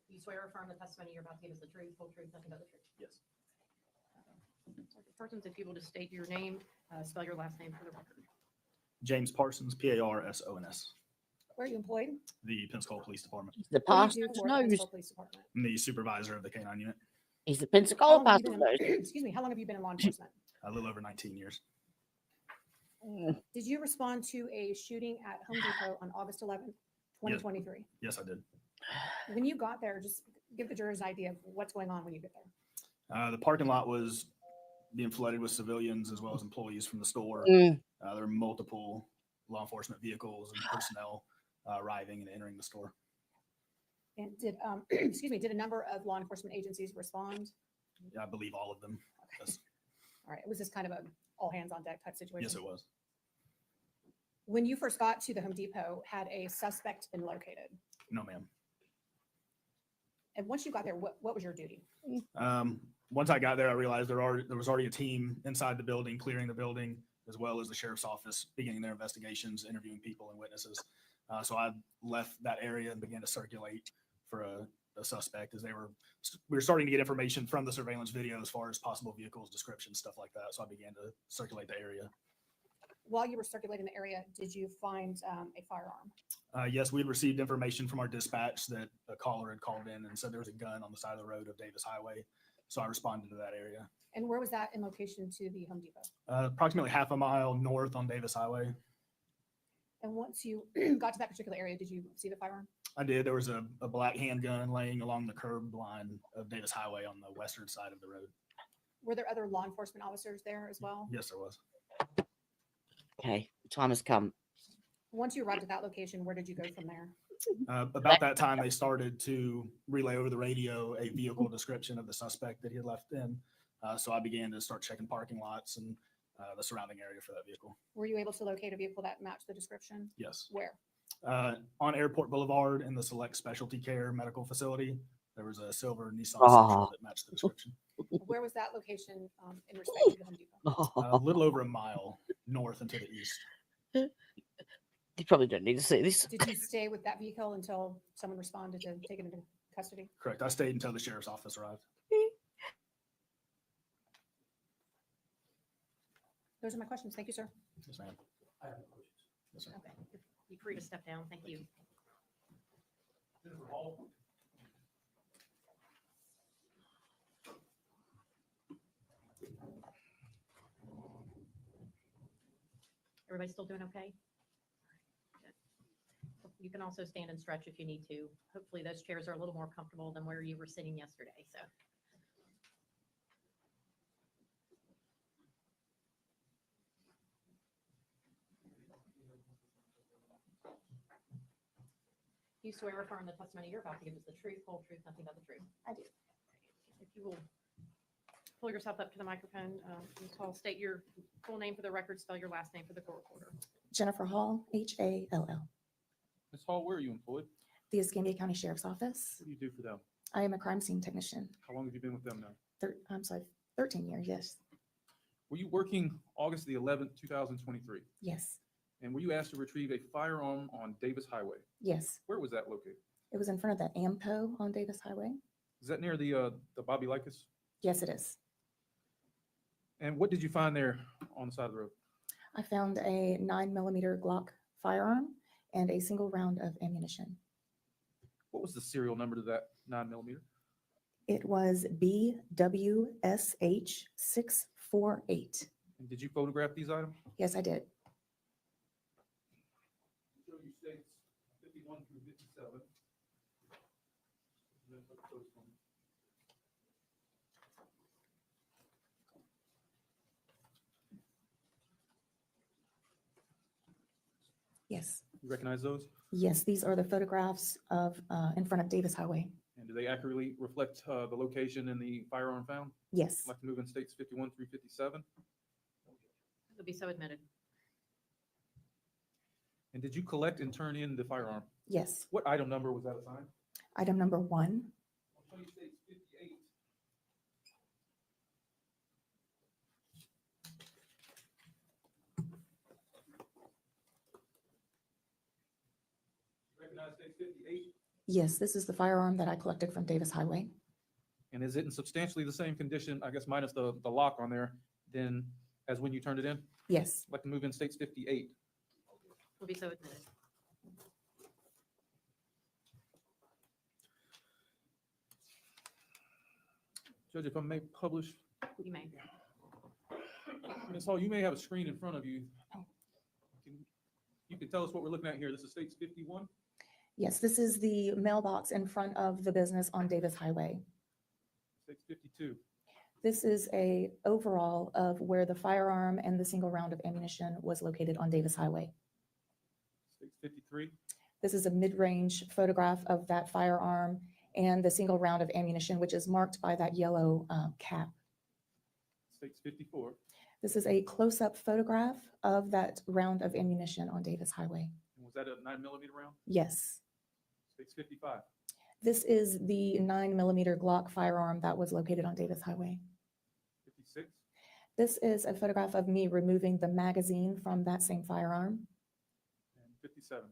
You swear or affirm the testimony you're about to give is the truth, whole truth, nothing but the truth? Yes. Parsons, if you will just state your name, spell your last name for the record. James Parsons, Parsons. Where are you employed? The Pensacola Police Department. The What do you do pastor's for the knows. Pensacola Police Department? I'm the supervisor of the K-9 unit. He's the How Pensacola long have you pastor's been knows. in- Excuse me, how long have you been in law enforcement? A little over 19 years. Did you respond to a shooting at Home Depot on August 11th, 2023? Yes, I did. When you got there, just give the jurors an idea of what's going on when you get there. The parking lot was being flooded with civilians as well as employees from the store. Mm. There were multiple law enforcement vehicles and personnel arriving and entering the store. And did, excuse me, did a number of law enforcement agencies respond? I believe all of them. Yes, All right, was this kind of a all hands on deck type situation? yes, it was. When you first got to the Home Depot, had a suspect been located? No, ma'am. And once you got there, what was your duty? Once I got there, I realized there was already a team inside the building, clearing the building, as well as the sheriff's office beginning their investigations, interviewing people and witnesses. So I left that area and began to circulate for a suspect as we were starting to get information from the surveillance video as far as possible vehicles, descriptions, stuff like that. So I began to circulate the area. While you were circulating the area, did you find a firearm? Yes, we had received information from our dispatch that a caller had called in and said there was a gun on the side of the road of Davis Highway. So I responded to that area. And where was that in location to the Home Depot? Approximately half a mile north on Davis Highway. And once you got to that particular area, did you see the firearm? I did. There was a black handgun laying along the curb line of Davis Highway on the western side of the road. Were there other law enforcement officers there as well? Yes, there was. Okay, time has come. Once you arrived at that location, where did you go from there? About that time, they started to relay over the radio a vehicle description of the suspect that he had left in. So I began to start checking parking lots and the surrounding area for that vehicle. Were you able to locate a vehicle that matched the description? Yes. Where? On Airport Boulevard in the Select Specialty Care Medical Facility, there was a silver Nissan Oh. Sentra that matched the description. Where was that location in respect to the Home Depot? A little over a mile north and to the east. You probably don't need to see this. Did you stay with that vehicle until someone responded to take it into custody? Correct. I stayed until the sheriff's office arrived. Those are my questions. Thank you, sir. Yes, ma'am. I have no questions. Yes, sir. Okay. You're free to step down. Thank you. Everybody still doing okay? Good. You can also stand and stretch if you need to. Hopefully those chairs are a little more comfortable than where you were sitting yesterday, so. You swear or affirm the testimony you're about to give is the truth, whole truth, nothing but the truth? I do. If you will pull yourself up to the microphone, Ms. Hall, state your full name for the record, spell your last name for the court recorder. Jennifer Hall, Hall. Ms. Hall, where are you employed? The Escambia County Sheriff's Office. What do you do for them? I am a crime scene technician. How long have you been with them now? I'm sorry, 13 years, yes. Were you working August the 11th, 2023? Yes, And were you asked to retrieve a firearm on Davis Highway? yes. Where was that located? It was in front of that AMCO on Davis Highway. Is that near the Bobby Lycus? Yes, it is. And what did you find there on the side of the road? I found a 9mm Glock firearm and a single round of ammunition. What was the serial number to that 9mm? It was BWSH 648. And did you photograph these items? Yes, I did. Show you states 51 through 57. Yes. You recognize those? Yes, these are the photographs of in front of Davis Highway. And do they accurately reflect the location and the firearm found? Yes. I'd like to move in states 51 through 57. It'll be so admitted. And did you collect and turn in the firearm? Yes. What item number was that assigned? Item number 1. I'll show you states 58. Recognize states 58? Yes, this is the firearm that I collected from Davis Highway. And is it in substantially the same condition, I guess minus the lock on there, than as when you turned it in? Yes. I'd like to move in states 58. Will be so admitted. Judge, if I may publish, You may. Ms. Hall, you may have a screen in front of you. You can tell us what we're looking at here. This is states 51. Yes, this is the mailbox in front of the business on Davis Highway. States 52. This is a overall of where the firearm and the single round of ammunition was located on Davis Highway. States 53. This is a mid-range photograph of that firearm and the single round of ammunition, which is marked by that yellow cap. States 54. This is a close-up photograph of that round of ammunition on Davis Highway. And was that a 9mm round? Yes. States 55. This is the 9mm Glock firearm that was located on Davis Highway. 56. This is a photograph of me removing the magazine from that same firearm. And 57.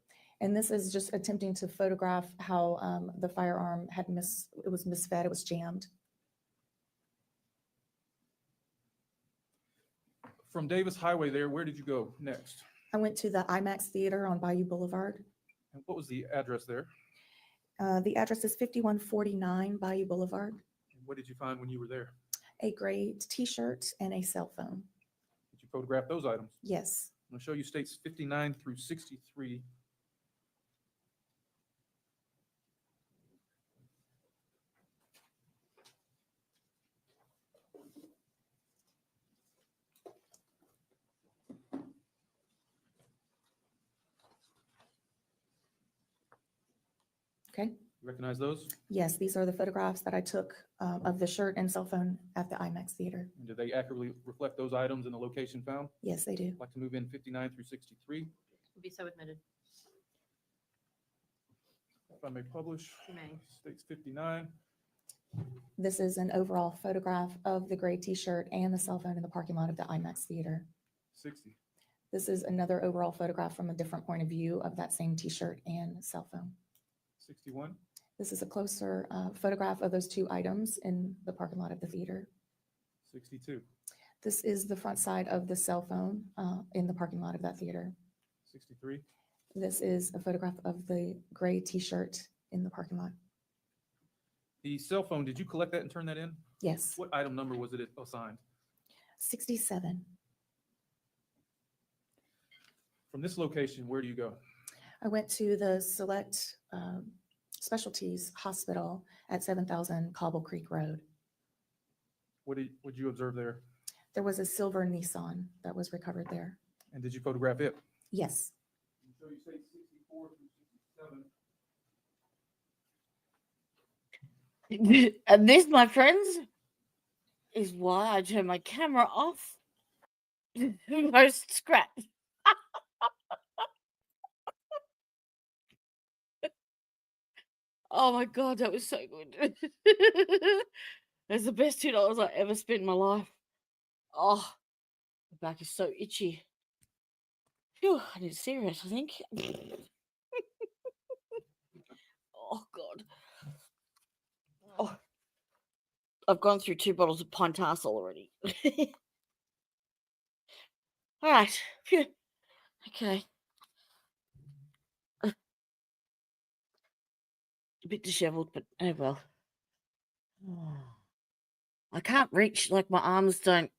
And this is just attempting to photograph how the firearm it was misfed, it was jammed. From Davis Highway there, where did you go next? I went to the IMAX Theater on Bayou Boulevard. And what was the address there? The address is 5149 Bayou Boulevard. And what did you find when you were there? A gray t-shirt and a cell phone. Did you photograph those items? Yes. I'm going to show you states 59 through 63. Okay. You recognize those? Yes, these are the photographs that I took of the shirt and cell phone at the IMAX Theater. And do they accurately reflect those items and the location found? Yes, they do. I'd like to move in 59 through 63. Will be so admitted. If I may publish, You may. states 59. This is an overall photograph of the gray t-shirt and the cell phone in the parking lot of the IMAX Theater. 60. This is another overall photograph from a different point of view of that same t-shirt and cell phone. 61. This is a closer photograph of those two items in the parking lot of the theater. 62. This is the front side of the cell phone in the parking lot of that theater. 63. This is a photograph of the gray t-shirt in the parking lot. The cell phone, did you collect that and turn that in? Yes, What item number was it assigned? 67. From this location, where do you go? I went to the Select Specialties Hospital at 7000 Cobble Creek Road. What did you observe there? There was a silver Nissan that was recovered there. And did you photograph it? Yes. So you say 64 through 67. And this, my friends, is why I turn my camera off post scratch. Oh my God, that was so good. That's the best $2 I ever spent in my life. Oh, the back is so itchy. Phew, I need a cigarette, I think. Oh God. Oh, I've gone through 2 bottles of Pintassel already. All right. Phew. Okay. A bit disheveled, but oh well. I can't reach, like my arms don't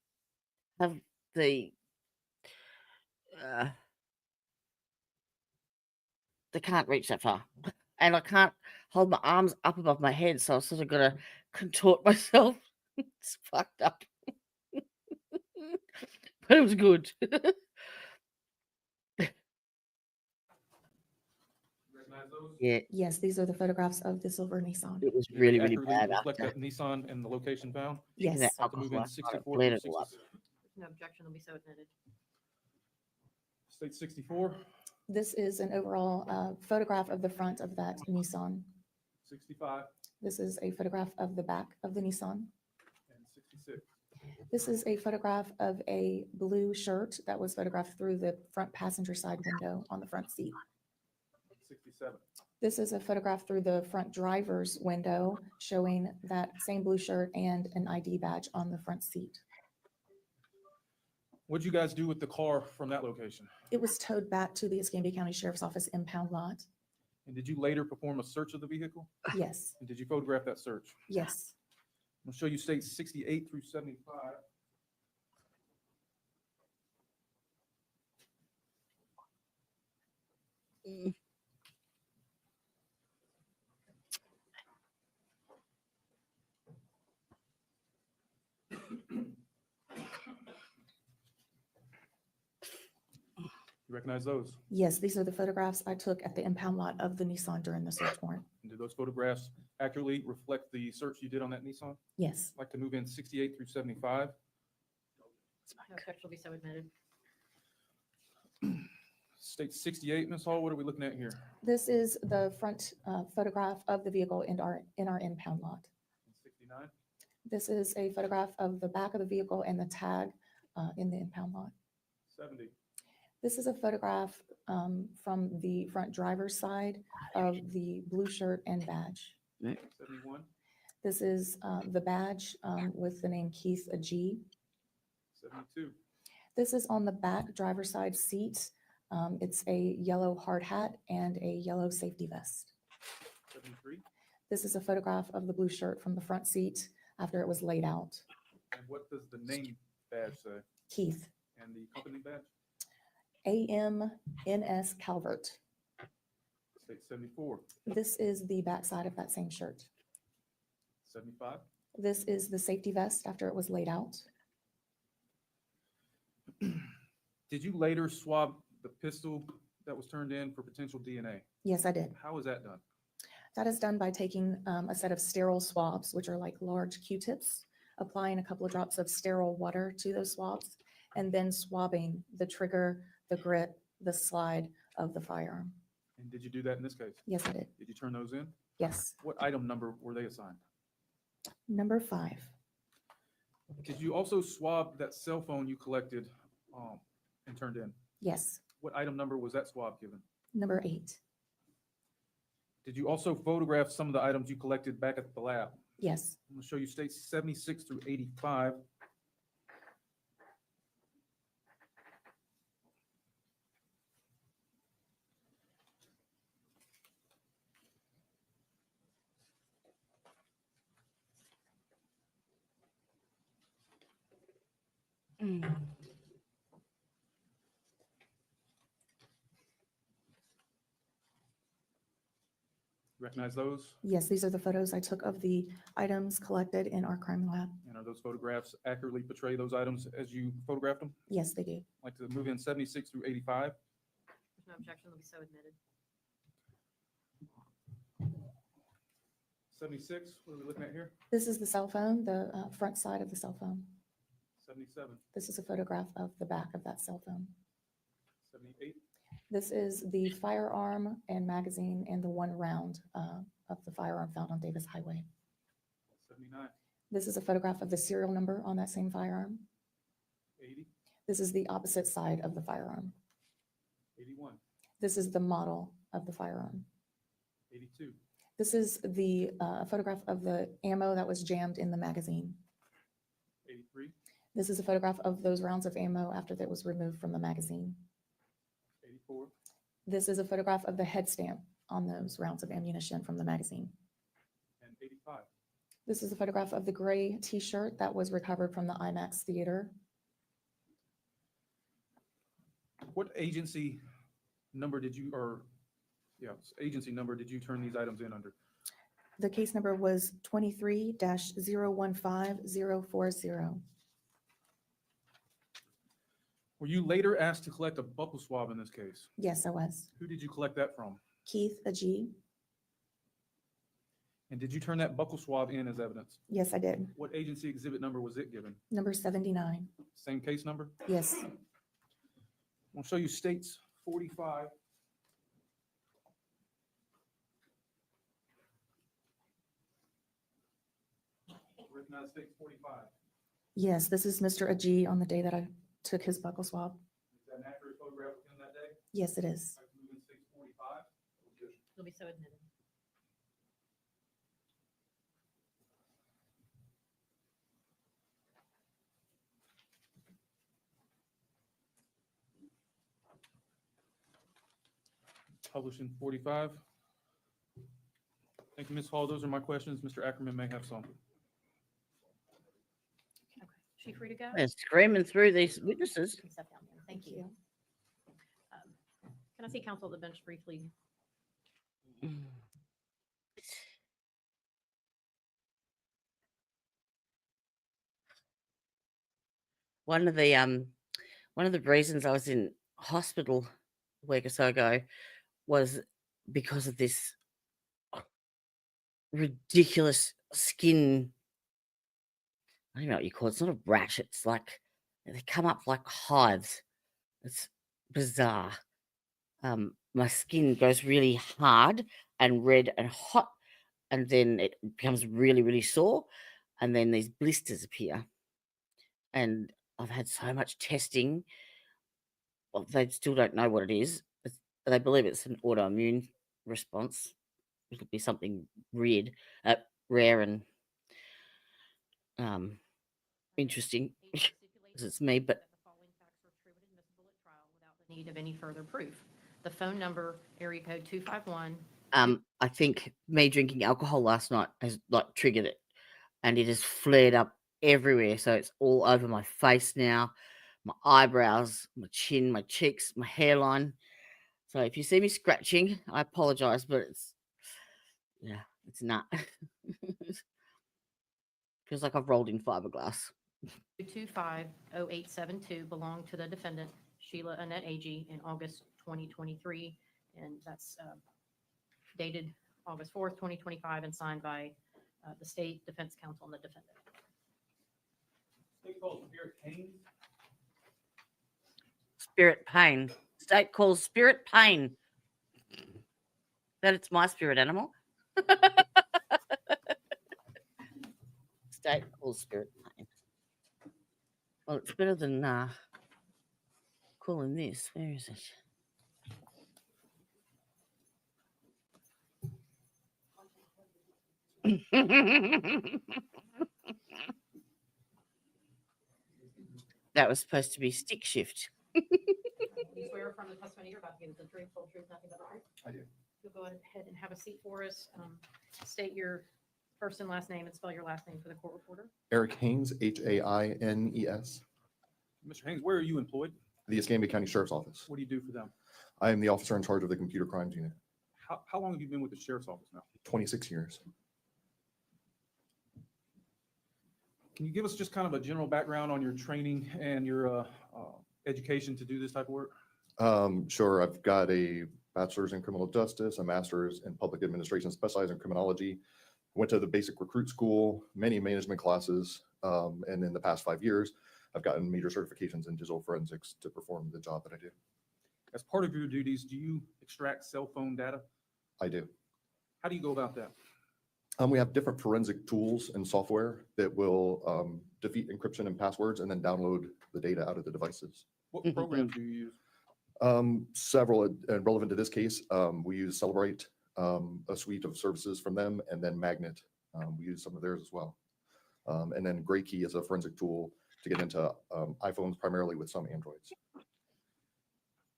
have the, they can't reach that far. And I can't hold my arms up above my head, so I've sort of got to contort myself. It's fucked up. But it was good. Recognize those? Yeah, Yes, these are the photographs of the silver Nissan. it was Did really, they really accurately bad reflect after that Nissan and the location found? drinking that Yes, I'd like to move alcohol. in I 64 bled through it all up. 60 No objection, will be so admitted. State 64, this is an overall photograph of the front of that Nissan. 65, This is a photograph of the back of the Nissan. and 66. This is a photograph of a blue shirt that was photographed through the front passenger side window on the front seat. 67. This is a photograph through the front driver's window showing that same blue shirt and an ID badge on the front seat. What'd you guys do with the car from that location? It was towed back to the Escambia County Sheriff's Office impound lot. And did you later perform a search of the vehicle? Yes, And did you photograph that search? yes. I'll show you states 68 through 75. Mm. You recognize those? Yes, these are the photographs I took at the impound lot of the Nissan during the search warrant. And did those photographs accurately reflect the search you did on that Nissan? Yes, I'd like to move in 68 through 75. No objection, will be so admitted. State 68, Ms. Hall, what are we looking at here? this is the front photograph of the vehicle in our impound lot. 69, This is a photograph of the back of the vehicle and the tag in the impound lot. 70, This is a photograph from the front driver's side of the blue shirt and badge. 71, This is the badge with the name Keith Agee. 72, This is on the back driver's side seat. It's a yellow hard hat and a yellow safety vest. 73. This is a photograph of the blue shirt from the front seat after it was laid out. And what does the name badge say? Keith, And the company badge? AMNS Calvert. State 74, This is the back side of that same shirt. 75, This is the safety vest after it was laid out. Did you later swab the pistol that was turned in for potential DNA? Yes, I did. How was that done? That is done by taking a set of sterile swabs, which are like large Q-tips, applying a couple of drops of sterile water to those swabs, and then swabbing the trigger, the grip, the slide of the firearm. And did you do that in this case? Yes, I did. Did you turn those in? Yes. What item number were they assigned? Number 5. Did you also swab that cell phone you collected and turned in? Yes. What item number was that swab given? Number 8. Did you also photograph some of the items you collected back at the lab? Yes. I'm going to show you states 76 through 85. Recognize those? Yes, these are the photos I took of the items collected in our crime lab. And are those photographs accurately portray those items as you photographed them? Yes, they do. I'd like to move in 76 through 85. There's no objection, will be so admitted. 76, what are we looking at here? This is the cell phone, the front side of the cell phone. 77, This is a photograph of the back of that cell phone. 78, This is the firearm and magazine and the one round of the firearm found on Davis Highway. 79, This is a photograph of the serial number on that same firearm. 80, This is the opposite side of the firearm. 81, This is the model of the firearm. 82, This is the photograph of the ammo that was jammed in the magazine. 83, This is a photograph of those rounds of ammo after that was removed from the magazine. 84, This is a photograph of the head stamp on those rounds of ammunition from the magazine. and 85. This is a photograph of the gray t-shirt that was recovered from the IMAX theater. What agency number did you, agency number did you turn these items in under? The case number was 23-015040. Were you later asked to collect a buccal swab in this case? Yes, I was. Who did you collect that from? Keith Agee. And did you turn that buccal swab in as evidence? Yes, I did. What agency exhibit number was it given? Number 79. Same case number? Yes. I'll show you states 45. Recognize states 45. Yes, this is Mr. Agee on the day that I took his buccal swab. Is that an accurate photograph of him that day? Yes, it is. I can move in states 45. You'll be so admitted. Published in 45. Thank you, Ms. Hall. Those are my questions. Mr. Ackerman may have some. Okay. She free to go? They're screaming through these witnesses. Can step down then. Thank you. Can I see counsel at the bench briefly? One of the reasons I was in hospital a week or so ago was because of this ridiculous skin. I don't know what you call it. It's not a rash. It's like they come up like hives. It's bizarre. My skin goes really hard and red and hot, and then it becomes really, really sore, and then these blisters appear. And I've had so much testing. Well, they still don't know what it is. They believe it's an autoimmune response. It'll be something weird, rare and interesting because it's me. But The following facts are true and admissible at trial without the need of any further proof. The phone number, area code 251. I think me drinking alcohol last night has like triggered it, and it has flared up everywhere. So it's all over my face now, my eyebrows, my chin, my cheeks, my hairline. So if you see me scratching, I apologize, but it's not. Feels like I've rolled in fiberglass. 2250872 belonged to the defendant, Sheila Agee, in August 2023. And that's dated August 4th, 2025, and signed by the State Defense Counsel and the defendant. State calls Spirit Pain. Spirit pain. State calls spirit pain. That it's my spirit animal. State calls spirit pain. Well, it's better than calling this. Where is it? That was supposed to be stick shift. Do you swear from the testimony you're about to give is the truth, full truth, nothing but the truth? I do. You'll go ahead and have a seat for us. State your first and last name and spell your last name for the court reporter. Eric Haynes, Haines. Mr. Haynes, where are you employed? The Escambia County Sheriff's Office. What do you do for them? I am the officer in charge of the computer crimes unit. How long have you been with the sheriff's office now? 26 years. Can you give us just kind of a general background on your training and your education to do this type of work? Sure. I've got a bachelor's in criminal justice, a master's in public administration, specialized in criminology. Went to the basic recruit school, many management classes, and in the past 5 years, I've gotten major certifications in digital forensics to perform the job that I do. As part of your duties, do you extract cell phone data? I do. How do you go about that? We have different forensic tools and software that will defeat encryption and passwords and then download the data out of the devices. What programs do you use? Several, and relevant to this case, we use Celebrate, a suite of services from them, and then Magnet. We use some of theirs as well. And then Gray Key is a forensic tool to get into iPhones, primarily with some Androids.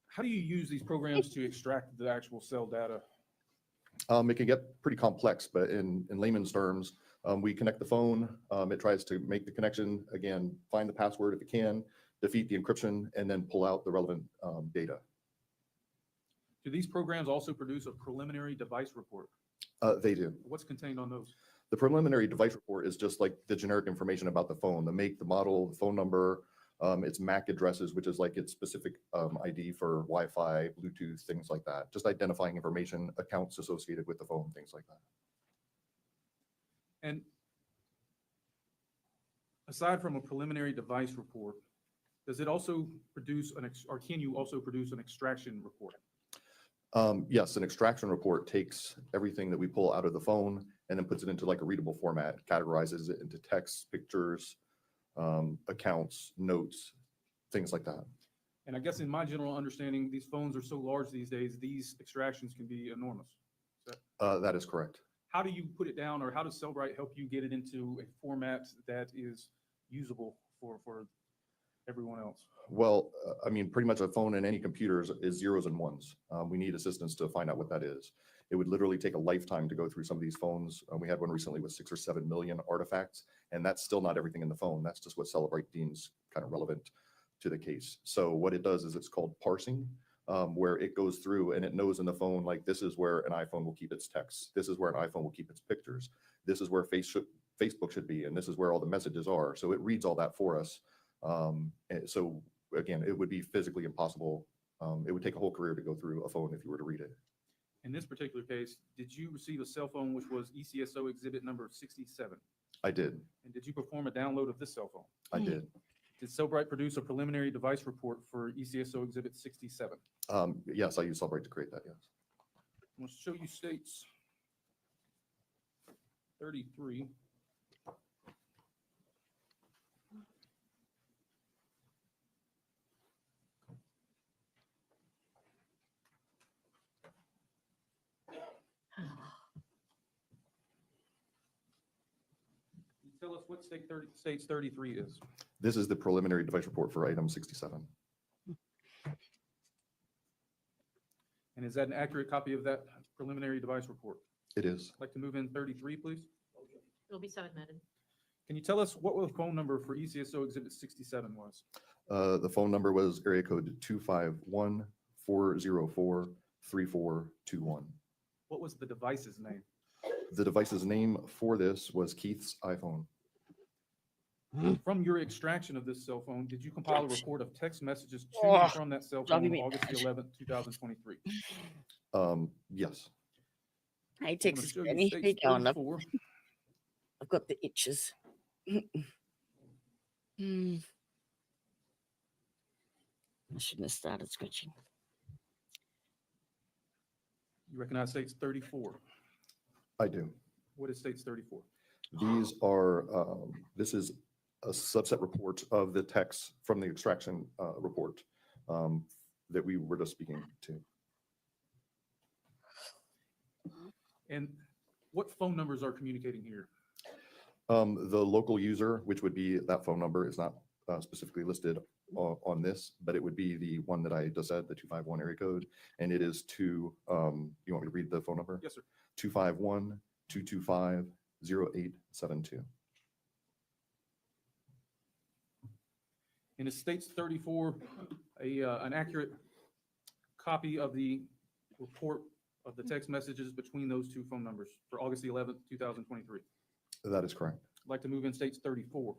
How do you use these programs to extract the actual cell data? It can get pretty complex, but in layman's terms, we connect the phone. It tries to make the connection, again, find the password if it can, defeat the encryption, and then pull out the relevant data. Do these programs also produce a preliminary device report? They do. What's contained on those? The preliminary device report is just like the generic information about the phone, the make, the model, the phone number, its MAC addresses, which is like its specific ID for Wi-Fi, Bluetooth, things like that. Just identifying information, accounts associated with the phone, things like that. And aside from a preliminary device report, does it also produce or can you also produce an extraction report? Yes, an extraction report takes everything that we pull out of the phone and then puts it into like a readable format, categorizes it into text, pictures, accounts, notes, things like that. And I guess in my general understanding, these phones are so large these days, these extractions can be enormous. That is correct. How do you put it down, or how does Cellbrite help you get it into a format that is usable for everyone else? Well, I mean, pretty much a phone and any computer is zeros and ones. We need assistance to find out what that is. It would literally take a lifetime to go through some of these phones. We had one recently with 6 or 7 million artifacts, and that's still not everything in the phone. That's just what Celebrite deems kind of relevant to the case. So what it does is it's called parsing, where it goes through and it knows in the phone, like this is where an iPhone will keep its text. This is where an iPhone will keep its pictures. This is where Facebook should be, and this is where all the messages are. So it reads all that for us. And so again, it would be physically impossible. It would take a whole career to go through a phone if you were to read it. In this particular case, did you receive a cell phone which was ECSO exhibit number 67? I did. And did you perform a download of this cell phone? I did. Did Cellbrite produce a preliminary device report for ECSO exhibit 67? Yes, I use Celebrite to create that, yes. I'm going to show you states 33. Tell us what states 33 is. This is the preliminary device report for item 67. And is that an accurate copy of that preliminary device report? It is. I'd like to move in 33, please. It'll be submitted. Can you tell us what the phone number for ECSO exhibit 67 was? The phone number was area code 251-404-3421. What was the device's name? The device's name for this was Keith's iPhone. From your extraction of this cell phone, did you compile a report of text messages to and from that cell phone on August 11th, 2023? Yes. Hey, I'm gonna Texas show you Danny, states how you going, love? 34. I've got the itches. I shouldn't have started scratching. You recognize states 34? I do. What is states 34? These are, this is a subset report of the text from the extraction report that we were just speaking to. And what phone numbers are communicating here? The local user, which would be that phone number, is not specifically listed on this, but it would be the one that I just said, the 251 area code. And it is you want me to read the phone number? Yes, sir. 251-225-0872. And it states 34, an accurate copy of the report of the text messages between those two phone numbers for August the 11th, 2023. That is correct. I'd like to move in states 34.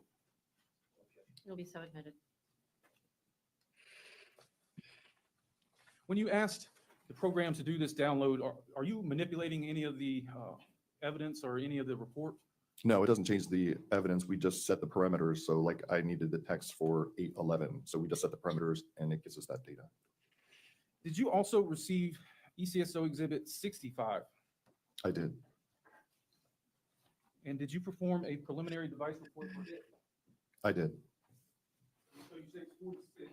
It'll be submitted. When you asked the program to do this download, are you manipulating any of the evidence or any of the report? No, it doesn't change the evidence. We just set the parameters. So like I needed the text for 811. So we just set the parameters and it gives us that data. Did you also receive ECSO exhibit 65? I did. And did you perform a preliminary device report for it? I did. So you say 46.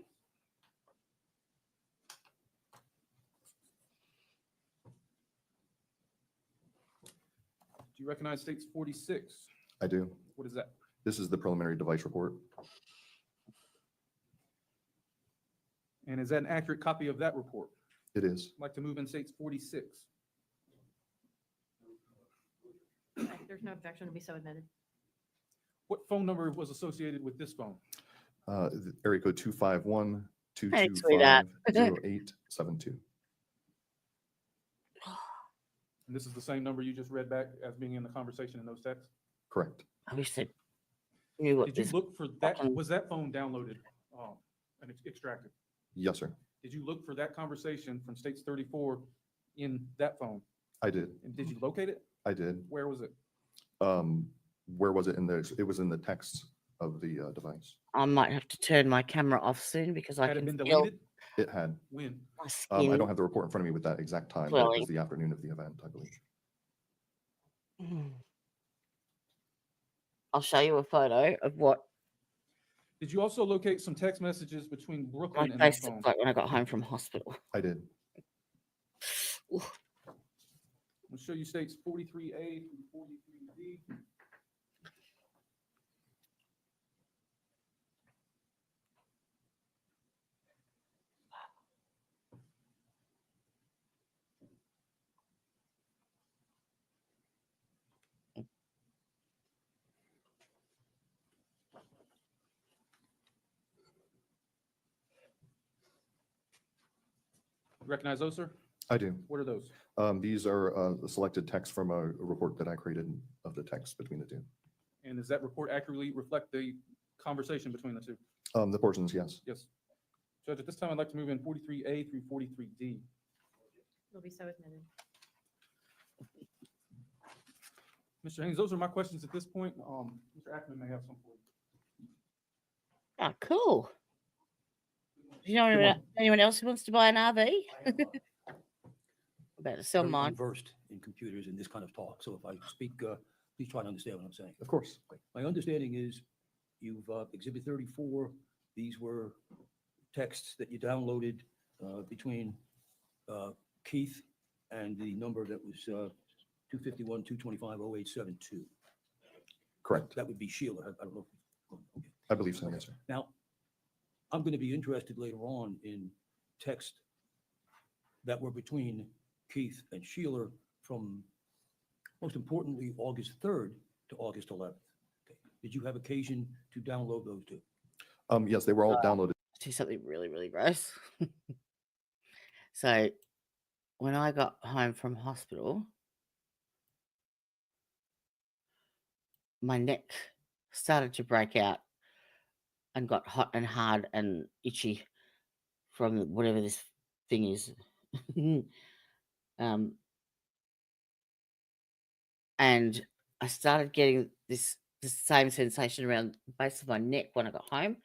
Do you recognize states 46? I do. What is that? This is the preliminary device report. And is that an accurate copy of that report? It is. I'd like to move in states 46. Okay, there's no objection to be so admitted. What phone number was associated with this phone? The area code 251 Thanks, sweetheart. 225 0872. And this is the same number you just read back as being in the conversation in those texts? Correct. I wish they knew what Did you this. look for that? fucking- Was that phone downloaded and extracted? Yes, sir. Did you look for that conversation from states 34 in that phone? I did. And did you locate it? I did. Where was it? Where was it in there? It was in the text of the device. I might have to turn my camera off soon because I Had it can been feel deleted? It had. When? my I skin. don't have the report in front of me with that exact time, but it Swelling. was the afternoon of the event, I believe. I'll show you a photo of what Did you also locate some text messages between my Brooklyn and face this phone? looked like when I got home from hospital. I did. I'll show you states 43A through 43D. Recognize those, sir? I do. What are those? These are the selected text from a report that I created of the text between the two. And does that report accurately reflect the conversation between the two? The portions, yes. Yes. Judge, at this time, I'd like to move in 43A through 43D. You'll be so admitted. Mr. Haynes, those are my questions at this point. Mr. Ackerman may have some for you. Oh, cool. Do you know anyone else who wants to buy an RV? I'm about to sell Very mine. versed in computers and this kind of talk, so if I speak, please try to understand what I'm saying. Of course. Okay. My understanding is you've Exhibit 34, these were texts that you downloaded between Keith and the number that was 251 225 0872. Correct. That would be Sheila. I don't know. Okay. I believe so, yes, sir. Now, I'm going to be interested later on in text that were between Keith and Sheila from, most importantly, August 3rd to August 11th. Okay. Did you have occasion to download those two? Yes, they were all downloaded. Do something really, really gross. So when I got home from hospital, my neck started to break out and got hot and hard and itchy from whatever this thing is. And I started getting this same sensation around the base of my neck when I got home.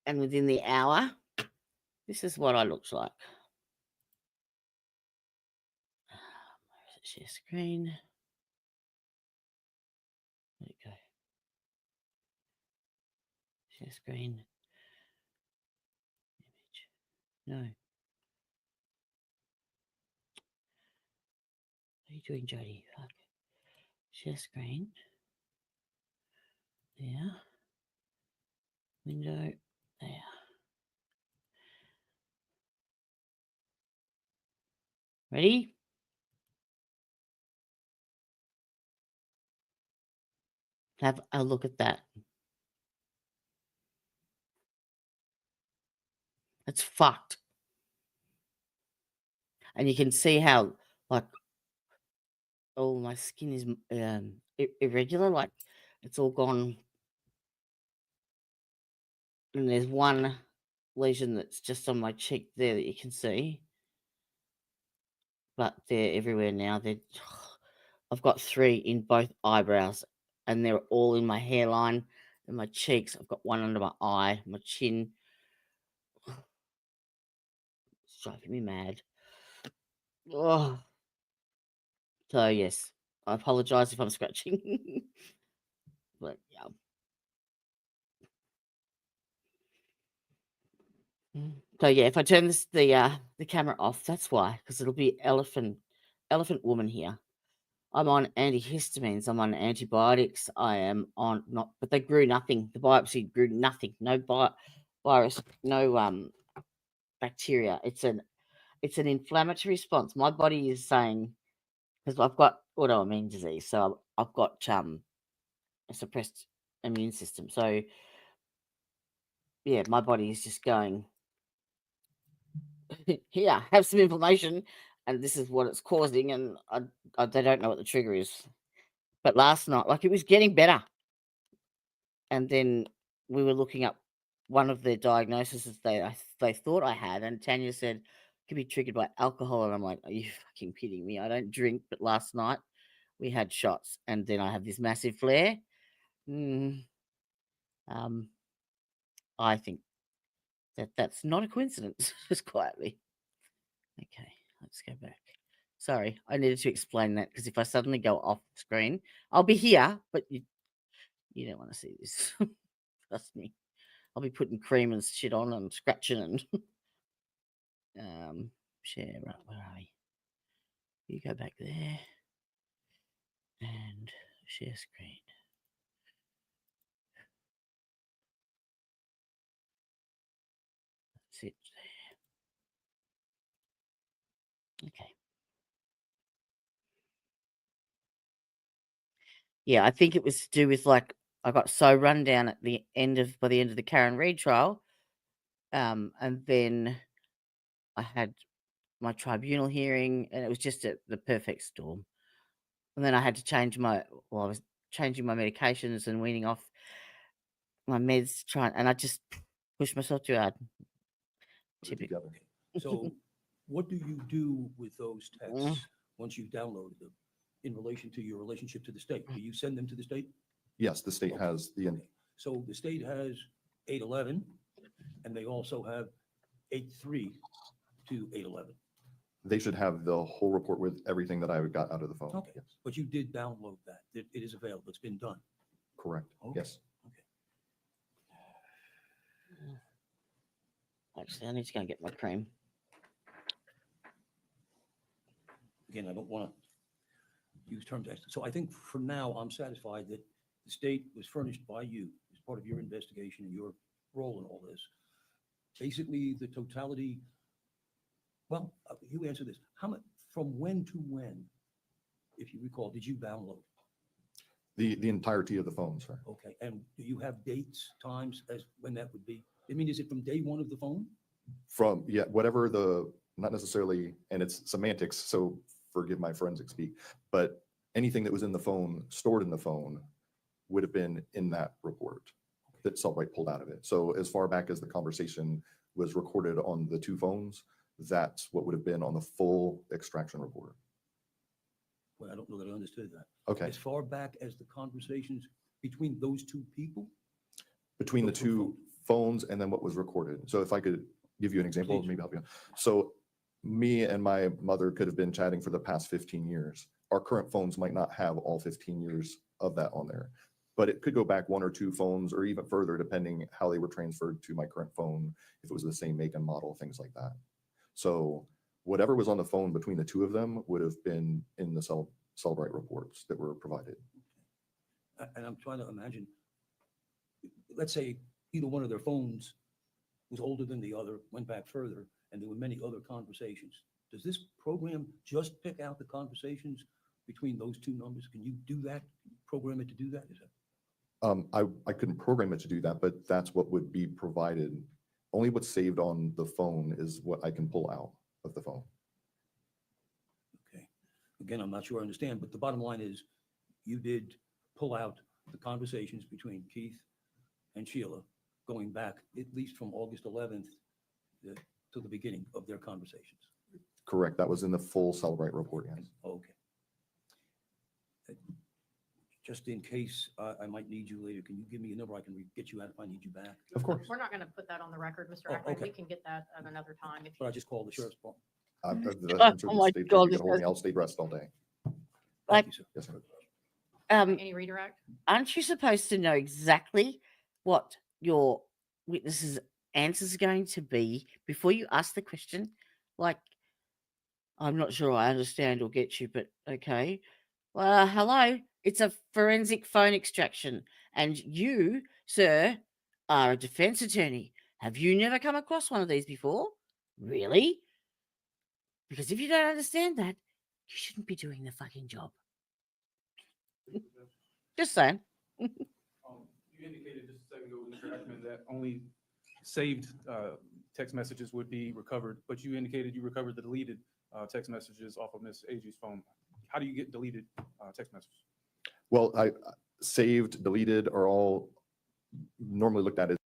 And within the hour, this is what I looked like. Where is it? Share screen. Where'd it go? Share screen. Image. No. What are you doing, Jody? Fuck. Share screen. There. Window. There. Ready? Have a look at that. It's fucked. And you can see how, like, oh, my skin is irregular. Like, it's all gone. And there's one lesion that's just on my cheek there that you can see. But they're everywhere now. I've got 3 in both eyebrows, and they're all in my hairline and my cheeks. I've got one under my eye, my chin. It's driving me mad. Oh. So yes, I apologize if I'm scratching. But yeah. So yeah, if I turn the camera off, that's why, because it'll be elephant woman here. I'm on antihistamines. I'm on antibiotics. I am on not, but they grew nothing. The biopsy grew nothing. No virus. No bacteria. It's an inflammatory response. My body is saying, because I've got autoimmune disease, so I've got a suppressed immune system. So yeah, my body is just going, here, have some inflammation, and this is what it's causing, and they don't know what the trigger is. But last night, like, it was getting better, and then we were looking up one of the diagnoses they thought I had, and Tanya said could be triggered by alcohol, and I'm like, are you fucking kidding me? I don't drink, but last night we had shots, and then I have this massive flare. I think that's not a coincidence. Just quietly. Okay, let's go back. Sorry, I needed to explain that, because if I suddenly go off screen, I'll be here, but you don't want to see this. Trust me. I'll be putting cream and shit on and scratching and share. Right, where are we? You go back there and share screen. That's it there. Okay. Yeah, I think it was to do with, like, I got so run down by the end of the Karen Reid trial, and then I had my tribunal hearing, and it was just the perfect storm. And then I had to change I was changing my medications and weaning off my meds, and I just pushed myself too hard. Typical. So what do you do with those texts once you've downloaded them in relation to your relationship to the state? Do you send them to the state? Yes, the state has the, So the state has 811, and they also have 8.3 to 811. they should have the whole report with everything that I got out of the phone. Okay, Yes, but you did download that. It is available. It's been done. correct. Okay. Yes. Actually, I need to go and get my cream. Again, I don't want to use terms. So I think for now, I'm satisfied that the state was furnished by you as part of your investigation and your role in all this. Basically, the totality, well, you answer this. How much, from when to when, if you recall, did you download? The entirety of the phone, sir. Okay, and do you have dates, times as when that would be? I mean, is it from day one of the phone? From, yeah, whatever not necessarily, and it's semantics, so forgive my forensic speak, but anything that was in the phone, stored in the phone, would have been in that report that Cellbrite pulled out of it. So as far back as the conversation was recorded on the two phones, that's what would have been on the full extraction report. Well, I don't know that I understood that. Okay. As far back as the conversations between those two people? Between the two phones and then what was recorded. So if I could give you an example, Please. maybe help you. So me and my mother could have been chatting for the past 15 years. Our current phones might not have all 15 years of that on there, but it could go back one or two phones or even further, depending how they were transferred to my current phone, if it was the same make and model, things like that. So whatever was on the phone between the two of them would have been in the Cellbrite reports that were provided. And I'm trying to imagine, let's say either one of their phones was older than the other, went back further, and there were many other conversations. Does this program just pick out the conversations between those two numbers? Can you do that, program it to do that? Is that? I couldn't program it to do that, but that's what would be provided. Only what's saved on the phone is what I can pull out of the phone. Okay. Again, I'm not sure I understand, but the bottom line is you did pull out the conversations between Keith and Sheila going back at least from August 11th to the beginning of their conversations. Correct. That was in the full Cellbrite report, yes. Okay. Just in case I might need you later, can you give me a number I can get you out if I need you back? Of course. We're not going to put that on the record, Mr. Oh, Ackman. okay. We can get that at another time. If But I just called the sheriff's department. Oh my God, I'll stay dressed all day. Like, you, sir. Yes, sir. Any redirect? aren't you supposed to know exactly what your witness's answers are going to be before you ask the question? Like, I'm not sure I understand or get you, but okay. Well, hello. It's a forensic phone extraction. And you, sir, are a defense attorney. Have you never come across one of these before? Really? Because if you don't understand that, you shouldn't be doing the fucking job. Just saying. You indicated just a second ago, Mr. Ackman, that only saved text messages would be recovered, but you indicated you recovered the deleted text messages off of Ms. Agee's phone. How do you get deleted text messages? Well, I saved, deleted are all normally looked at as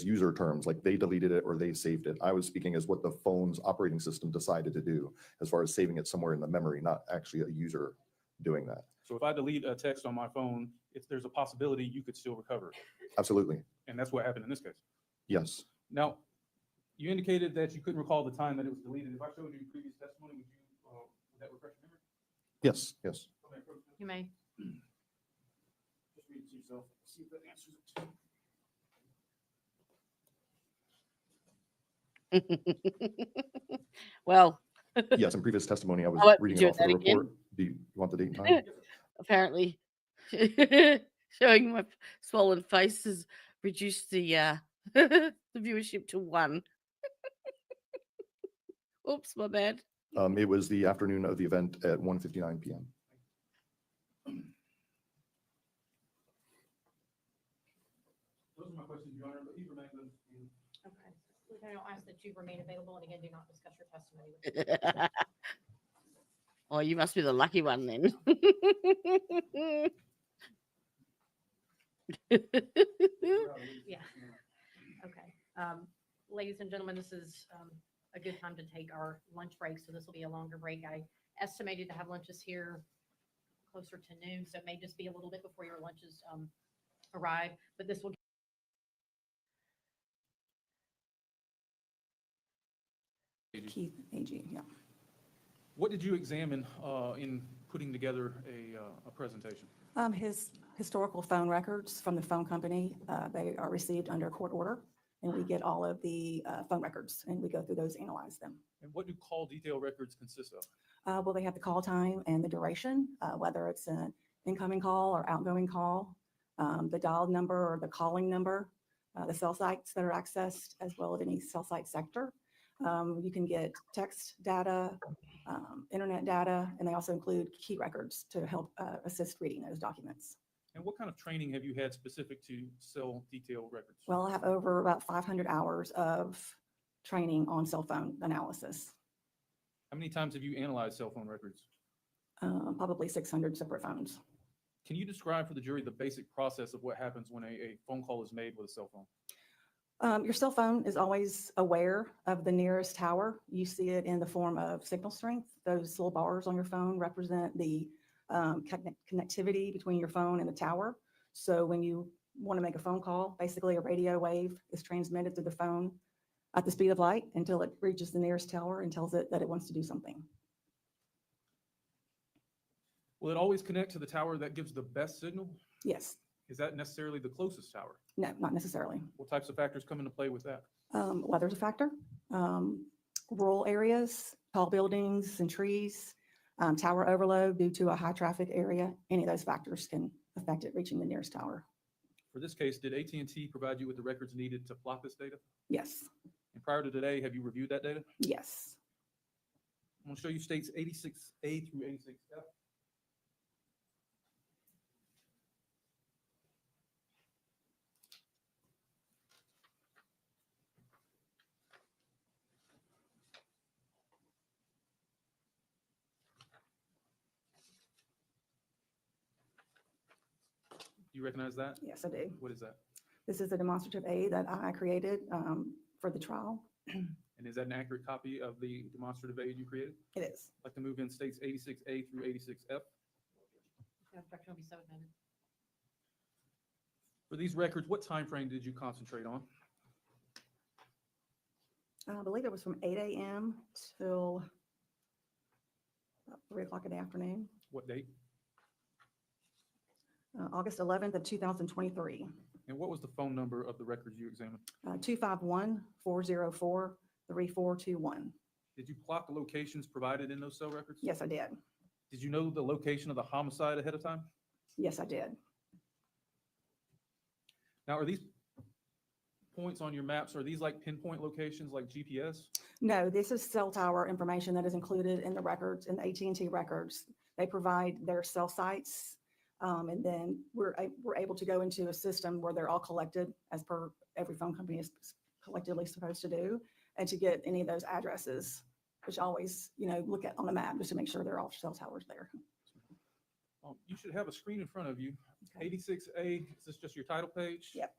user terms, like they deleted it or they saved it. I was speaking as what the phone's operating system decided to do as far as saving it somewhere in the memory, not actually a user doing that. So if I delete a text on my phone, if there's a possibility you could still recover it. Absolutely. And that's what happened in this case. Yes. Now, you indicated that you couldn't recall the time that it was deleted. If I showed you previous testimony, would that refresh your memory? Yes. Yes. You may. Just read it to yourself. See if that answers it. Well, Yes. In previous testimony, I was I won't be reading it doing off of the that again. report. Do you want the date and time? Apparently, showing my swollen face has reduced the the viewership to 1. Oops, my bad. It was the afternoon of the event at 1:59 p.m. Those are my questions, Your Honor, but he remains undisputed. Okay. Lieutenant, I'll ask that you remain available, and again, do not discuss your testimony with Oh, you must be the lucky one then. Yeah. Okay. Ladies and gentlemen, this is a good time to take our lunch break. So this will be a longer break. I estimated to have lunches here closer to noon, so it may just be a little bit before your lunches arrive, but this will. Keith Agee, yeah. What did you examine in putting together a presentation? His historical phone records from the phone company, they are received under court order, and we get all of the phone records, and we go through those, analyze them. And what do call detail records consist of? Well, they have the call time and the duration, whether it's an incoming call or outgoing call, the dial number or the calling number, the cell sites that are accessed, as well as any cell site sector. You can get text data, internet data, and they also include key records to help assist reading those documents. And what kind of training have you had specific to cell detail records? Well, I have over about 500 hours of training on cell phone analysis, How many times have you analyzed cell phone records? probably 600 separate phones. Can you describe for the jury the basic process of what happens when a phone call is made with a cell phone? Your cell phone is always aware of the nearest tower. You see it in the form of signal strength. Those little bars on your phone represent the connectivity between your phone and the tower. So when you want to make a phone call, basically a radio wave is transmitted through the phone at the speed of light until it reaches the nearest tower and tells it that it wants to do something. Will it always connect to the tower that gives the best signal? Yes. Is that necessarily the closest tower? No, not necessarily. What types of factors come into play with that? Weather's a factor. Rural areas, tall buildings and trees, tower overload due to a high traffic area, any of those factors can affect it reaching the nearest tower. For this case, did AT&T provide you with the records needed to plot this data? Yes. And prior to today, have you reviewed that data? Yes. I'm going to show you states 86A through 86F. Do you recognize that? Yes, I do. What is that? This is a demonstrative aid that I created for the trial. And is that an accurate copy of the demonstrative aid you created? It is. I'd like to move in states 86A through 86F. Objection will be so amended. For these records, what time frame did you concentrate on? I believe it was from 8 a.m. till about 3 o'clock in the afternoon, What date? August 11th of 2023. And what was the phone number of the records you examined? 251-404-3421. Did you plot the locations provided in those cell records? Yes, I did. Did you know the location of the homicide ahead of time? Yes, I did. Now, are these points on your maps, are these like pinpoint locations like GPS? No, this is cell tower information that is included in the records, in the AT&T records. They provide their cell sites, and then we're able to go into a system where they're all collected as per every phone company is collectively supposed to do, and to get any of those addresses, which always, look at on the map just to make sure they're all cell towers there. You should have a screen in front of you. Okay. 86A, is this just your title page? Yep.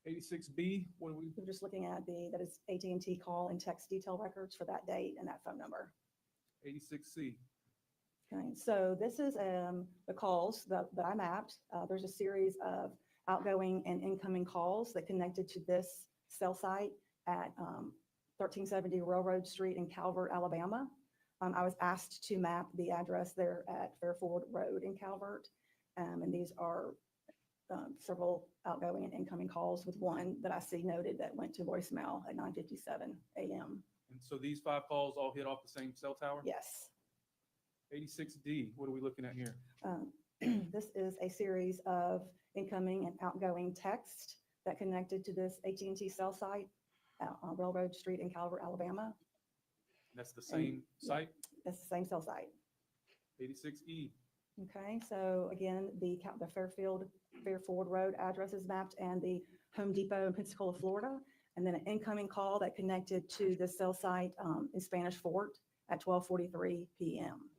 86B, what are we? We're just looking at that is AT&T call and text detail records for that date and that phone number. 86C. Okay, so this is the calls that I mapped. There's a series of outgoing and incoming calls that connected to this cell site at 1370 Railroad Street in Calvert, Alabama. I was asked to map the address there at Fairfield Road in Calvert. And these are several outgoing and incoming calls, with one that I see noted that went to voicemail at 9:57 a.m. And so these 5 calls all hit off the same cell tower? Yes. 86D, what are we looking at here? This is a series of incoming and outgoing text that connected to this AT&T cell site on Railroad Street in Calvert, Alabama. That's the same site? That's the same cell site. 86E. Okay, so again, the Fairfield Road address is mapped, and the Home Depot in Pensacola, Florida, and then an incoming call that connected to the cell site in Spanish Fort at 12:43 p.m.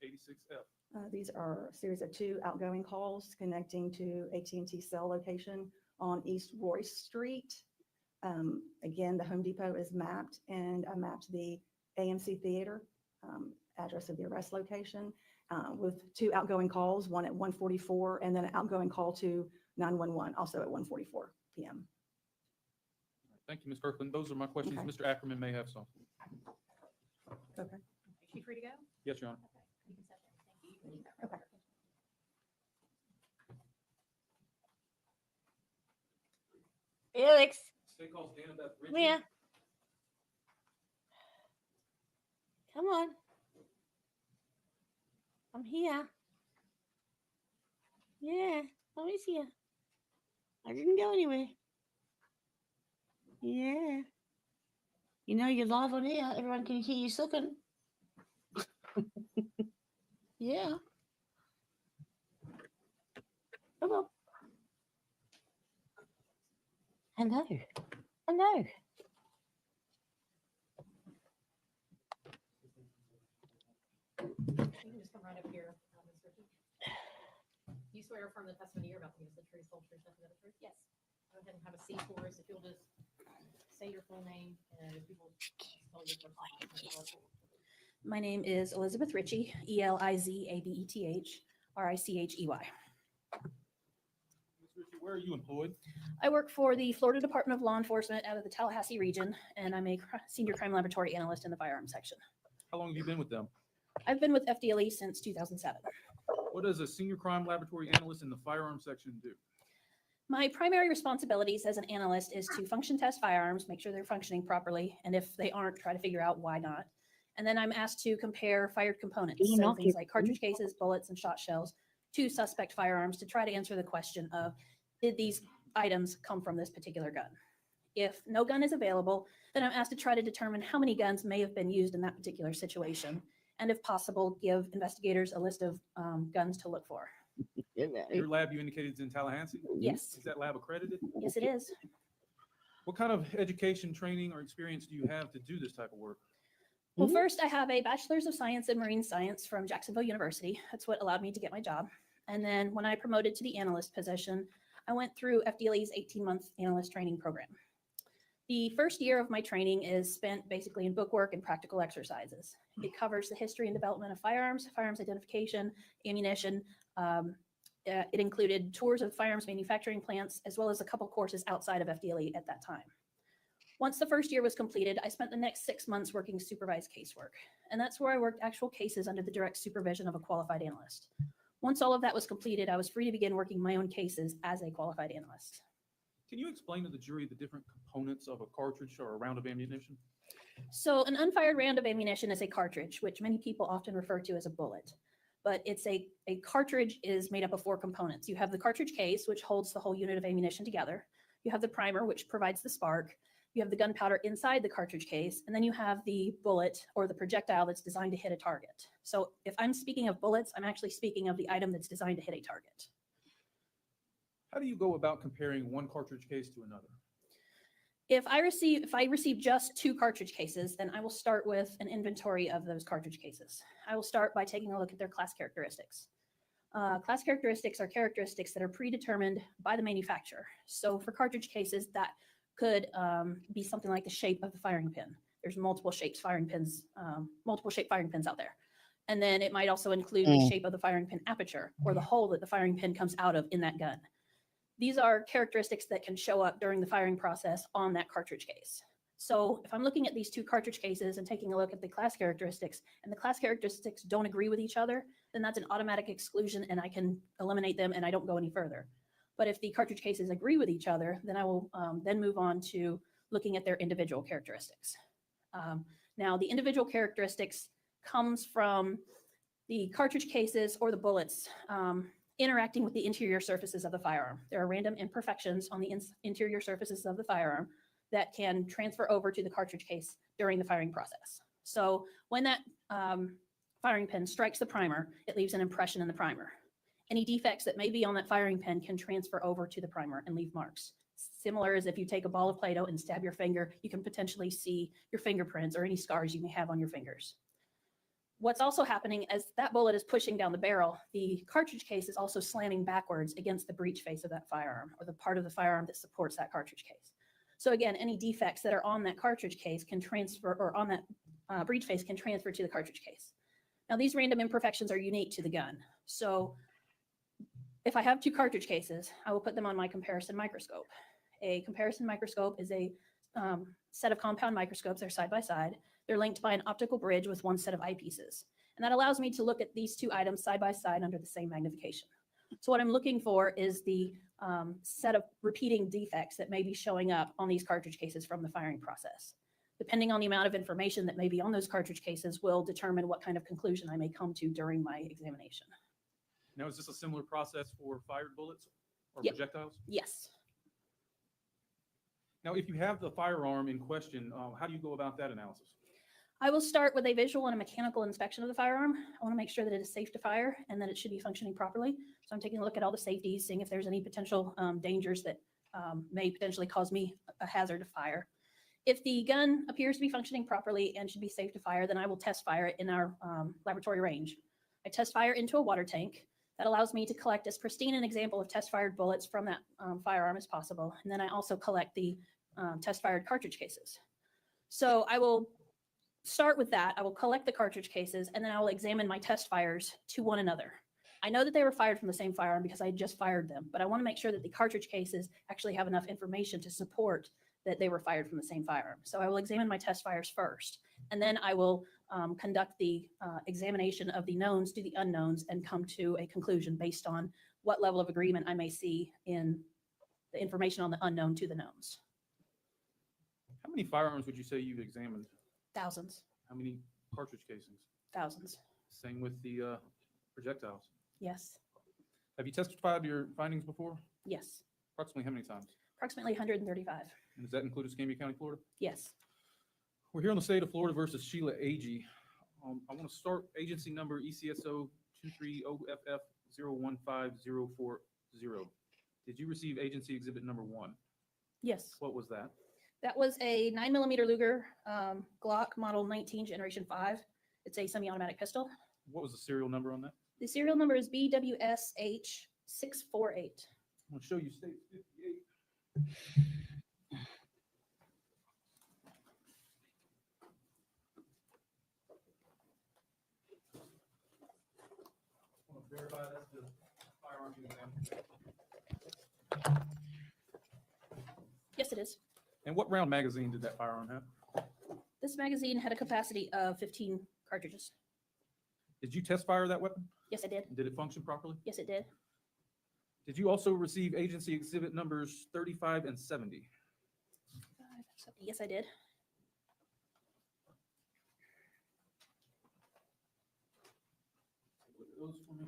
86F. These are a series of 2 outgoing calls connecting to AT&T cell location on East Royce Street. Again, the Home Depot is mapped, and I mapped the AMC Theater address of the arrest location with 2 outgoing calls, one at 1:44 and then an outgoing call to 911, also at 1:44 p.m. Thank you, Ms. Kirkland. Those are my questions. Okay. Mr. Ackerman may have some. Okay. Is she free to go? Yes, Your Honor. You can step down. Thank you. Okay. Felix, State calls Dana Beth come Ritchie. here. Come on. I'm here. Yeah, I'm here. I didn't go anywhere. Yeah. You know you're live on air. Everyone can hear you sucking. Yeah. Come on. Hello. Hello. You can just come right up here, Ms. Ritchie. You swear affirm the testimony you're about to give us the truth, whole truth, nothing but the truth? Yes. Go ahead and have a seat for us. If you'll just say your full name and if people spell your first name. My name is Elizabeth Ritchie, Elizabeth Richey. Ms. Ritchie, where are you employed? I work for the Florida Department of Law Enforcement out of the Tallahassee region, and I'm a senior crime laboratory analyst in the firearms section. How long have you been with them? I've been with FDLE since 2007. What does a senior crime laboratory analyst in the firearms section do? My primary responsibilities as an analyst is to function test firearms, make sure they're functioning properly, and if they aren't, try to figure out why not. And then I'm asked to compare fired components, Do you so not things get- like cartridge cases, bullets, and shot shells, to suspect firearms to try to answer the question of, did these items come from this particular gun? If no gun is available, then I'm asked to try to determine how many guns may have been used in that particular situation, and if possible, give investigators a list of guns to look for. Your lab, you indicated, is in Tallahassee? Yes. Is that lab accredited? Yes, it is. What kind of education, training, or experience do you have to do this type of work? Well, first, I have a bachelor's of science in marine science from Jacksonville University. That's what allowed me to get my job. And then when I promoted to the analyst position, I went through FDLE's 18-month analyst training program. The first year of my training is spent basically in bookwork and practical exercises. It covers the history and development of firearms, firearms identification, ammunition, It included tours of firearms manufacturing plants, as well as a couple courses outside of FDLE at that time. Once the first year was completed, I spent the next 6 months working supervised casework. And that's where I worked actual cases under the direct supervision of a qualified analyst. Once all of that was completed, I was free to begin working my own cases as a qualified analyst. Can you explain to the jury the different components of a cartridge or a round of ammunition? So an unfired round of ammunition is a cartridge, which many people often refer to as a bullet. But it's a cartridge is made up of 4 components. You have the cartridge case, which holds the whole unit of ammunition together. You have the primer, which provides the spark. You have the gunpowder inside the cartridge case, and then you have the bullet or the projectile that's designed to hit a target. So if I'm speaking of bullets, I'm actually speaking of the item that's designed to hit a target. How do you go about comparing one cartridge case to another? If I receive just 2 cartridge cases, then I will start with an inventory of those cartridge cases. I will start by taking a look at their class characteristics. Class characteristics are characteristics that are predetermined by the manufacturer. So for cartridge cases, that could be something like the shape of the firing pin. There's multiple shaped firing pins out there. And then it might also include the shape of the firing pin aperture or the hole that the firing pin comes out of in that gun. These are characteristics that can show up during the firing process on that cartridge case. So if I'm looking at these 2 cartridge cases and taking a look at the class characteristics, and the class characteristics don't agree with each other, then that's an automatic exclusion and I can eliminate them and I don't go any further. But if the cartridge cases agree with each other, then I will then move on to looking at their individual characteristics. Now, the individual characteristics comes from the cartridge cases or the bullets interacting with the interior surfaces of the firearm. There are random imperfections on the interior surfaces of the firearm that can transfer over to the cartridge case during the firing process. So when that firing pin strikes the primer, it leaves an impression in the primer. Any defects that may be on that firing pin can transfer over to the primer and leave marks. Similar as if you take a ball of Play-Doh and stab your finger, you can potentially see your fingerprints or any scars you may have on your fingers. What's also happening as that bullet is pushing down the barrel, the cartridge case is also slanting backwards against the breech face of that firearm or the part of the firearm that supports that cartridge case. So again, any defects that are on that cartridge case can transfer, or on that breech face can transfer to the cartridge case. Now these random imperfections are unique to the gun. So if I have 2 cartridge cases, I will put them on my comparison microscope. A comparison microscope is a set of compound microscopes. They're side by side. They're linked by an optical bridge with one set of eyepieces. And that allows me to look at these 2 items side by side under the same magnification. So what I'm looking for is the set of repeating defects that may be showing up on these cartridge cases from the firing process. Depending on the amount of information that may be on those cartridge cases will determine what kind of conclusion I may come to during my examination. Now, is this a similar process for fired bullets or Yep. projectiles? Yes. Now, if you have the firearm in question, how do you go about that analysis? I will start with a visual and a mechanical inspection of the firearm. I want to make sure that it is safe to fire and that it should be functioning properly. So I'm taking a look at all the safeties, seeing if there's any potential dangers that may potentially cause me a hazard to fire. If the gun appears to be functioning properly and should be safe to fire, then I will test fire it in our laboratory range. I test fire into a water tank. That allows me to collect as pristine an example of test-fired bullets from that firearm as possible. And then I also collect the test-fired cartridge cases. So I will start with that. I will collect the cartridge cases, and then I will examine my test fires to one another. I know that they were fired from the same firearm because I just fired them, but I want to make sure that the cartridge cases actually have enough information to support that they were fired from the same firearm. So I will examine my test fires first, and then I will conduct the examination of the knowns to the unknowns and come to a conclusion based on what level of agreement I may see in the information on the unknown to the knowns. How many firearms would you say you've examined? Thousands. How many cartridge casings? Thousands. Same with the projectiles. Yes. Have you testified to your findings before? Yes. Approximately how many times? Approximately 135. And does that include Escambia County, Florida? Yes. We're here on the state of Florida versus Sheila Agee. I want to start agency number ECSO 230FF015040. Did you receive agency exhibit number 1? Yes. What was that? That was a 9mm Luger Glock Model 19 Generation 5. It's a semi-automatic pistol. What was the serial number on that? The serial number is BWSH648. I'm going to show you state 58. I want to verify that's the firearm firearms you examined? Yes, it is. And what round magazine did that firearm have? This magazine had a capacity of 15 cartridges. Did you test fire that weapon? Yes, I did. Did it function properly? Yes, it did. Did you also receive agency exhibit numbers 35 and 70? Yes, I did. Look at those for me.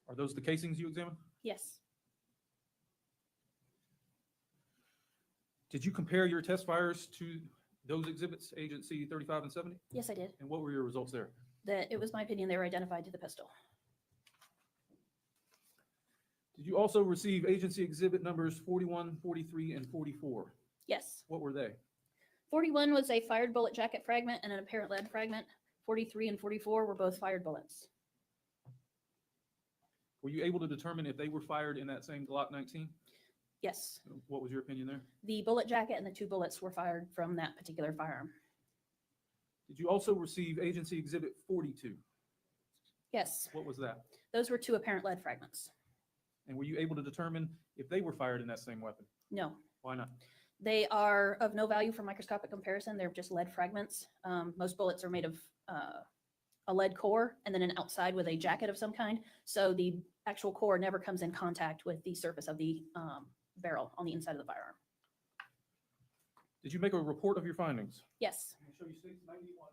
Are those the casings you examined? Yes. Did you compare your test fires to those exhibits, agency 35 and 70? Yes, I did. And what were your results there? That it was my opinion they were identified to the pistol. Did you also receive agency exhibit numbers 41, 43, and 44? Yes. What were they? 41 was a fired bullet jacket fragment and an apparent lead fragment. 43 and 44 were both fired bullets. Were you able to determine if they were fired in that same Glock 19? Yes. What was your opinion there? The bullet jacket and the 2 bullets were fired from that particular firearm. Did you also receive agency exhibit 42? Yes. What was that? Those were 2 apparent lead fragments. And were you able to determine if they were fired in that same weapon? No. Why not? They are of no value for microscopic comparison. They're just lead fragments. Most bullets are made of a lead core and then an outside with a jacket of some kind. So the actual core never comes in contact with the surface of the barrel on the inside of the firearm. Did you make a report of your findings? Yes. Let me show you states 91.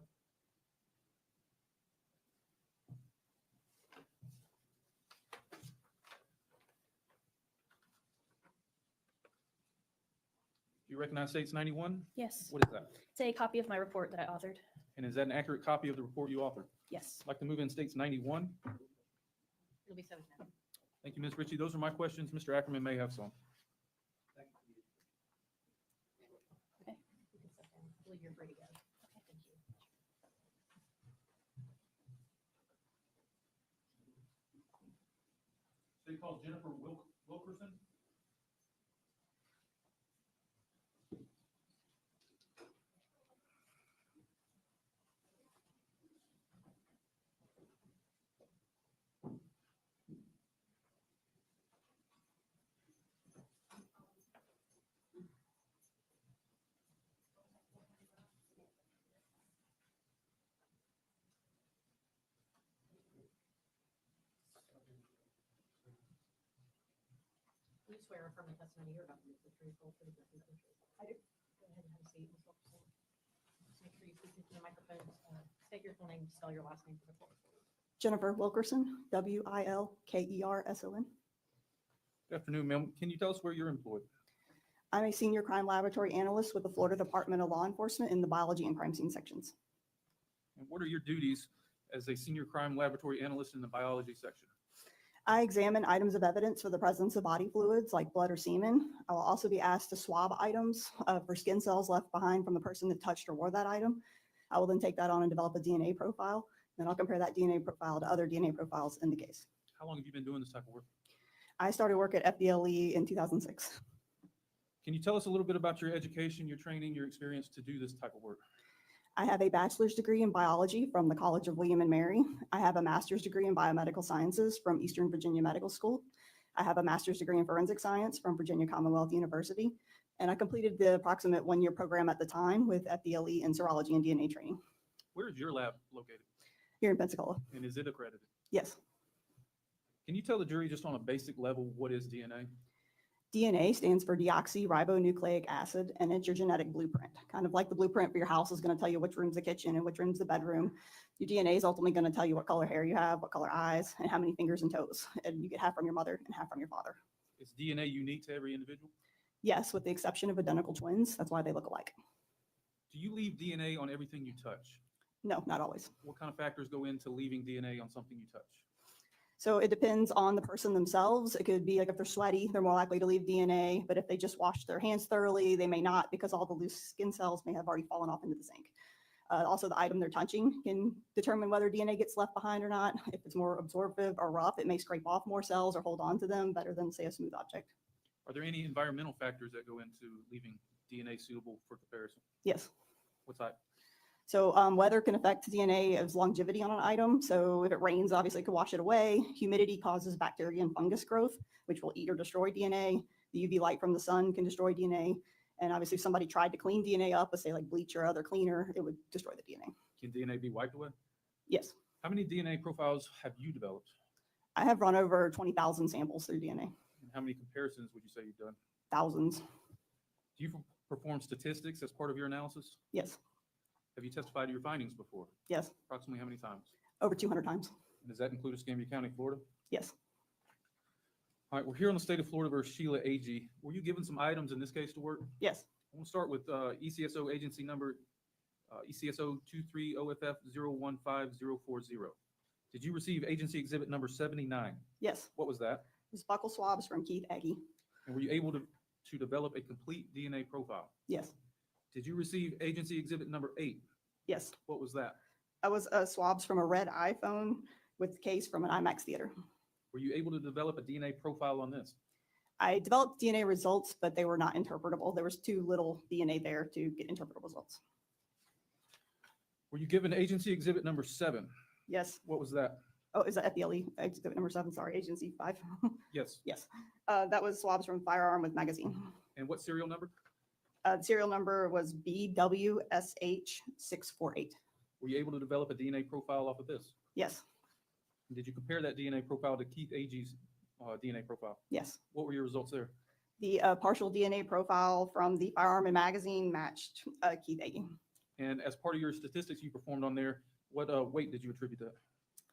Do you recognize states 91? Yes. What is that? It's a copy of my report that I authored. And is that an accurate copy of the report you authored? Yes. I'd like to move in states 91. It'll be 7 now. Thank you, Ms. Ritchie. Those are my questions. Mr. Ackerman may have some. Okay. You can sit down. I believe you're free to go. Okay, thank you. State calls Jennifer Wilkerson. Do you swear or affirm the testimony you're about to give the truth, whole truth, nothing but the truth? I do. Go ahead and have a seat, Ms. Wilkerson. Just make sure you speak into the microphone. State your full name, spell your last name for the court. Jennifer Wilkerson, Wilkerson. Good afternoon, ma'am. Can you tell us where you're employed? I'm a senior crime laboratory analyst with the Florida Department of Law Enforcement in the biology and crime scene sections. And what are your duties as a senior crime laboratory analyst in the biology section? I examine items of evidence for the presence of body fluids like blood or semen. I will also be asked to swab items for skin cells left behind from the person that touched or wore that item. I will then take that on and develop a DNA profile. Then I'll compare that DNA profile to other DNA profiles in the case. How long have you been doing this type of work? I started work at FDLE in 2006. Can you tell us a little bit about your education, your training, your experience to do this type of work? I have a bachelor's degree in biology from the College of William and Mary. I have a master's degree in biomedical sciences from Eastern Virginia Medical School. I have a master's degree in forensic science from Virginia Commonwealth University. And I completed the approximate one-year program at the time with FDLE in serology and DNA training. Where is your lab located? Here in Pensacola. And is it accredited? Yes. Can you tell the jury just on a basic level, what is DNA? DNA stands for deoxyribonucleic acid, and it's your genetic blueprint. Kind of like the blueprint for your house is going to tell you which room's the kitchen and which room's the bedroom. Your DNA is ultimately going to tell you what color hair you have, what color eyes, and how many fingers and toes. And you get half from your mother and half from your father. Is DNA unique to every individual? Yes, with the exception of identical twins. That's why they look alike. Do you leave DNA on everything you touch? No, not always. What kind of factors go into leaving DNA on something you touch? So it depends on the person themselves. It could be like if they're sweaty, they're more likely to leave DNA, but if they just wash their hands thoroughly, they may not because all the loose skin cells may have already fallen off into the sink. Also, the item they're touching can determine whether DNA gets left behind or not. If it's more absorptive or rough, it may scrape off more cells or hold on to them better than, say, a smooth object. Are there any environmental factors that go into leaving DNA suitable for comparison? Yes. What type? So weather can affect DNA's longevity on an item. So if it rains, obviously it could wash it away. Humidity causes bacteria and fungus growth, which will eat or destroy DNA. The UV light from the sun can destroy DNA. And obviously if somebody tried to clean DNA up, let's say like bleach or other cleaner, it would destroy the DNA. Can DNA be wiped away? Yes. How many DNA profiles have you developed? I have run over 20,000 samples through DNA. And how many comparisons would you say you've done? Thousands. Do you perform statistics as part of your analysis? Yes. Have you testified to your findings before? Yes. Approximately how many times? Over 200 times. And does that include Escambia County, Florida? Yes. All right, we're here on the state of Florida versus Sheila Agee. Were you given some items in this case to work? Yes. I want to start with ECSO agency number ECSO 230FF015040. Did you receive agency exhibit number 79? Yes. What was that? It was buccal swabs from Keith Agee. And were you able to develop a complete DNA profile? Yes. Did you receive agency exhibit number 8? Yes. What was that? That was swabs from a red iPhone with case from an IMAX theater. Were you able to develop a DNA profile on this? I developed DNA results, but they were not interpretable. There was too little DNA there to get interpretable results. Were you given agency exhibit number 7? Yes. What was that? Oh, is that FBLE? Exhibit number 7, sorry, agency 5. Yes. Yes. That was swabs from firearm with magazine. And what serial number? The serial number was BWSH648. Were you able to develop a DNA profile off of this? Yes. And did you compare that DNA profile to Keith Agee's DNA profile? Yes. What were your results there? The partial DNA profile from the firearm and magazine matched Keith Agee. And as part of your statistics you performed on there, what weight did you attribute that?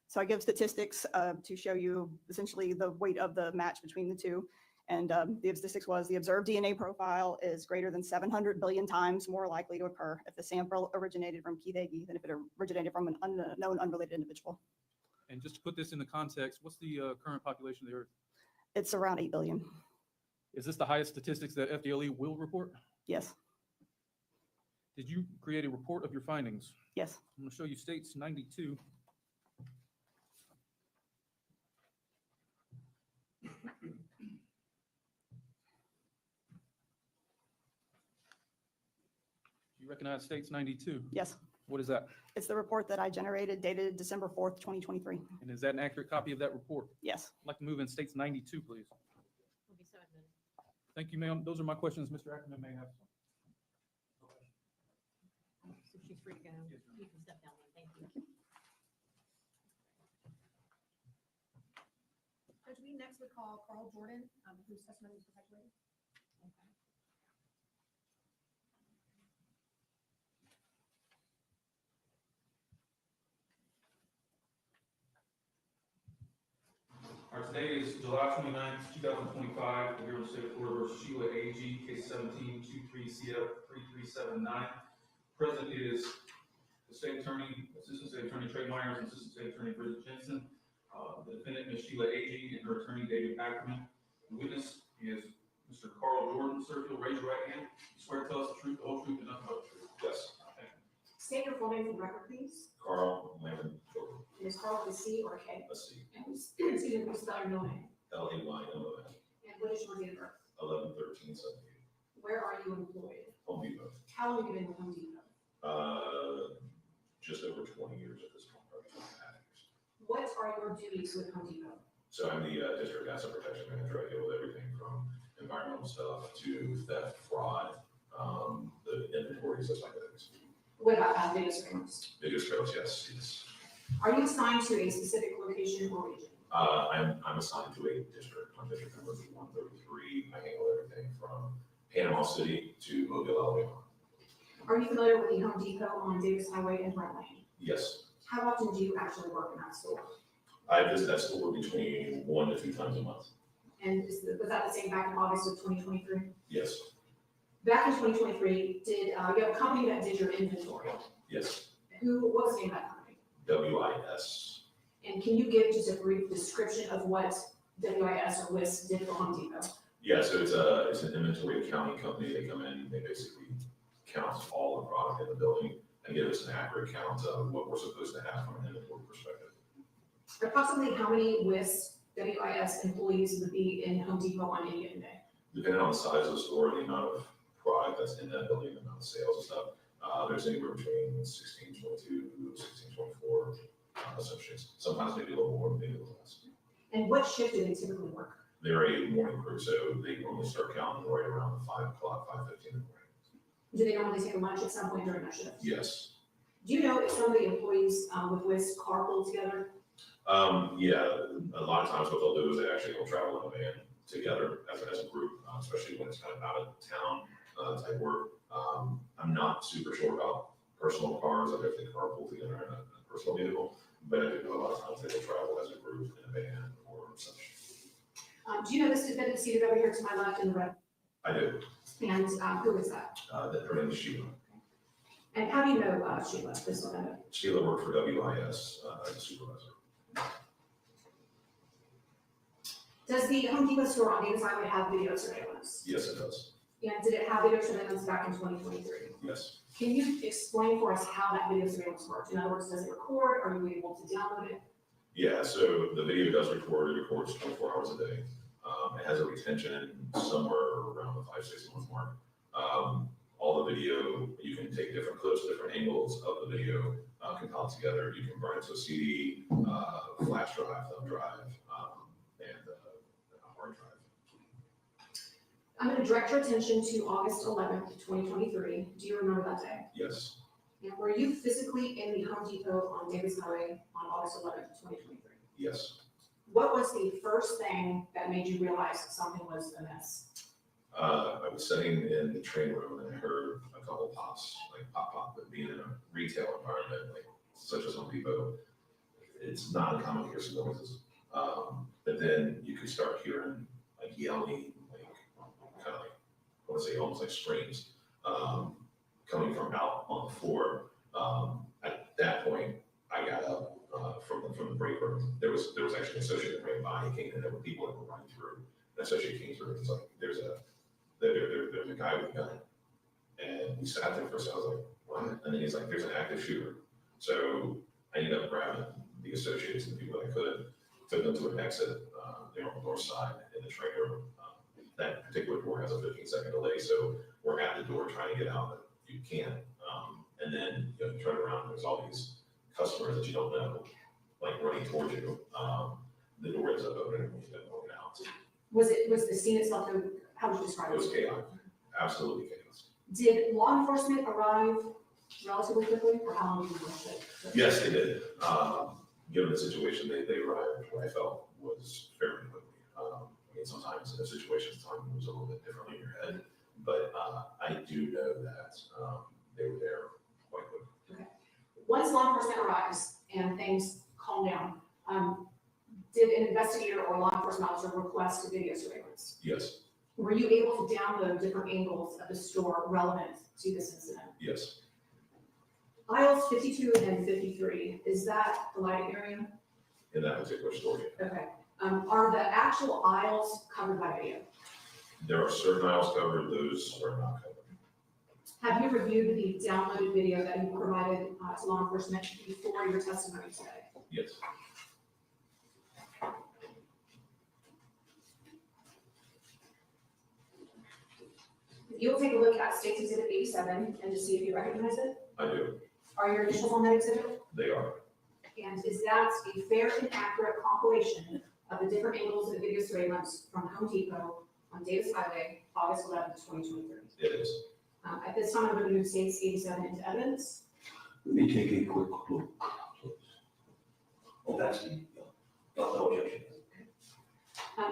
So I give statistics to show you essentially the weight of the match between the two. And the statistics was the observed DNA profile is greater than 700 billion times more likely to occur if the sample originated from Keith Agee than if it originated from an unknown, unrelated individual. And just to put this into context, what's the current population of the Earth? It's around 8 billion. Is this the highest statistics that FDLE will report? Yes. Did you create a report of your findings? Yes. I'm going to show you states 92. You recognize states 92? Yes. What is that? It's the report that I generated dated December 4th, 2023. And is that an accurate copy of that report? Yes. I'd like to move in states 92, please. We'll be so admitted. Thank you, ma'am. Those are my questions. Mr. Ackerman may have some. So she's free to go. You can step down then. Thank you. Judge, we next would call Carl Jordan, whose testimony was perpetuated. All right, today is July 29th, 2025. We're here in the state of Florida versus Sheila Agee, case 17-23CF3379. Present is the state attorney, assistant state attorney Trey Myers, and assistant state attorney Bridget Jensen. The defendant, Ms. Sheila Agee, and her attorney, David Ackerman. The witness is Mr. Carl Jordan. Sir, if you'll raise your right hand. You swear to tell us the truth, the whole truth, and nothing but the truth? Yes. Okay. State your full name for the record, please. Carl Layman Jordan, Is Carl with a C or a K? let's see, And excuse me, please spell your middle name. LAYMON, And what is your date of birth? 11/13/78, Where are you employed? Home Depot. How long have you been with Home Depot? Just over 20 years at this point, probably 20 and a half years. What are your duties with Home Depot? So I'm the district asset protection manager. I deal with everything from environmental stuff to theft, fraud, the inventory, such like that. What about video surveillance? Video surveillance, yes. Are you assigned to a specific location or region? I'm assigned to a district. My district number is 133. I handle everything from Panama City to Mobile, Alabama. Are you familiar with the Home Depot on Davis Highway in Brent Lane? Yes. How often do you actually work in that store? I visit that store between 1 to 2 times a month. And was that the same back in August of 2023? Yes. Back in 2023, did you have a company that did your inventory? Yes. What was the name of that company? WIS. And can you give just a brief description of what WIS or WIS did for Home Depot? Yeah, so it's an inventory accounting company. They come in, they basically count all the product in the building and give us an accurate count of what we're supposed to have from an inventory perspective. Approximately how many WIS employees would be in Home Depot on any given day? Depending on the size of the store, the amount of product that's in that building, the amount of sales and stuff, There's anywhere between 1622, 1624 associates. Sometimes maybe a little more, maybe a little less. And what shift do they typically work? They're a morning crew, so they normally start counting right around 5 o'clock, 5:15 in the morning. Do they normally take a lunch at some point during that shift? Yes. Do you know if some of the employees with WIS carpool together? Yeah, a lot of times what they'll do is they actually will travel in a van together as a group, especially when it's kind of out of town type work. I'm not super sure about personal cars, like if they carpool together in a personal vehicle, but I do know a lot of times they will travel as a group in a van or such. Do you know this defendant seated over here to my left in the red? I do. And who is that? Her name is Sheila. And how do you know Sheila, this defendant? Sheila worked for WIS as a supervisor. Does the Home Depot store on Davis Highway have video surveillance? Yes, it does. And did it have video surveillance back in 2023? Yes. Can you explain for us how that video surveillance works? In other words, does it record? Are you able to download it? Yeah, so the video does record. It records 24 hours a day. It has a retention somewhere around the 5-6 month mark. All the video, you can take different clips, different angles of the video, compile it together. You can burn it to a CD, flash drive, thumb drive, and a hard drive. I'm going to direct your attention to August 11th, 2023. Do you remember that day? Yes, And were you physically in the Home Depot on Davis Highway on August 11th, 2023? yes. What was the first thing that made you realize something was amiss? I was sitting in the train room and I heard a couple pops, like pop pop, but being in a retail environment, like such as Home Depot, it's not uncommon to hear some noises. But then you could start hearing like yelling, like kind of like, I want to say almost like screams, coming from out on the floor. At that point, I got up from the break room. There was actually an associate that ran by. He came in. There were people that were running through. An associate came through. He's like, there's a guy with a gun. And we sat there for a second. I was like, what? And then he's like, there's an active shooter. So I ended up grabbing the associates and the people that I could, took them to an exit, on the north side in the train room. That particular door has a 15-second delay, so we're at the door trying to get out, but you can't. And then you turn around, and there's all these customers that you don't know, like running towards you. The door ends up opening, and you don't walk out. Was the scene itself, how would you describe it? It was chaotic, absolutely chaos. Did law enforcement arrive relatively quickly, or how long did you wait? Yes, they did. Given the situation, they arrived what I felt was fairly quickly. I mean, sometimes in those situations, time moves a little bit differently in your head, but I do know that they were there quite quickly. Okay. Once law enforcement arrives and things calm down, did an investigator or law enforcement officer request video surveillance? Yes, Were you able to download different angles of the store relevant to this incident? yes, Aisles 52 and 53, is that the lighting area? in that particular story. Okay. Are the actual aisles covered by video? There are certain aisles covered, those are not covered. Have you reviewed the downloaded video that you provided to law enforcement before your testimony today? Yes. You'll take a look at State's Exhibit 87 and just see if you recognize it. I do. Are your initials on that exhibit? They are. And is that a fair and accurate compilation of the different angles of video surveillance from Home Depot on Davis Highway, August 11th, 2023? It is. At this time, I'm going to move State's 87 into evidence. Let me take a quick look. Oh, that's the, no objection.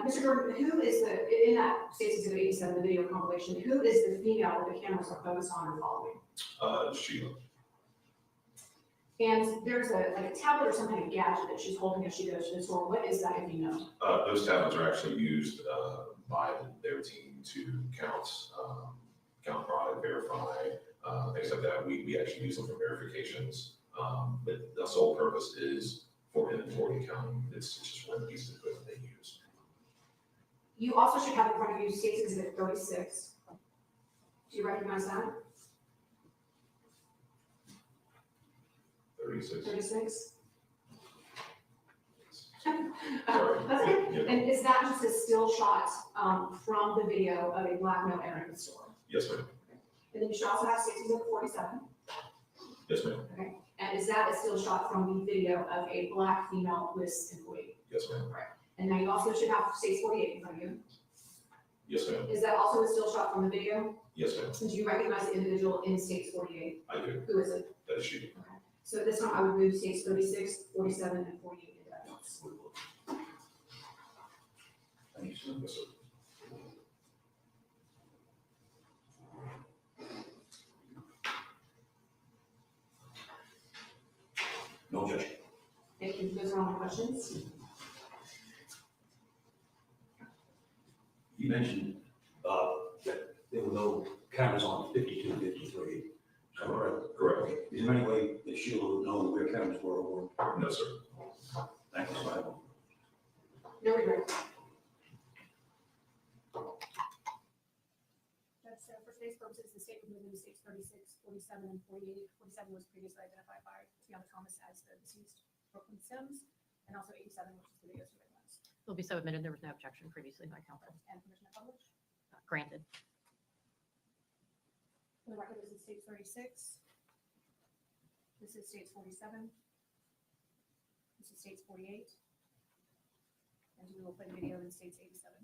Mr. Gordon, who is in that State's Exhibit 87, the video compilation, who is the female that the cameras are focused on or following? Sheila. And there's like a tablet or some kind of gadget that she's holding as she goes to the store. What is that, if you know? Those tablets are actually used by their team to count product, verify, things like that. We actually use them for verifications. But the sole purpose is for inventory accounting. It's just one piece of equipment they use. You also should have in front of you State's Exhibit 36. Do you recognize that? 36. 36? Sorry. That's okay. Yeah. And is that just a still shot from the video of a black male entering the store? Yes, ma'am. And then you should also have State's Exhibit 47. Yes, ma'am. Okay, and is that a still shot from the video of a black female police employee? Yes, ma'am. And now you also should have states 48 in front of you. Yes, ma'am. Is that also a still shot from the video? Yes, ma'am. And do you recognize the individual in states 48? I do. Who is it? That is she. So at this time, I would move states 36, 47, and 48 into evidence. Thank you, sir. Yes, sir. No objection. Thank you. Those are all my questions. You mentioned, that there were no cameras on 52, 53. Correct. Correct. Is there any way that Sheila would know where cameras were or? No, sir. Thank you, sir. No regret. That's, for today's purposes, the state would move into states 36, 47, and 48. 47 was previously identified by Tiana Thomas as the deceased Brooklyn Sims, and also 87, which is the video surveillance. Will be so admitted. There was no objection previously by council. And permission to publish. Granted. For the record, this is states 36. This is states 47. This is states 48. And we will play the video in states 87.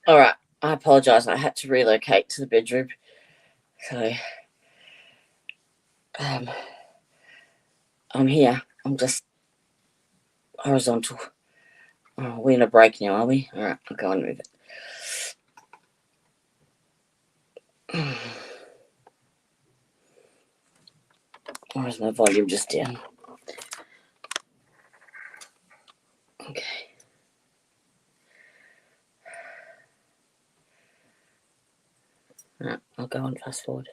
All right. I apologize. I had to relocate to the bedroom. So, I'm here. I'm just horizontal. Oh, we're in a break now, are we? All right. I'll go and move it. Or is my volume just down? Okay. All right. I'll go and fast forward.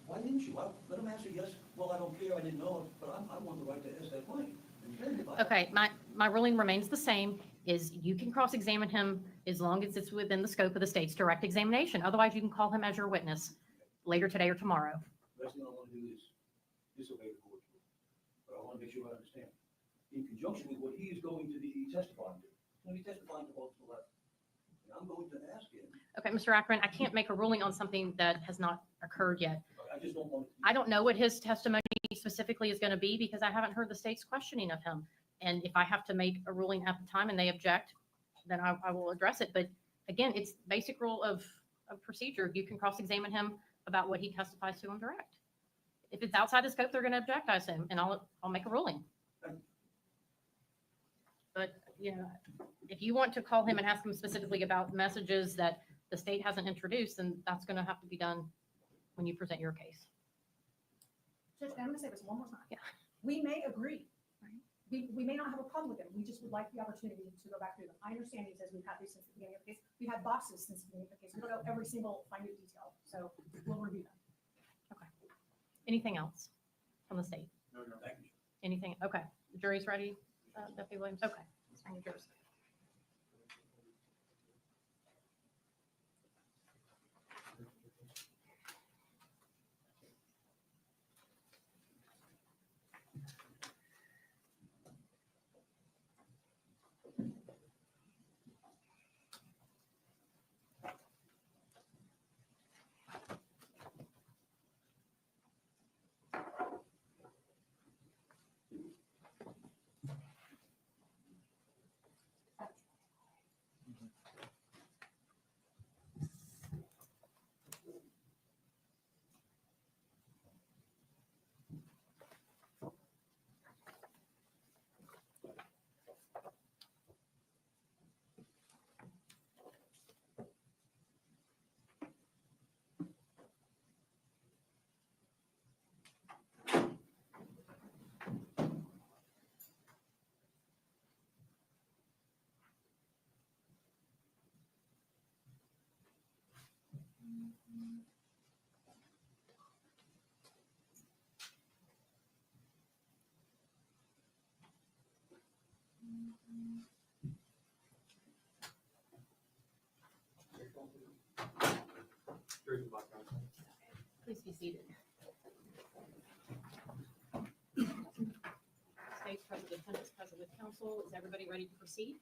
Why didn't you? Let him answer yes, well, I don't care, I didn't know it, but I want the right to ask that question. And then if I- Okay, my ruling remains the same, is you can cross-examine him as long as it's within the scope of the state's direct examination. Otherwise, you can call him as your witness later today or tomorrow. Last thing I want to do is disobey the court. But I want to make sure I understand. In conjunction with what he is going to be testifying to, he's going to be testifying to both the left. And I'm going to ask him, Okay, Mr. Ackerman, I can't make a ruling on something that has not occurred yet. I just don't want. I don't know what his testimony specifically is going to be because I haven't heard the state's questioning of him. And if I have to make a ruling at the time and they object, then I will address it. But again, it's basic rule of procedure. You can cross-examine him about what he testifies to on direct. If it's outside the scope, they're going to object, I assume, and I'll make a ruling. But, if you want to call him and ask him specifically about messages that the state hasn't introduced, then that's going to have to be done when you present your case. Judge, I'm gonna say this one more time. Yeah. We may agree, right? We may not have a problem with them. We just would like the opportunity to go back through them. I understand he says we've had these since the beginning of the case. We've had boxes since the beginning of the case. We don't know every single minute detail, so we'll review them. Anything else from the state? No, thank you. Anything? Okay. The jury's ready, Deputy Williams? Okay. Let's bring the jurors. Please be seated. State's present, defendants present with counsel. Is everybody ready to proceed?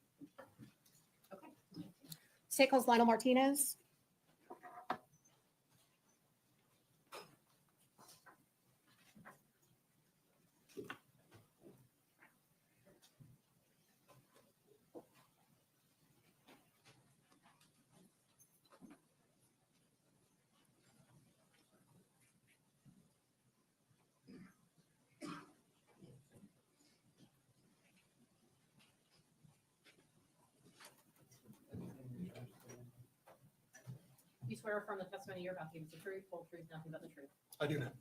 Okay. State calls Lionel Martinez. You swear or affirm the testimony you're about to give is the truth, whole truth, nothing but the truth. I do not.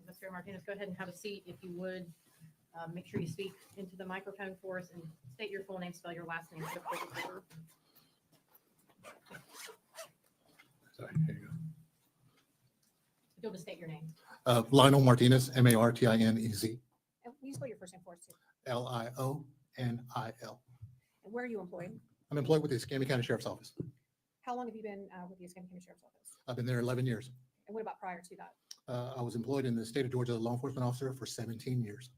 Mr. Martinez, go ahead and have a seat. If you would, make sure you speak into the microphone for us and state your full name, spell your last name. So quick as ever. Sorry, here you If you'll just state your name. go. Lionel Martinez, Martinez, And will you spell your first name for us too? Lionil. And where are you employed? I'm employed with the Escambia County Sheriff's Office. How long have you been with the Escambia County Sheriff's Office? I've been there 11 years. And what about prior to that? I was employed in the state of Georgia as a law enforcement officer for 17 years.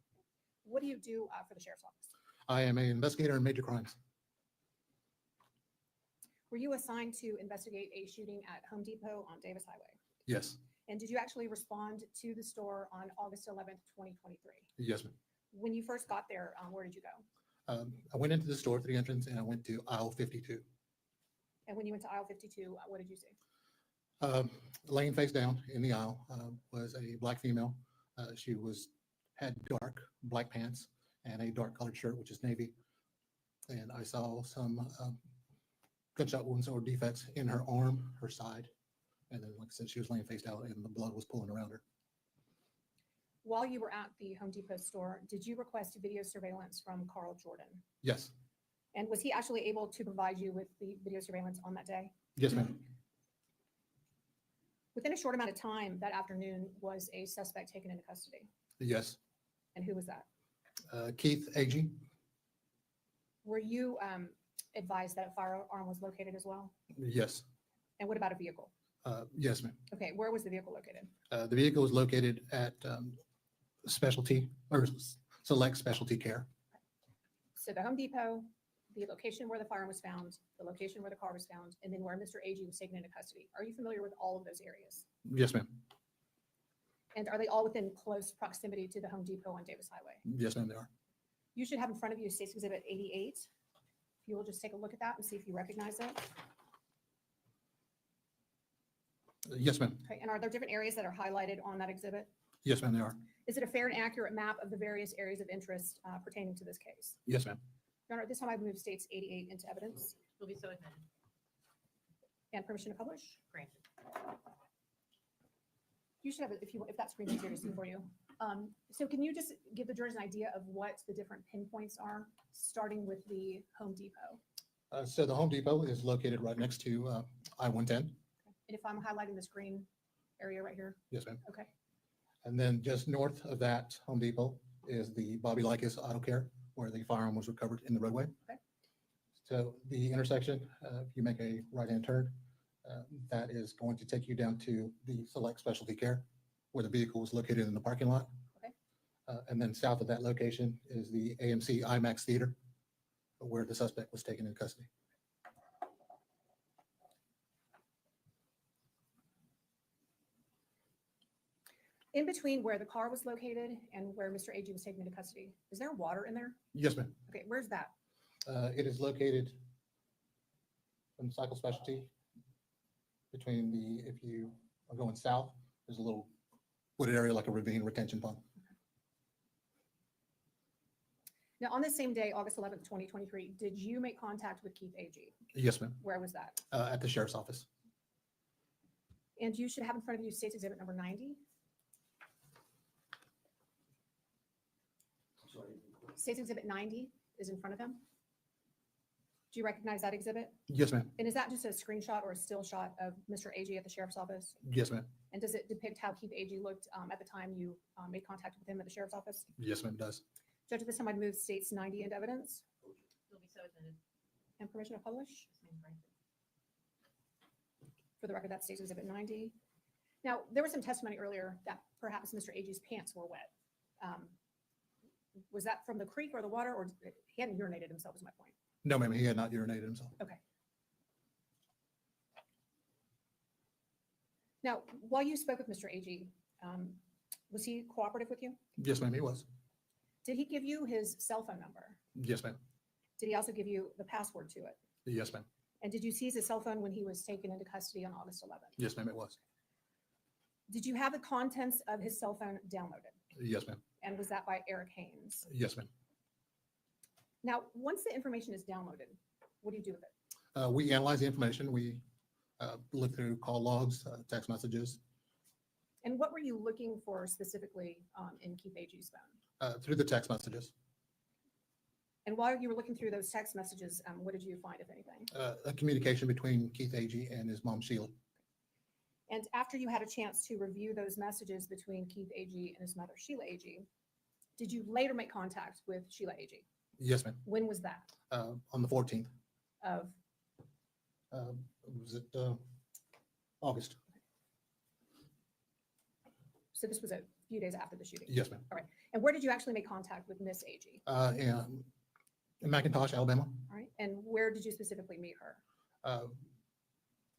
What do you do for the Sheriff's Office? I am an investigator in major crimes. Were you assigned to investigate a shooting at Home Depot on Davis Highway? Yes, And did you actually respond to the store on August 11th, 2023? yes, ma'am. When you first got there, where did you go? I went into the store through the entrance and I went to aisle 52. And when you went to aisle 52, what did you see? Laying face down in the aisle was a black female. She had dark black pants and a dark colored shirt, which is navy. And I saw some gunshot wounds or defects in her arm, her side. And then, like I said, she was laying face down and the blood was pooling around her. While you were at the Home Depot store, did you request video surveillance from Carl Jordan? Yes, And was he actually able to provide you with the video surveillance on that day? yes, ma'am. Within a short amount of time that afternoon, was a suspect taken into custody? Yes. And who was that? Keith Agee. Were you advised that a firearm was located as well? Yes. And what about a vehicle? Yes, ma'am. Okay, where was the vehicle located? The vehicle was located at specialty or select specialty care. So the Home Depot, the location where the firearm was found, the location where the car was found, and then where Mr. Agee was taken into custody. Are you familiar with all of those areas? Yes, ma'am. And are they all within close proximity to the Home Depot on Davis Highway? Yes, ma'am, they are. You should have in front of you State's Exhibit 88. If you will just take a look at that and see if you recognize it. Yes, ma'am. Okay, and are there different areas that are highlighted on that exhibit? Yes, ma'am, they are. Is it a fair and accurate map of the various areas of interest pertaining to this case? Yes, ma'am. Your Honor, at this time I move states 88 into evidence Will be so admitted. and permission to publish. Granted. You should have, if that screen is easier to see for you. So can you just give the jurors an idea of what the different pinpoints are, starting with the Home Depot? So the Home Depot is located right next to I-110. And if I'm highlighting this green area right here, Yes, ma'am. okay. And then just north of that Home Depot is the Bobby Likis Auto Care, where the firearm was recovered in the roadway. Okay. So the intersection, if you make a right-hand turn, that is going to take you down to the Select Specialty Care, where the vehicle was located in the parking lot. Okay. And then south of that location is the AMC IMAX Theater, where the suspect was taken in custody. In between where the car was located and where Mr. Agee was taken into custody, is there water in there? Yes, ma'am. Okay, where's that? It is located from Cycle Specialty between the, if you are going south, there's a little wooded area like a ravine retention pond. Now, on this same day, August 11th, 2023, did you make contact with Keith Agee? Yes, ma'am. Where was that? At the sheriff's office. And you should have in front of you State's Exhibit number 90. State's Exhibit 90 is in front of him. Do you recognize that exhibit? Yes, ma'am. And is that just a screenshot or a still shot of Mr. Agee at the sheriff's office? Yes, ma'am. And does it depict how Keith Agee looked at the time you made contact with him at the sheriff's office? Yes, ma'am, it does. Judge, at this time, I'd move States 90 into evidence Will be so admitted. and permission to publish. This means granted. For the record, that State's Exhibit 90. Now, there was some testimony earlier that perhaps Mr. Agee's pants were wet. Was that from the creek or the water, or he hadn't urinated himself, is my point? No, ma'am, he had not urinated himself. Okay. Now, while you spoke with Mr. Agee, was he cooperative with you? Yes, ma'am, he was. Did he give you his cell phone number? Yes, ma'am. Did he also give you the password to it? Yes, ma'am. And did you seize his cell phone when he was taken into custody on August 11th? Yes, ma'am, it was. Did you have the contents of his cell phone downloaded? Yes, ma'am. And was that by Eric Haynes? Yes, ma'am. Now, once the information is downloaded, what do you do with it? We analyze the information. We look through call logs, text messages, And what were you looking for specifically in Keith Agee's phone? through the text messages. And while you were looking through those text messages, what did you find, if anything? A communication between Keith Agee and his mom, Sheila. And after you had a chance to review those messages between Keith Agee and his mother, Sheila Agee, did you later make contact with Sheila Agee? Yes, ma'am. When was that? On the 14th. Of, Was it August? so this was a few days after the shooting? Yes, ma'am. All right. And where did you actually make contact with Miss Agee? In McIntosh, Alabama, All right. And where did you specifically meet her?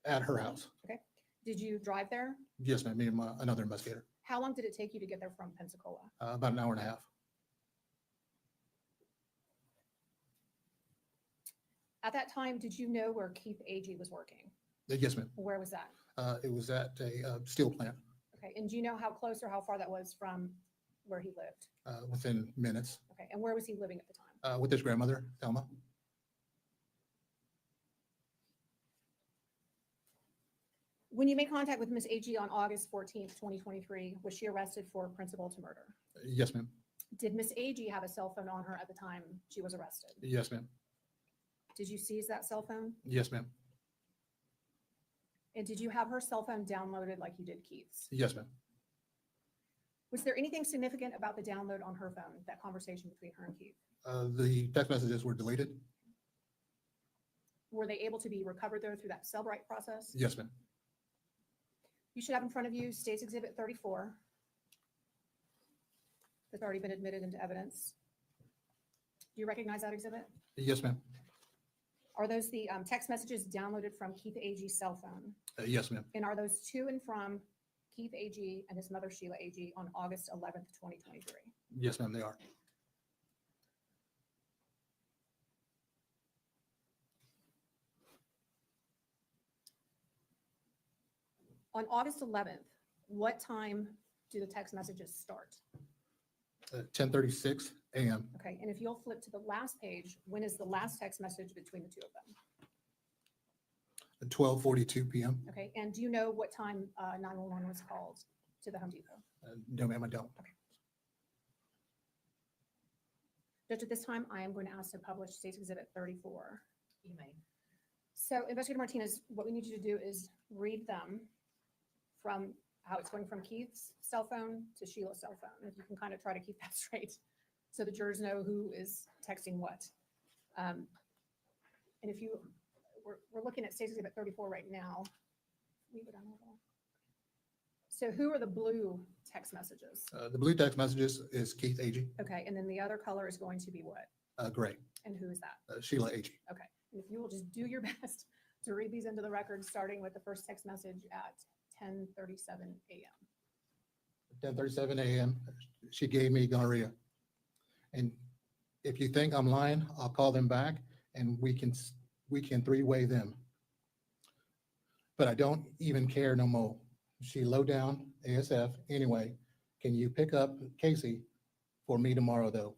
at her house. Okay. Did you drive there? Yes, ma'am, me and another investigator. How long did it take you to get there from Pensacola? About an hour and a half. At that time, did you know where Keith Agee was working? Yes, ma'am. Where was that? It was at a steel plant Okay. And do you know how close or how far that was from where he lived? within minutes Okay. And where was he living at the time? with his grandmother, Thelma. When you made contact with Miss Agee on August 14th, 2023, was she arrested for principal to murder? Yes, ma'am. Did Miss Agee have a cell phone on her at the time she was arrested? Yes, ma'am. Did you seize that cell phone? Yes, ma'am. And did you have her cell phone downloaded like you did Keith's? Yes, ma'am. Was there anything significant about the download on her phone, that conversation between her and Keith? The text messages were deleted. Were they able to be recovered though through that Cellbrite process? Yes, ma'am. You should have in front of you State's Exhibit 34. That's already been admitted into evidence. Do you recognize that exhibit? Yes, ma'am. Are those the text messages downloaded from Keith Agee's cell phone? Yes, ma'am. And are those to and from Keith Agee and his mother Sheila Agee on August 11th, 2023? Yes, ma'am, they are. On August 11th, what time do the text messages start? 10:36 a.m. Okay, and if you'll flip to the last page, when is the last text message between the two of them? at 12:42 p.m. Okay, and do you know what time 911 was called to the Home Depot? No, ma'am, I don't. Judge, at this time, I am going to ask to publish State's Exhibit 34. You may. So Investigator Martinez, what we need you to do is read them from how it's going from Keith's cell phone to Sheila's cell phone. If you can kind of try to keep that straight so the jurors know who is texting what. And if you, we're looking at State's Exhibit 34 right now. Can we go down a little? So who are the blue text messages? The blue text messages is Keith Agee, Okay, and then the other color is going to be what? gray, And who is that? Sheila Agee. Okay, and if you will just do your best to read these into the record, starting with the first text message at 10:37 a.m. 10:37 a.m. She gave me gonorrhea. And if you think I'm lying, I'll call them back and we can three-way them. But I don't even care no more. She low down ASF anyway. Can you pick up Casey for me tomorrow though?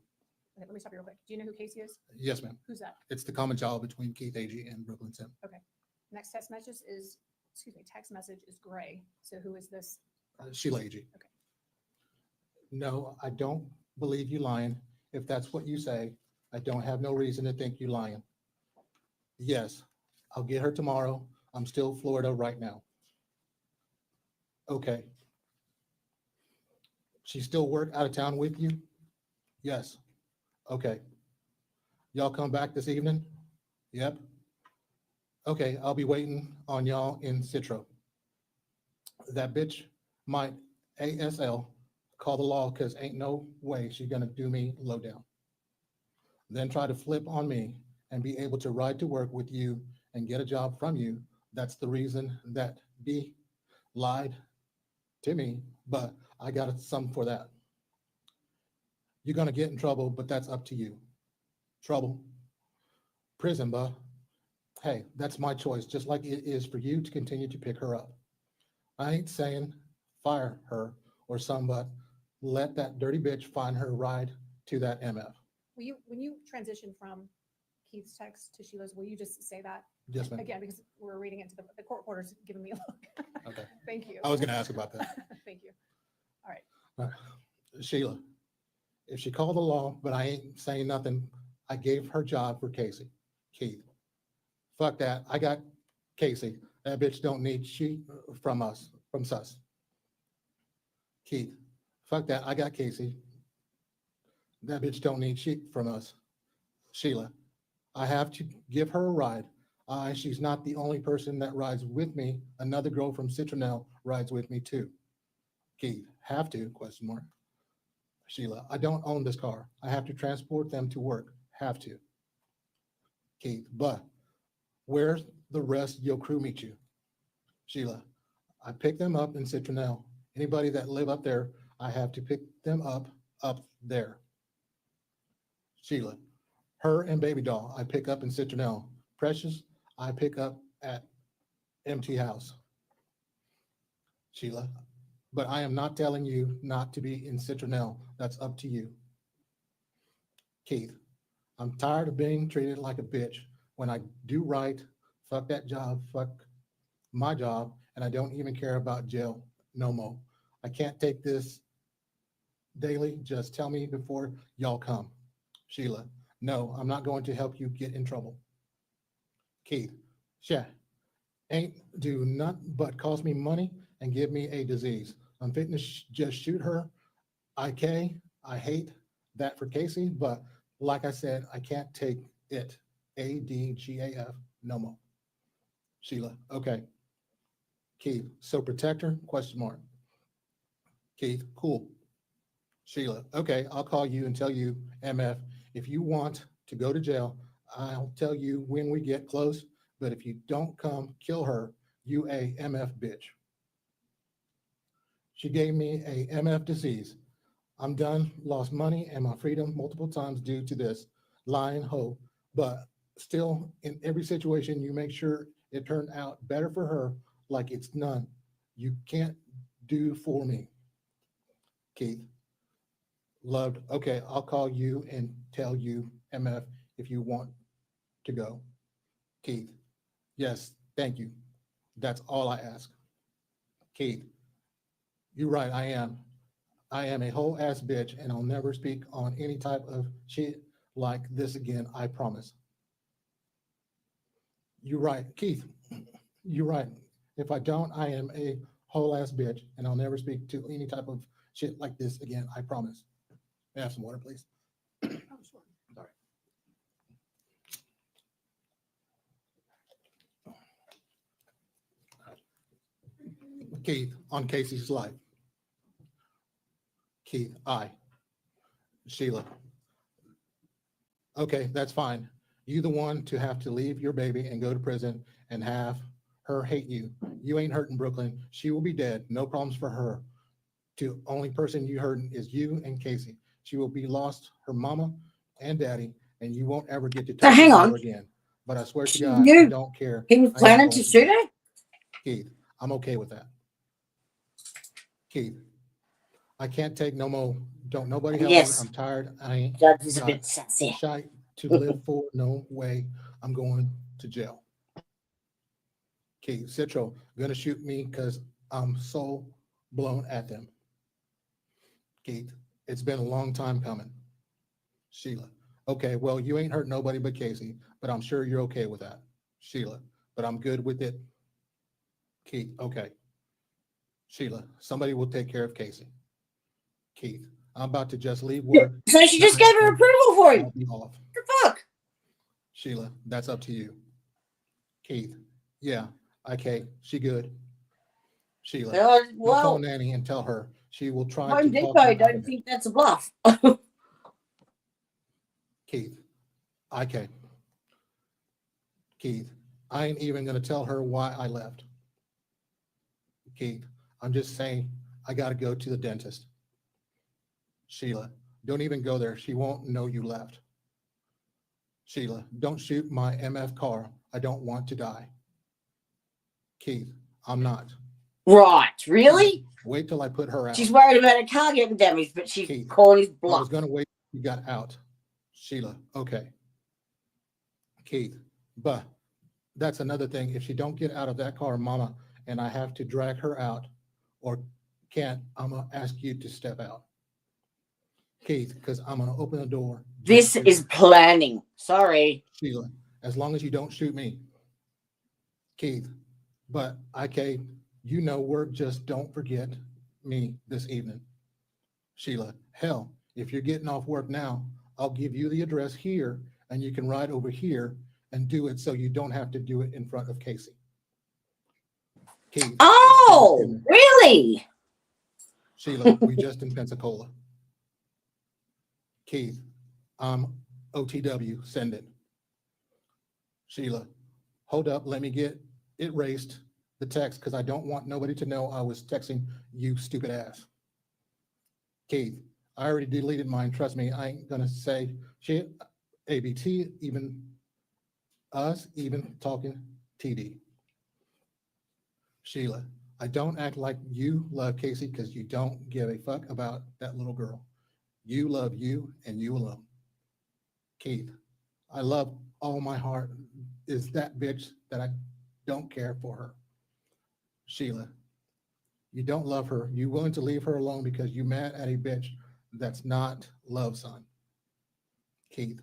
Okay, let me stop you real quick. Do you know who Casey is? Yes, ma'am. Who's that? It's the common child between Keith Agee and Brooklyn Sim. Okay. Next text message is, text message is gray. So who is this? Sheila Agee. Okay. No, I don't believe you lying. If that's what you say, I don't have no reason to think you lying. Yes, I'll get her tomorrow. I'm still Florida right now. Okay. She still work out of town with you? Yes. Okay. Y'all come back this evening? Yep. Okay, I'll be waiting on y'all in Citro. That bitch might ASL call the law because ain't no way she's gonna do me low down. Then try to flip on me and be able to ride to work with you and get a job from you. That's the reason that B lied to me, but I got some for that. You're gonna get in trouble, but that's up to you. Trouble, prison, buh. Hey, that's my choice, just like it is for you to continue to pick her up. I ain't saying fire her or some, but let that dirty bitch find her ride to that MF. Will you, when you transition from Keith's text to Sheila's, will you just say that? Yes, ma'am. Again, because we're reading it to the court reporter's giving me a look. Okay. Thank you. I was gonna ask about that. Thank you. All right. Sheila, if she called the law, but I ain't saying nothing, I gave her job for Casey. Keith, fuck that. I got Casey. That bitch don't need shit from us, from sus. Keith, fuck that. I got Casey. That bitch don't need shit from us. Sheila, I have to give her a ride. She's not the only person that rides with me. Another girl from Citronelle rides with me too. Keith, have to, question mark. Sheila, I don't own this car. I have to transport them to work. Have to. Keith, but where's the rest of your crew meet you? Sheila, I pick them up in Citronelle. Anybody that live up there, I have to pick them up there. Sheila, her and baby doll, I pick up in Citronelle. Precious, I pick up at empty house. Sheila, but I am not telling you not to be in Citronelle. That's up to you. Keith, I'm tired of being treated like a bitch. When I do right, fuck that job, fuck my job, and I don't even care about jail no more. I can't take this daily. Just tell me before y'all come. Sheila, no, I'm not going to help you get in trouble. Keith, yeah, ain't do nothing but cost me money and give me a disease. I'm fitting to just shoot her. I hate that for Casey, but like I said, I can't take it. ADGAF, no more. Sheila, okay. Keith, so protect her, question mark. Keith, cool. Sheila, okay, I'll call you and tell you, MF, if you want to go to jail, I'll tell you when we get close, but if you don't come, kill her, you a MF bitch. She gave me a MF disease. I'm done, lost money and my freedom multiple times due to this lying hoe, but still in every situation, you make sure it turned out better for her like it's none. You can't do for me. Keith, loved, okay, I'll call you and tell you, MF, if you want to go. Keith, yes, thank you. That's all I ask. Keith, you're right, I am. I am a whole ass bitch and I'll never speak on any type of shit like this again, I promise. You're right, Keith, you're right. If I don't, I am a whole ass bitch and I'll never speak to any type of shit like this again, I promise. May I have some water, please? Sorry. Keith, on Casey's life. Keith, Sheila. Okay, that's fine. You the one to have to leave your baby and go to prison and have her hate you. You ain't hurting Brooklyn. She will be dead. No problems for her. The only person you hurting is you and Casey. She will be lost, her mama and daddy, and you won't ever get to talk to her again. But I swear to God, I don't care. He was I planning ain't to going shoot jail. her? Keith, I'm okay with that. Keith, I can't take no more. Don't nobody help Yes. me. I'm tired. I ain't Judge is a got bit sassy. shite to live for. No way. I'm going to jail. Keith, Citro, gonna shoot me because I'm so blown at them. Keith, it's been a long time coming. Sheila, okay, well, you ain't hurt nobody but Casey, but I'm sure you're okay with that. Sheila, but I'm good with it. Keith, okay. Sheila, somebody will take care of Casey. Keith, I'm about to just leave work. So she just gave her approval for him. I'll be off. What the fuck? Sheila, that's up to you. Keith, yeah, okay, she good. Sheila, I'll call Nanny and tell her she will try Home to talk Depot her out don't of it. think that's a bluff. Keith, okay. Keith, I ain't even gonna tell her why I left. Keith, I'm just saying I gotta go to the dentist. Sheila, don't even go there. She won't know you left. Sheila, don't shoot my MF car. I don't want to die. Keith, I'm not. Right, really? Keith, wait till I put her out. She's worried about her car getting damaged, but she's Keith, calling his I bluff. was gonna wait till you got out. Sheila, okay. Keith, but that's another thing. If she don't get out of that car, mama, and I have to drag her out or can't, I'm gonna ask you to step out. Keith, because I'm gonna open the door. This is planning. Sorry. Sheila, as long as you don't shoot me. Keith, but okay, you know work, just don't forget me this evening. Sheila, hell, if you're getting off work now, I'll give you the address here and you can ride over here and do it so you don't have to do it in front of Casey. Keith. Oh, really? Sheila, we just in Pensacola. Keith, OTW, send it. Sheila, hold up, let me get it erased, the text, because I don't want nobody to know I was texting you stupid ass. Keith, I already deleted mine, trust me, I ain't gonna say shit, ABT, even us, even talking TD. Sheila, I don't act like you love Casey because you don't give a fuck about that little girl. You love you and you alone. Keith, I love all my heart is that bitch that I don't care for her. Sheila, you don't love her. You willing to leave her alone because you mad at a bitch that's not love, son. Keith,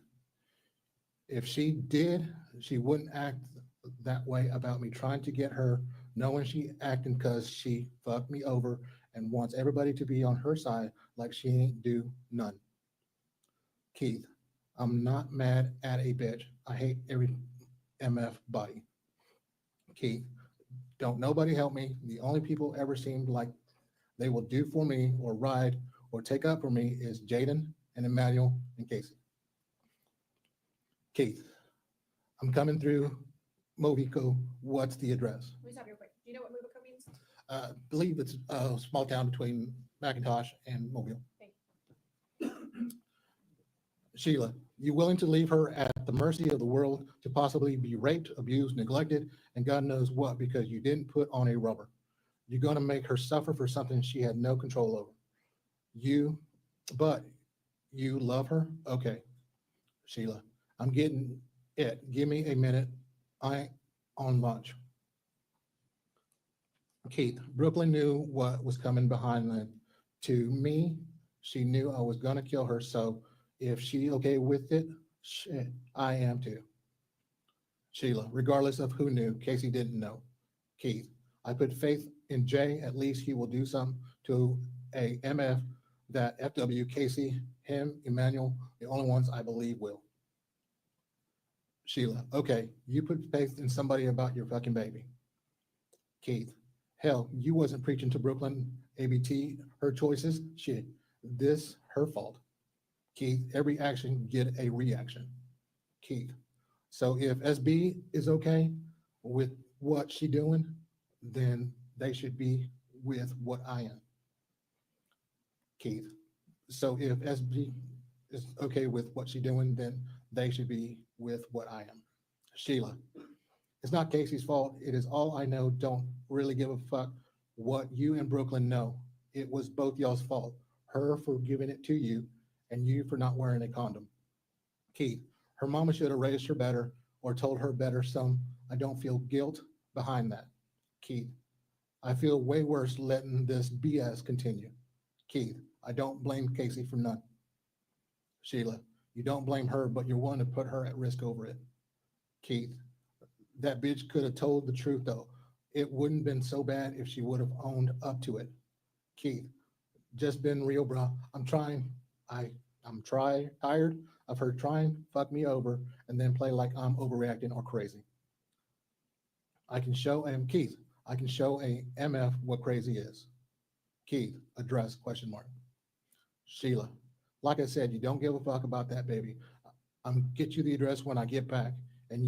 if she did, she wouldn't act that way about me trying to get her, knowing she acting because she fucked me over and wants everybody to be on her side like she ain't do none. Keith, I'm not mad at a bitch. I hate every MF body. Keith, don't nobody help me. The only people ever seemed like they will do for me or ride or take up for me is Jaden and Emmanuel and Casey. Keith, I'm coming through Movico. What's the address? Let me stop real quick. Do you know what Movico means? I believe it's a small town between McIntosh and Mobile. Sheila, you willing to leave her at the mercy of the world to possibly be raped, abused, neglected, and God knows what because you didn't put on a rubber. You're going to make her suffer for something she had no control over. But You love her? Okay. Sheila, I'm getting it. Give me a minute. I on lunch. Keith, Brooklyn knew what was coming behind that. To me, she knew I was gonna kill her, so if she okay with it, shit, I am too. Sheila, regardless of who knew, Casey didn't know. Keith, I put faith in Jay, at least he will do something to a MF that FW, Casey, him, Emmanuel, the only ones I believe will. Sheila, okay, you put faith in somebody about your fucking baby. Keith, hell, you wasn't preaching to Brooklyn, ABT, her choices, shit, this, her fault. Keith, every action get a reaction. Keith, so if SB is okay with what she doing, then they should be with what I am. Keith, so if SB is okay with what she doing, then they should be with what I am. Sheila, it's not Casey's fault. It is all I know. Don't really give a fuck what you and Brooklyn know. It was both y'all's fault. Her for giving it to you and you for not wearing a condom. Keith, her mama should have raised her better or told her better some. I don't feel guilt behind that. Keith, I feel way worse letting this BS continue. Keith, I don't blame Casey for none. Sheila, you don't blame her, but you're willing to put her at risk over it. Keith, that bitch could have told the truth though. It wouldn't been so bad if she would have owned up to it. Keith, just been real, bro. I'm tired of her trying to fuck me over and then play like I'm overreacting or crazy. Keith, I can show a MF what crazy is. Keith, address, question mark. Sheila, like I said, you don't give a fuck about that baby. I'm get you the address when I get back and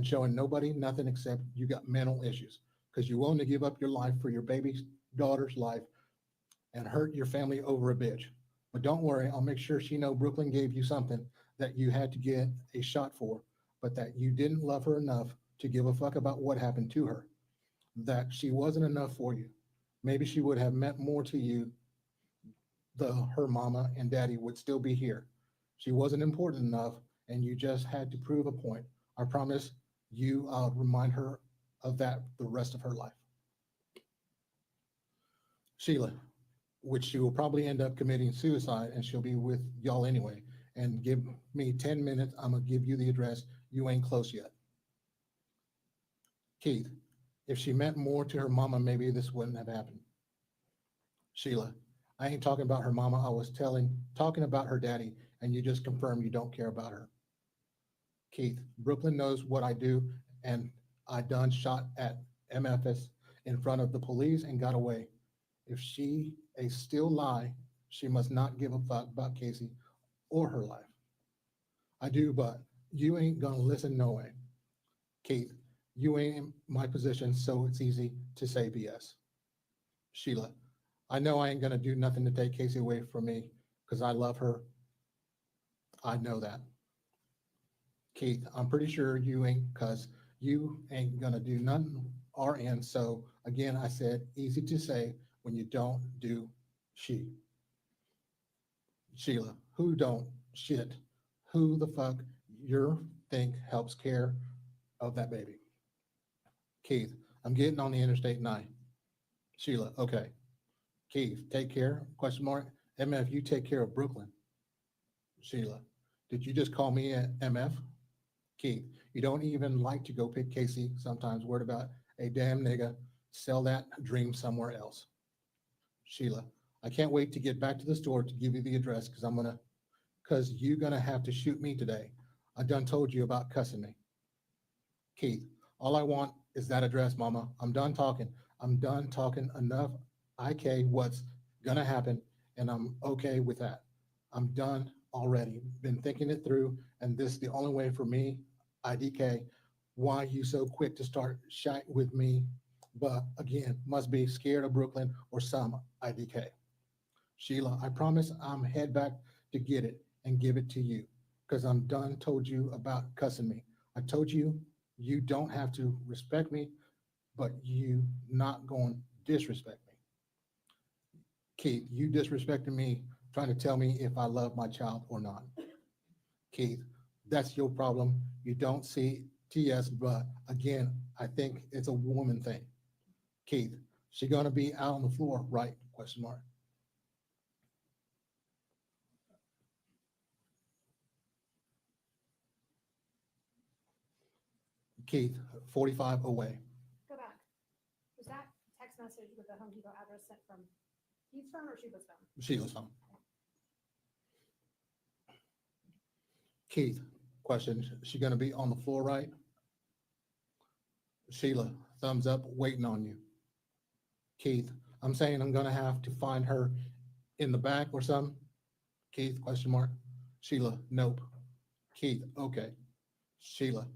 showing nobody nothing except you got mental issues because you're willing to give up your life for your baby's daughter's life and hurt your family over a bitch. But don't worry, I'll make sure she know Brooklyn gave you something that you had to get a shot for, but that you didn't love her enough to give a fuck about what happened to her, that she wasn't enough for you. Maybe she would have meant more to you. Her mama and daddy would still be here. She wasn't important enough and you just had to prove a point. I promise you, I'll remind her of that the rest of her life. Sheila, which she will probably end up committing suicide and she'll be with y'all anyway. And give me 10 minutes, I'm gonna give you the address. You ain't close yet. Keith, if she meant more to her mama, maybe this wouldn't have happened. Sheila, I ain't talking about her mama. I was talking about her daddy, and you just confirmed you don't care about her. Keith, Brooklyn knows what I do, and I done shot at MFS in front of the police and got away. If she a still lie, she must not give a fuck about Casey or her life. I do, but you ain't gonna listen no way. Keith, you ain't in my position, so it's easy to say BS. Sheila, I know I ain't gonna do nothing to take Casey away from me because I love her. I know that. Keith, I'm pretty sure you ain't, because you ain't gonna do nothing RN. So again, I said easy to say when you don't do she. Sheila, who don't shit? Who the fuck you think helps care of that baby? Keith, I'm getting on the Interstate 9. Sheila, okay. Keith, take care, question mark. MF, you take care of Brooklyn. Sheila, did you just call me a MF? Keith, you don't even like to go pick Casey, sometimes worried about a damn nigga, sell that dream somewhere else. Sheila, I can't wait to get back to the store to give you the address because you're gonna have to shoot me today. I done told you about cussing me. Keith, all I want is that address, mama. I'm done talking. I'm done talking enough. IK, what's gonna happen, and I'm okay with that. I'm done already. Been thinking it through, and this is the only way for me. IDK, why you so quick to start shy with me? But again, must be scared of Brooklyn or some IDK. Sheila, I promise I'm head back to get it and give it to you because I'm done told you about cussing me. I told you you don't have to respect me, but you not going to disrespect me. Keith, you disrespected me trying to tell me if I love my child or not. Keith, that's your problem. You don't see TS, but again, I think it's a woman thing. Keith, she gonna be out on the floor, right? Question mark. Keith, 45 away. Go back. Was that text message with the Home Depot address sent from Keith's phone or Sheila's phone? Sheila's phone. Keith, question, she gonna be on the floor, right? Sheila, thumbs up, waiting on you. Keith, I'm saying I'm gonna have to find her in the back or something. Keith, question mark. Sheila, nope. Keith, okay. Sheila,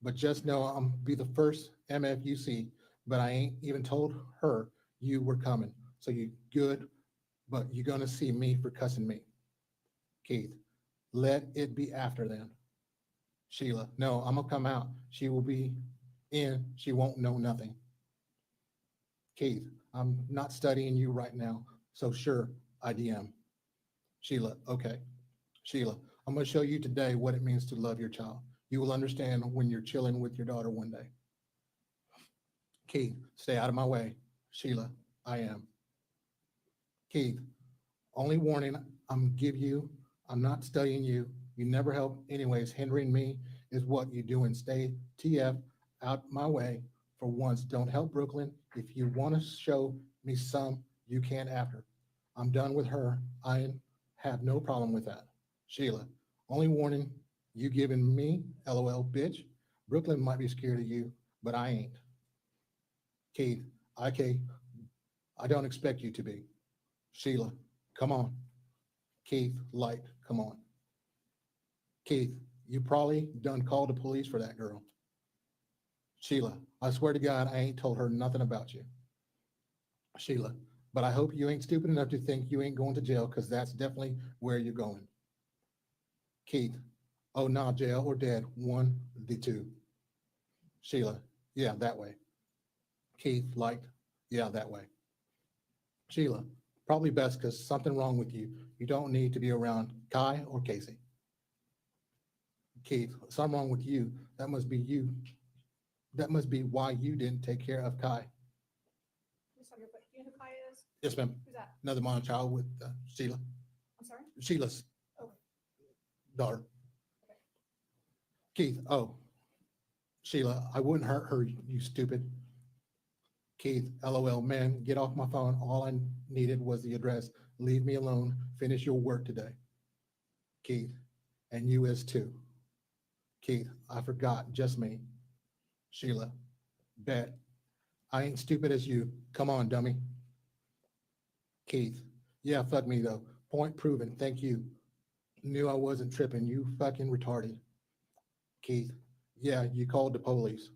but just know I'm be the first MF you see, but I ain't even told her you were coming. So you good, but you're gonna see me for cussing me. Keith, let it be after then. Sheila, no, I'm gonna come out. She will be in, she won't know nothing. Keith, I'm not studying you right now, so sure, I DM. Sheila, okay. Sheila, I'm gonna show you today what it means to love your child. You will understand when you're chilling with your daughter one day. Keith, stay out of my way. Sheila, I am. Keith, only warning I'm give you, I'm not studying you. You never help anyways. Hindering me is what you do and stay TF out my way. For once, don't help Brooklyn. If you want to show me some, you can after. I'm done with her. I have no problem with that. Sheila, only warning you giving me, LOL, bitch. Brooklyn might be scared of you, but I ain't. Keith, I don't expect you to be. Sheila, come on. Keith, light, come on. Keith, you probably done called the police for that girl. Sheila, I swear to God, I ain't told her nothing about you. Sheila, but I hope you ain't stupid enough to think you ain't going to jail, because that's definitely where you're going. Keith, oh, nah, jail or dead, one, the two. Sheila, yeah, that way. Keith, like, yeah, that way. Sheila, probably best because something wrong with you. You don't need to be around Kai or Casey. Keith, something wrong with you. That must be you. That must be why you didn't take care of Kai. Just on your foot. Do you know who Kai is? Yes, ma'am. Who's that? Another mom child with Sheila. I'm sorry? Sheila's Oh, daughter. Keith, oh, Sheila, I wouldn't hurt her, you stupid. Keith, LOL, man, get off my phone. All I needed was the address. Leave me alone. Finish your work today. Keith, and you is too. Keith, I forgot, just me. Sheila, bet. I ain't stupid as you. Come on, dummy. Keith, yeah, fuck me though. Point proven, thank you. Knew I wasn't tripping, you fucking retarded. Keith, yeah, you called the police.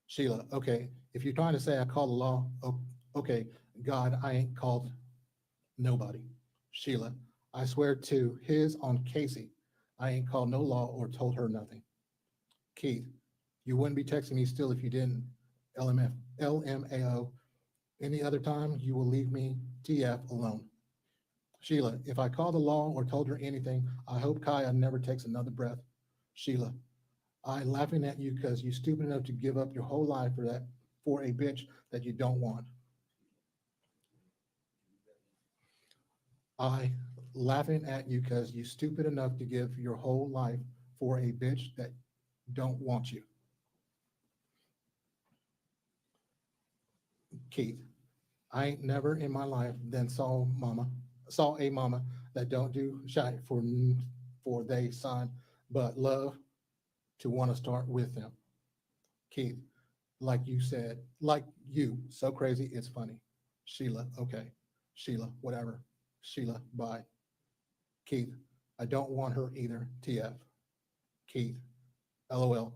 Sheila, okay, if you're trying to say I called the law, okay, God, I ain't called nobody. Sheila, I swear to his on Casey, I ain't called no law or told her nothing. Keith, you wouldn't be texting me still if you didn't. LMAO. Any other time, you will leave me TF alone. Sheila, if I called the law or told her anything, I hope Kaya never takes another breath. Sheila, I'm laughing at you because you're stupid enough to give up your whole life for a bitch that you don't want. I laughing at you because you're stupid enough to give your whole life for a bitch that don't want you. Keith, I ain't never in my life then saw a mama that don't do shit for they son, but love to want to start with them. Keith, like you said, like you, so crazy, it's funny. Sheila, okay. Sheila, whatever. Sheila, bye. Keith, I don't want her either, TF. Keith, LOL,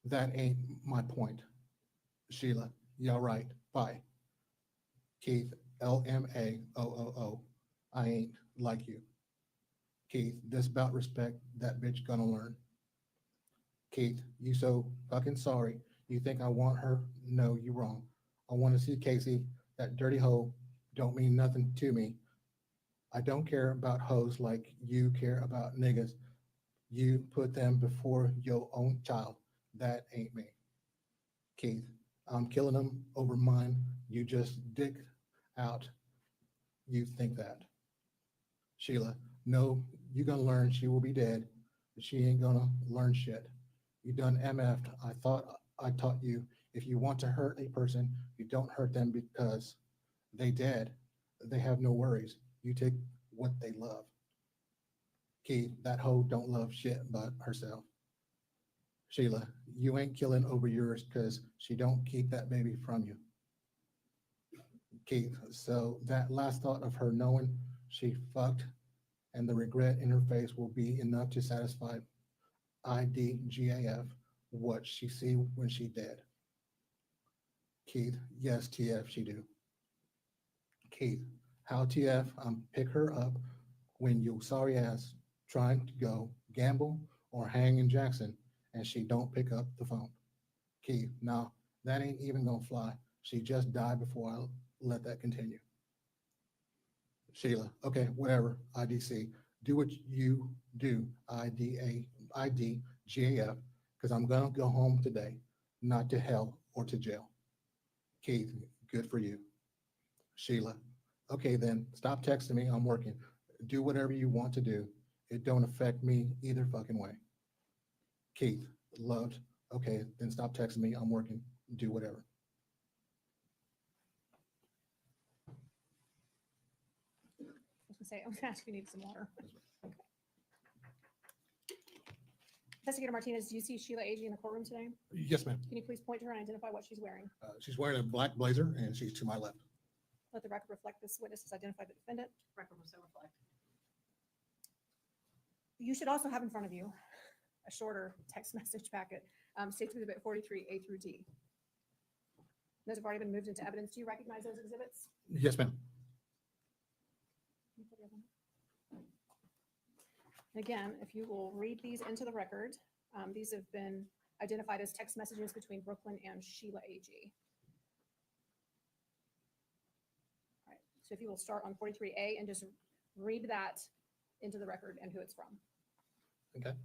that ain't my point. Sheila, yeah, right, bye. Keith, LMAOOO, I ain't like you. Keith, this about respect, that bitch gonna learn. Keith, you so fucking sorry. You think I want her? No, you wrong. I want to see Casey, that dirty hoe, don't mean nothing to me. I don't care about hoes like you care about niggas. You put them before your own child. That ain't me. Keith, I'm killing them over mine. You just dig out. You think that. Sheila, no, you gonna learn she will be dead, but she ain't gonna learn shit. You done MF'd. I thought I taught you if you want to hurt a person, you don't hurt them because they dead. They have no worries. You take what they love. Keith, that hoe don't love shit but herself. Sheila, you ain't killing over yours because she don't keep that baby from you. Keith, so that last thought of her knowing she fucked and the regret in her face will be enough to satisfy IDGAF what she see when she dead. Keith, yes, TF, she do. Keith, how TF, pick her up when you sorry ass trying to go gamble or hang in Jackson and she don't pick up the phone. Keith, nah, that ain't even gonna fly. She just died before I let that continue. Sheila, okay, whatever, IDC, do what you do, IDGAF, because I'm gonna go home today, not to hell or to jail. Keith, good for you. Sheila, okay then, stop texting me, I'm working. Do whatever you want to do. It don't affect me either fucking way. Keith, loved, okay, then stop texting me, I'm working. Do whatever. I was gonna say, I'm gonna ask if you need some water. Okay. Investigator Martinez, do you see Sheila Agee in the courtroom today? Yes, ma'am. Can you please point to her and identify what she's wearing? She's wearing a black blazer and she's to my left. Let the record reflect this witness has identified the defendant. Record will so reflect. You should also have in front of you a shorter text message packet, states exhibit 43A through D. Those have already been moved into evidence. Do you recognize those exhibits? Yes, ma'am. And again, if you will read these into the record, these have been identified as text messages between Brooklyn and Sheila Agee. All right, so if you will start on 43A and just read that into the record and who it's from. Okay.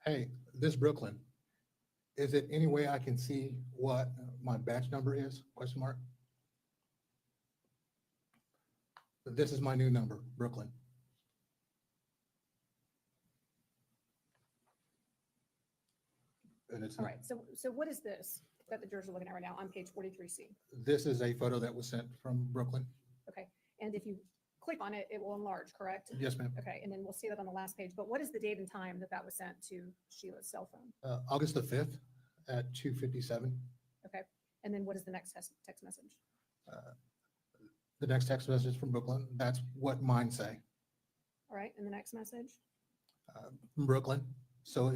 Hey, this Brooklyn, is it any way I can see what my batch number is? Question mark. This is my new number, Brooklyn. And it's All right, so what is this that the jurors are looking at right now on page 43C? This is a photo that was sent from Brooklyn. Okay, and if you click on it, it will enlarge, correct? Yes, ma'am. Okay, and then we'll see that on the last page, but what is the date and time that that was sent to Sheila's cell phone? August the 5th at 2:57. Okay, and then what is the next text message? The next text message from Brooklyn, that's what mine say. All right, and the next message? From Brooklyn. So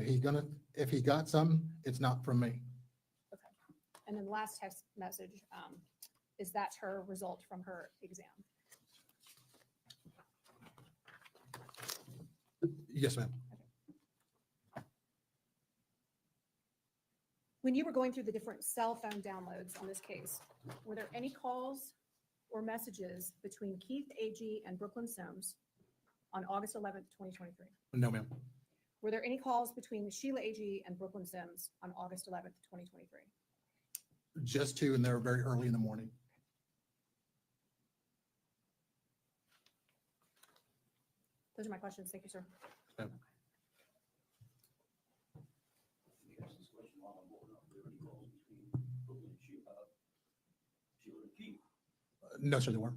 if he got some, it's not from me. Okay, and then the last text message, is that her result from her exam? Yes, ma'am. When you were going through the different cell phone downloads on this case, were there any calls or messages between Keith Agee and Brooklyn Sims on August 11th, 2023? No, ma'am. Were there any calls between Sheila Agee and Brooklyn Sims on August 11th, 2023? Just two, and they were very early in the morning. Those are my questions. Thank you, sir. Ma'am. No, sir, they weren't.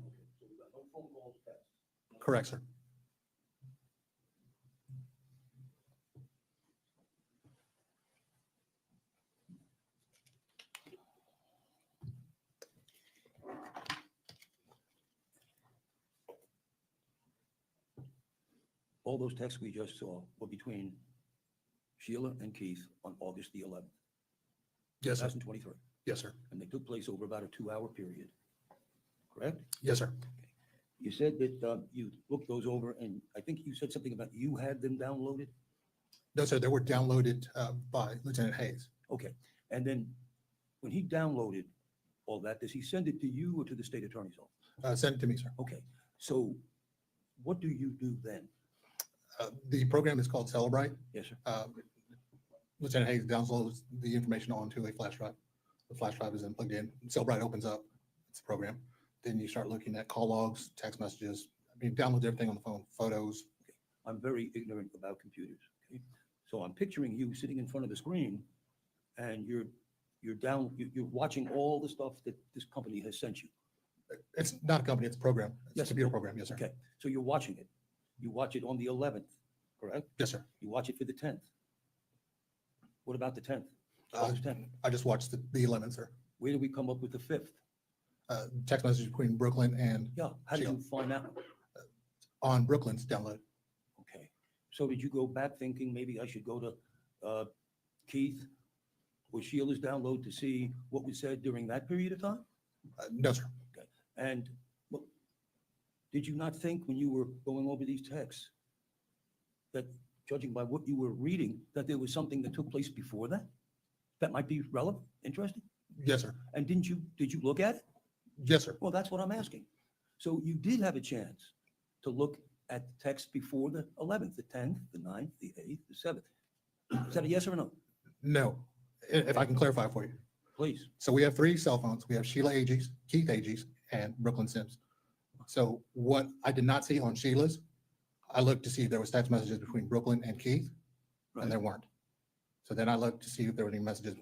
Correct, sir. All those texts we just saw were between Sheila and Keith on August the 11th. Yes, sir. 2023. Yes, sir. And they took place over about a 2-hour period, correct? Yes, sir. You said that you looked those over, and I think you said something about you had them downloaded? No, sir, they were downloaded by Lieutenant Hayes. Okay, and then when he downloaded all that, does he send it to you or to the state attorney's office? Send it to me, sir. Okay, so what do you do then? The program is called Celebrate. Yes, sir. Lieutenant Hayes downloads the information onto a flash drive. The flash drive is then plugged in. Celebrite opens up its program. Then you start looking at call logs, text messages. I mean, downloads everything on the phone, photos. I'm very ignorant about computers. Okay? So I'm picturing you sitting in front of the screen and you're watching all the stuff that this company has sent you. It's not a company, it's a program. It's Yes, a computer program, yes, sir. Okay, so you're watching it. You watch it on the 11th, correct? Yes, sir. You watch it for the 10th. What about the 10th? August 10th. I just watched the 11th, sir. Where do we come up with the 5th? Text message between Brooklyn and Yeah, how did Sheila. you find out? On Brooklyn's download. Okay, so did you go back thinking maybe I should go to Keith or Sheila's download to see what was said during that period of time? No, sir. Okay, and well, did you not think when you were going over these texts that, judging by what you were reading, that there was something that took place before that? That might be relevant, interesting? Yes, sir. And did you look at it? Yes, sir. Well, that's what I'm asking. So you did have a chance to look at the text before the 11th, the 10th, the 9th, the 8th, the 7th. Is that a yes or a no? No. If I can clarify for you. Please. So we have 3 cell phones. We have Sheila Agee's, Keith Agee's, and Brooklyn Sims. So what I did not see on Sheila's, I looked to see if there was text messages between Brooklyn and Keith, and there weren't. So then I looked to see if there were any messages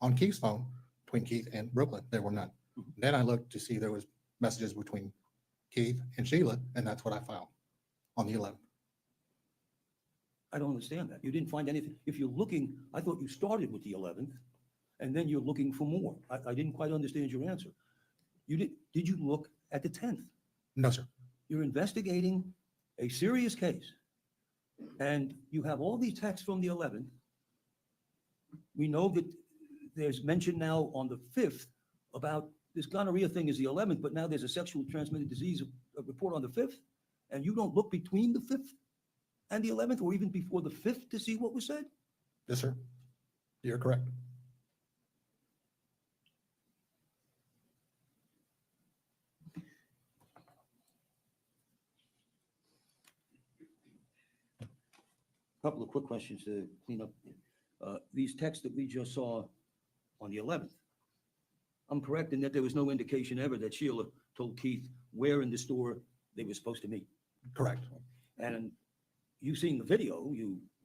on Keith's phone, between Keith and Brooklyn. There were none. Then I looked to see if there was messages between Keith and Sheila, and that's what I found on the 11th. I don't understand that. You didn't find anything. If you're looking, I thought you started with the 11th, and then you're looking for more. I didn't quite understand your answer. Did you look at the 10th? No, sir. You're investigating a serious case, and you have all these texts from the 11th. We know that there's mention now on the 5th about this gonorrhea thing is the 11th, but now there's a sexually transmitted disease report on the 5th, and you don't look between the 5th and the 11th, or even before the 5th to see what was said? Yes, sir. You're correct. Couple of quick questions to clean up. These texts that we just saw on the 11th, I'm correct in that there was no indication ever that Sheila told Keith where in the store they were supposed to meet? Correct. And you've seen the video,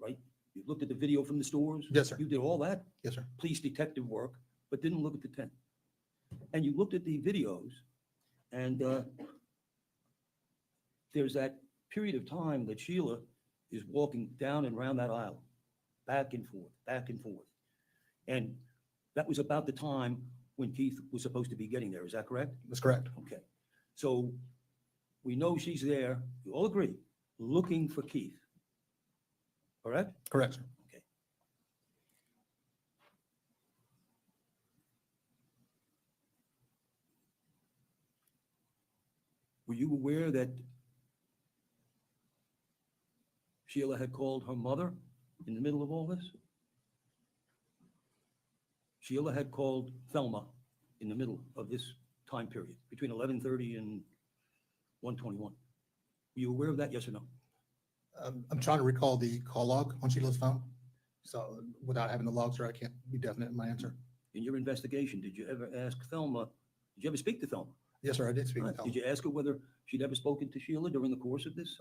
right? You looked at the video from the stores? Yes, sir. You did all that? Yes, sir. Police detective work, but didn't look at the 10th. And you looked at the videos, and there's that period of time that Sheila is walking down and around that aisle, back and forth, back and forth. And that was about the time when Keith was supposed to be getting there. Is that correct? That's correct. Okay. So we know she's there, you all agree, looking for Keith. Correct? Correct, sir. Okay. Were you aware that Sheila had called her mother in the middle of all this? Sheila had called Thelma in the middle of this time period, between 11:30 and 1:21. Were you aware of that, yes or no? I'm trying to recall the call log on Sheila's phone. So without having the log, sir, I can't be definite in my answer. In your investigation, did you ever ask Thelma, did you ever speak to Thelma? Yes, sir, I did speak All with right. Thelma. Did you ask her whether she'd ever spoken to Sheila during the course of this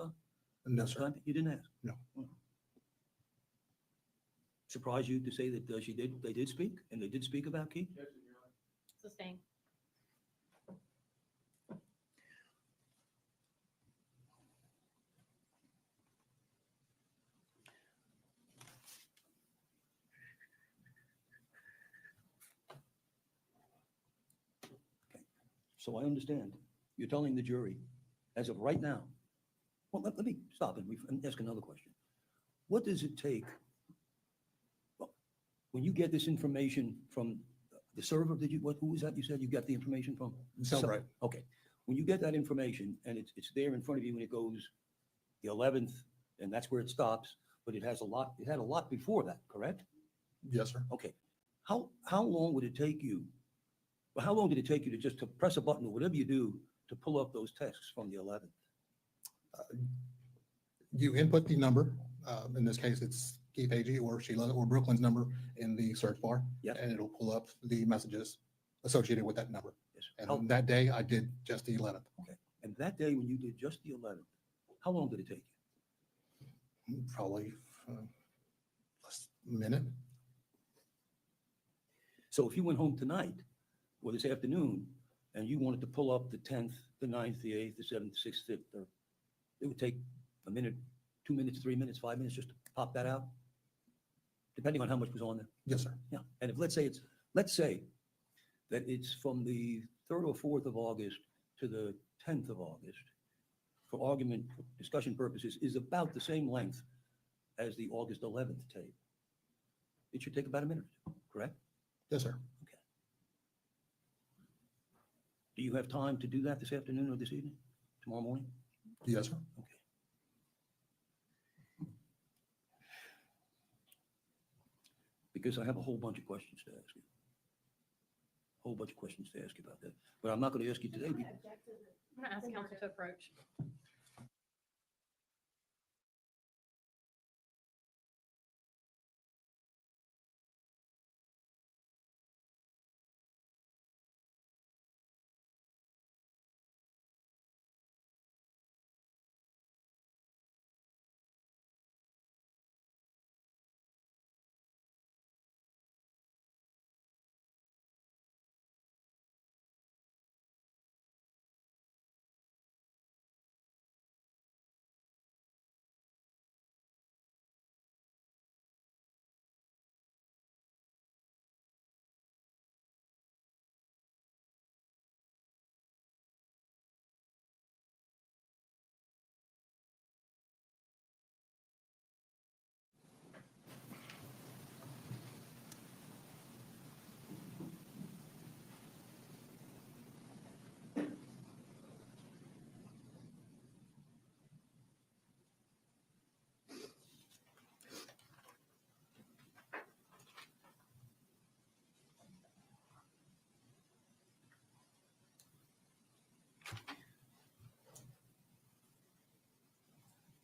No, sir. time? You didn't ask? No. Surprise you to say that they did speak, and they did speak about Keith? Sustained. So I understand. You're telling the jury, as of right now, well, let me stop and ask another question. What does it take, well, when you get this information from the server, who was that you said you got the information from? Celebrate. Okay. When you get that information and it's there in front of you when it goes the 11th, and that's where it stops, but it had a lot before that, correct? Yes, sir. Okay. How long would it take you? Well, how long did it take you to just to press a button or whatever you do to pull up those texts from the 11th? You input the number, in this case, it's Keith Agee or Sheila or Brooklyn's number in the search bar. Yep. And it'll pull up the messages associated with that number. Yes. And How- on that day, I did just the 11th. And that day when you did just the 11th, how long did it take you? Probably less minute. So if you went home tonight or this afternoon and you wanted to pull up the 10th, the 9th, the 8th, the 7th, the 6th, it would take a minute, 2 minutes, 3 minutes, 5 minutes just to pop that out, depending on how much was on there. Yes, sir. Yeah. And if, let's say that it's from the 3rd or 4th of August to the 10th of August, for argument, discussion purposes, is about the same length as the August 11th tape. It should take about a minute, correct? Yes, sir. Okay. Do you have time to do that this afternoon or this evening, tomorrow morning? Yes, sir. Okay. Because I have a whole bunch of questions to ask you. Whole bunch of questions to ask you about that. But I'm not going to ask you today. I'm going to ask council to approach.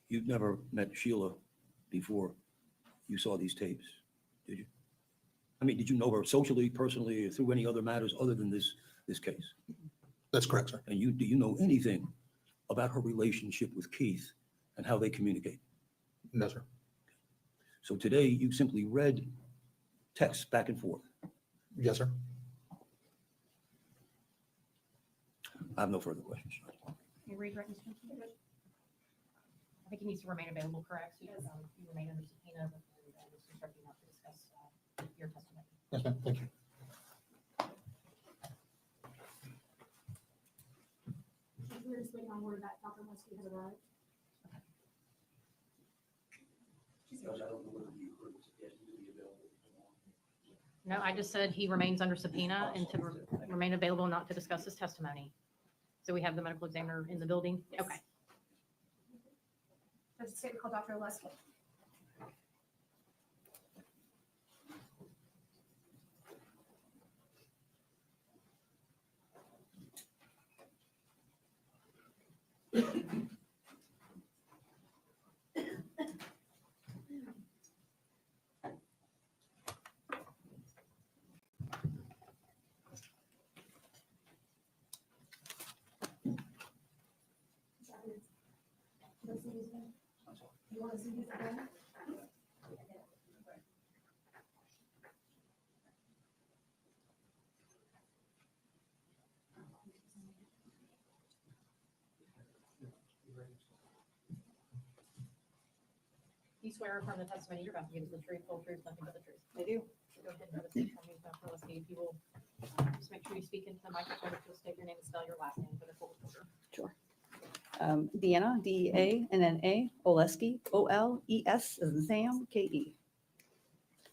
You've never met Sheila before you saw these tapes, did you? I mean, did you know her socially, personally, or through any other matters other than this case? That's correct, sir. And do you know anything about her relationship with Keith and how they communicate? No, sir. So today you simply read texts back and forth. Yes, sir. I have no further questions. Can you read written statement? I think he needs to remain available, correct? So you remain under subpoena and just instruct you not to discuss your testimony. Yes, ma'am. Thank you. We're just waiting on word that Dr. Leslie has arrived. No, I just said he remains under subpoena and to remain available, not to discuss his testimony. So we have the medical examiner in the building? Okay. There's a statement called Dr. Leslie. You want to see these again? You swear from the testimony you're about to give is the truth, full truth, nothing but the truth. I do. So go ahead and notice it for me, Dr. Leslie, if you will, just make sure you speak into the microphone, if you'll state your name and spell your last name for the full recorder. Sure. Deanna, D-E-A-N-N-A, Oleski, O-L-E-S, as in Sam, K-E.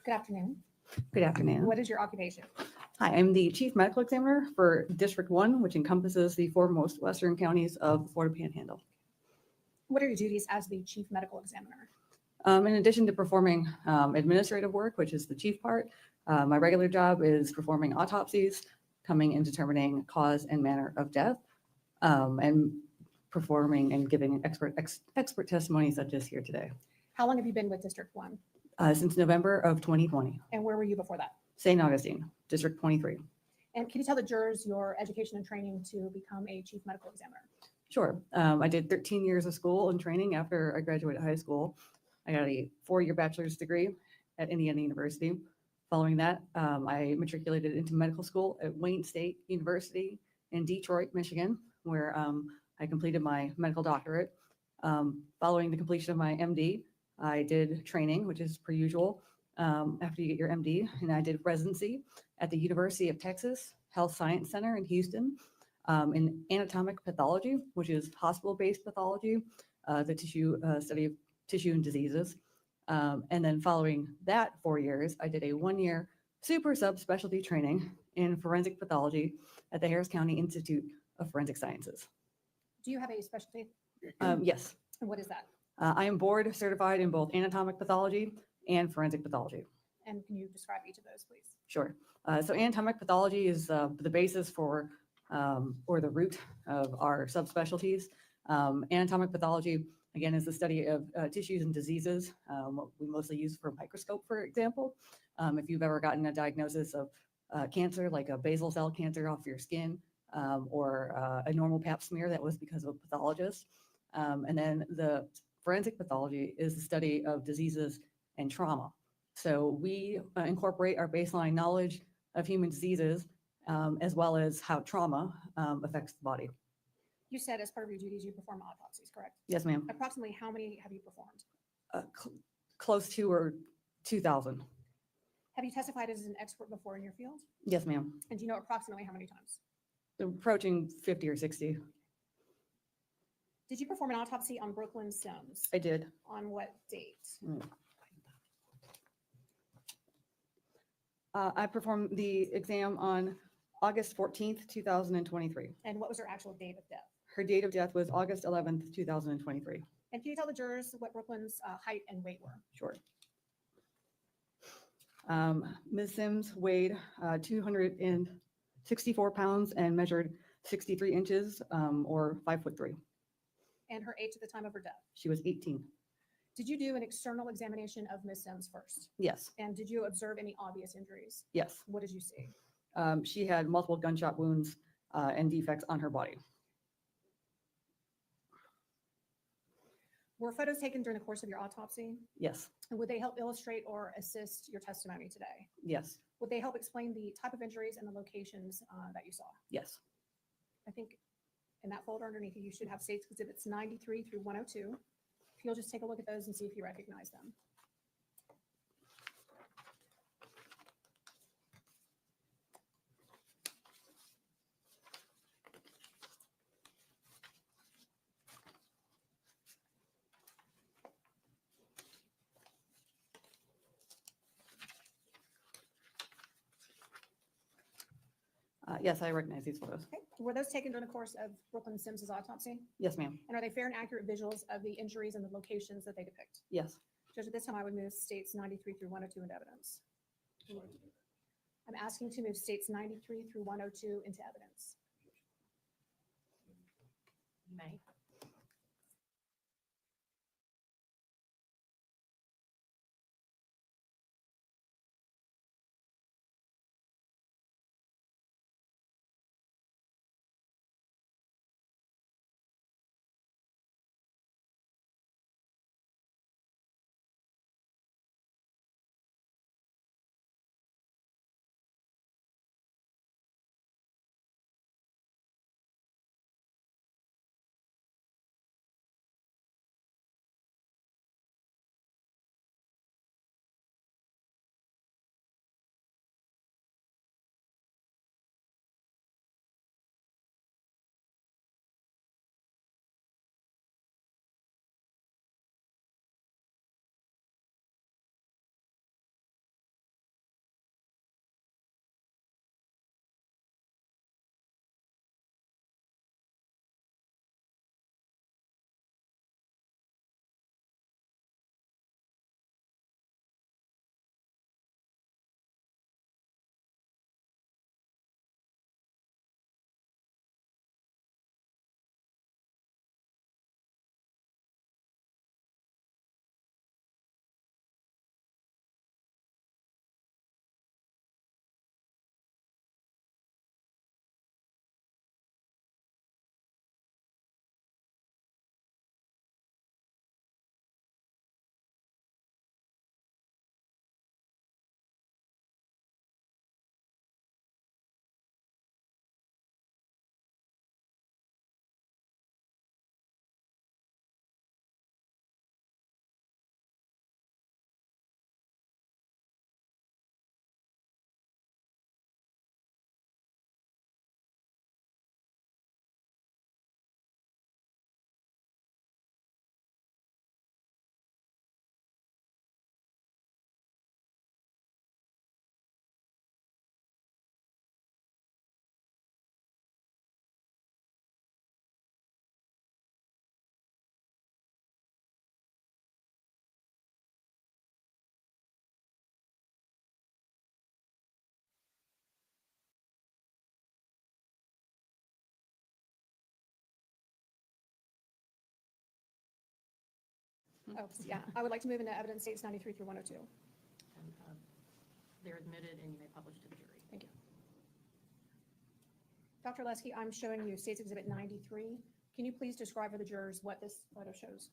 Good afternoon. Good afternoon. What is your occupation? Hi, I'm the Chief Medical Examiner for District 1, which encompasses the foremost western counties of the Florida Panhandle. What are your duties as the chief medical examiner? In addition to performing administrative work, which is the chief part, my regular job is performing autopsies, coming and determining cause and manner of death, and performing and giving expert testimony such as here today. How long have you been with District 1? Since November of 2020, And where were you before that? St. Augustine, District 23. And can you tell the jurors your education and training to become a chief medical examiner? Sure. I did 13 years of school and training after I graduated high school. I got a 4-year bachelor's degree at Indiana University. Following that, I matriculated into medical school at Wayne State University in Detroit, Michigan, where I completed my medical doctorate. Following the completion of my MD, I did training, which is per usual, after you get your MD, and I did residency at the University of Texas Health Science Center in Houston in anatomic pathology, which is hospital-based pathology, the study of tissue and diseases. And then following that 4 years, I did a 1-year super subspecialty training in forensic pathology at the Harris County Institute of Forensic Sciences. Do you have a specialty? Yes, And what is that? I am board certified in both anatomic pathology and forensic pathology. And can you describe each of those, please? Sure. So anatomic pathology is the basis for, or the root of our subspecialties. Anatomic pathology, again, is the study of tissues and diseases. What we mostly use for a microscope, for example. If you've ever gotten a diagnosis of cancer, like a basal cell cancer off your skin, or a normal pap smear, that was because of a pathologist. And then the forensic pathology is the study of diseases and trauma. So we incorporate our baseline knowledge of human diseases, as well as how trauma affects the body. You said as part of your duties, you perform autopsies, correct? Yes, ma'am. Approximately how many have you performed? Close to or 2,000. Have you testified as an expert before in your field? Yes, ma'am. And do you know approximately how many times? Approaching 50 or 60. Did you perform an autopsy on Brooklyn Sims? I did. On what date? I performed the exam on August 14th, 2023. And what was her actual date of death? Her date of death was August 11th, 2023. And can you tell the jurors what Brooklyn's height and weight were? Sure. Ms. Sims weighed 264 pounds and measured 63 inches, or 5'3". And her age at the time of her death? She was 18. Did you do an external examination of Ms. Sims first? Yes. And did you observe any obvious injuries? Yes. What did you see? She had multiple gunshot wounds and defects on her body. Were photos taken during the course of your autopsy? Yes. And would they help illustrate or assist your testimony today? Yes. Would they help explain the type of injuries and the locations that you saw? Yes. I think in that folder underneath you should have States Exhibits 93 through 102. If you'll just take a look at those and see if you recognize them. Yes, I recognize these photos. Okay. Were those taken during the course of Brooklyn Sims's autopsy? Yes, ma'am. And are they fair and accurate visuals of the injuries and the locations that they depict? Yes. Judge, at this time, I would move States 93 through 102 into evidence. I'm asking to move States 93 through 102 into evidence. You may. Oh, yeah, I would like to move into evidence states 93 through 102. And, they're admitted and you may publish to the jury. Thank you. Dr. Lesky, I'm showing you States Exhibit 93. Can you please describe for the jurors what this photo shows?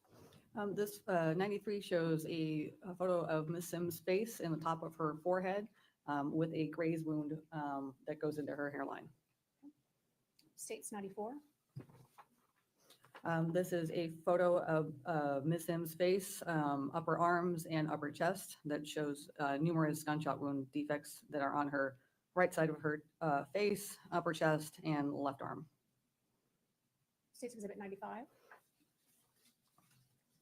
This 93 shows a photo of Miss Sims' face in the top of her forehead with a graze wound that goes into her hairline. States 94. This is a photo of Miss Sims' face, upper arms, and upper chest that shows numerous gunshot wound defects that are on her right side of her face, upper chest, and left arm. States Exhibit 95.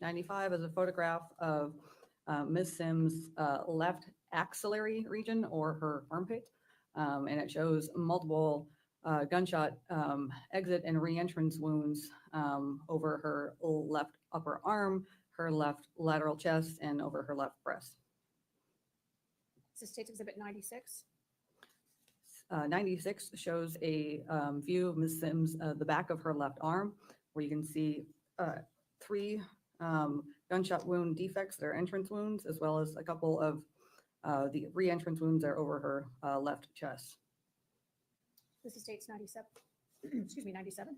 95 is a photograph of Miss Sims' left axillary region or her armpit, and it shows multiple gunshot exit and re-entrance wounds over her left upper arm, her left lateral chest, and over her left breast. This is States Exhibit 96. 96 shows a view of Miss Sims, the back of her left arm, where you can see 3 gunshot wound defects that are entrance wounds, as well as a couple of the re-entrance wounds that are over her left chest. This is States 97. Excuse me, 97.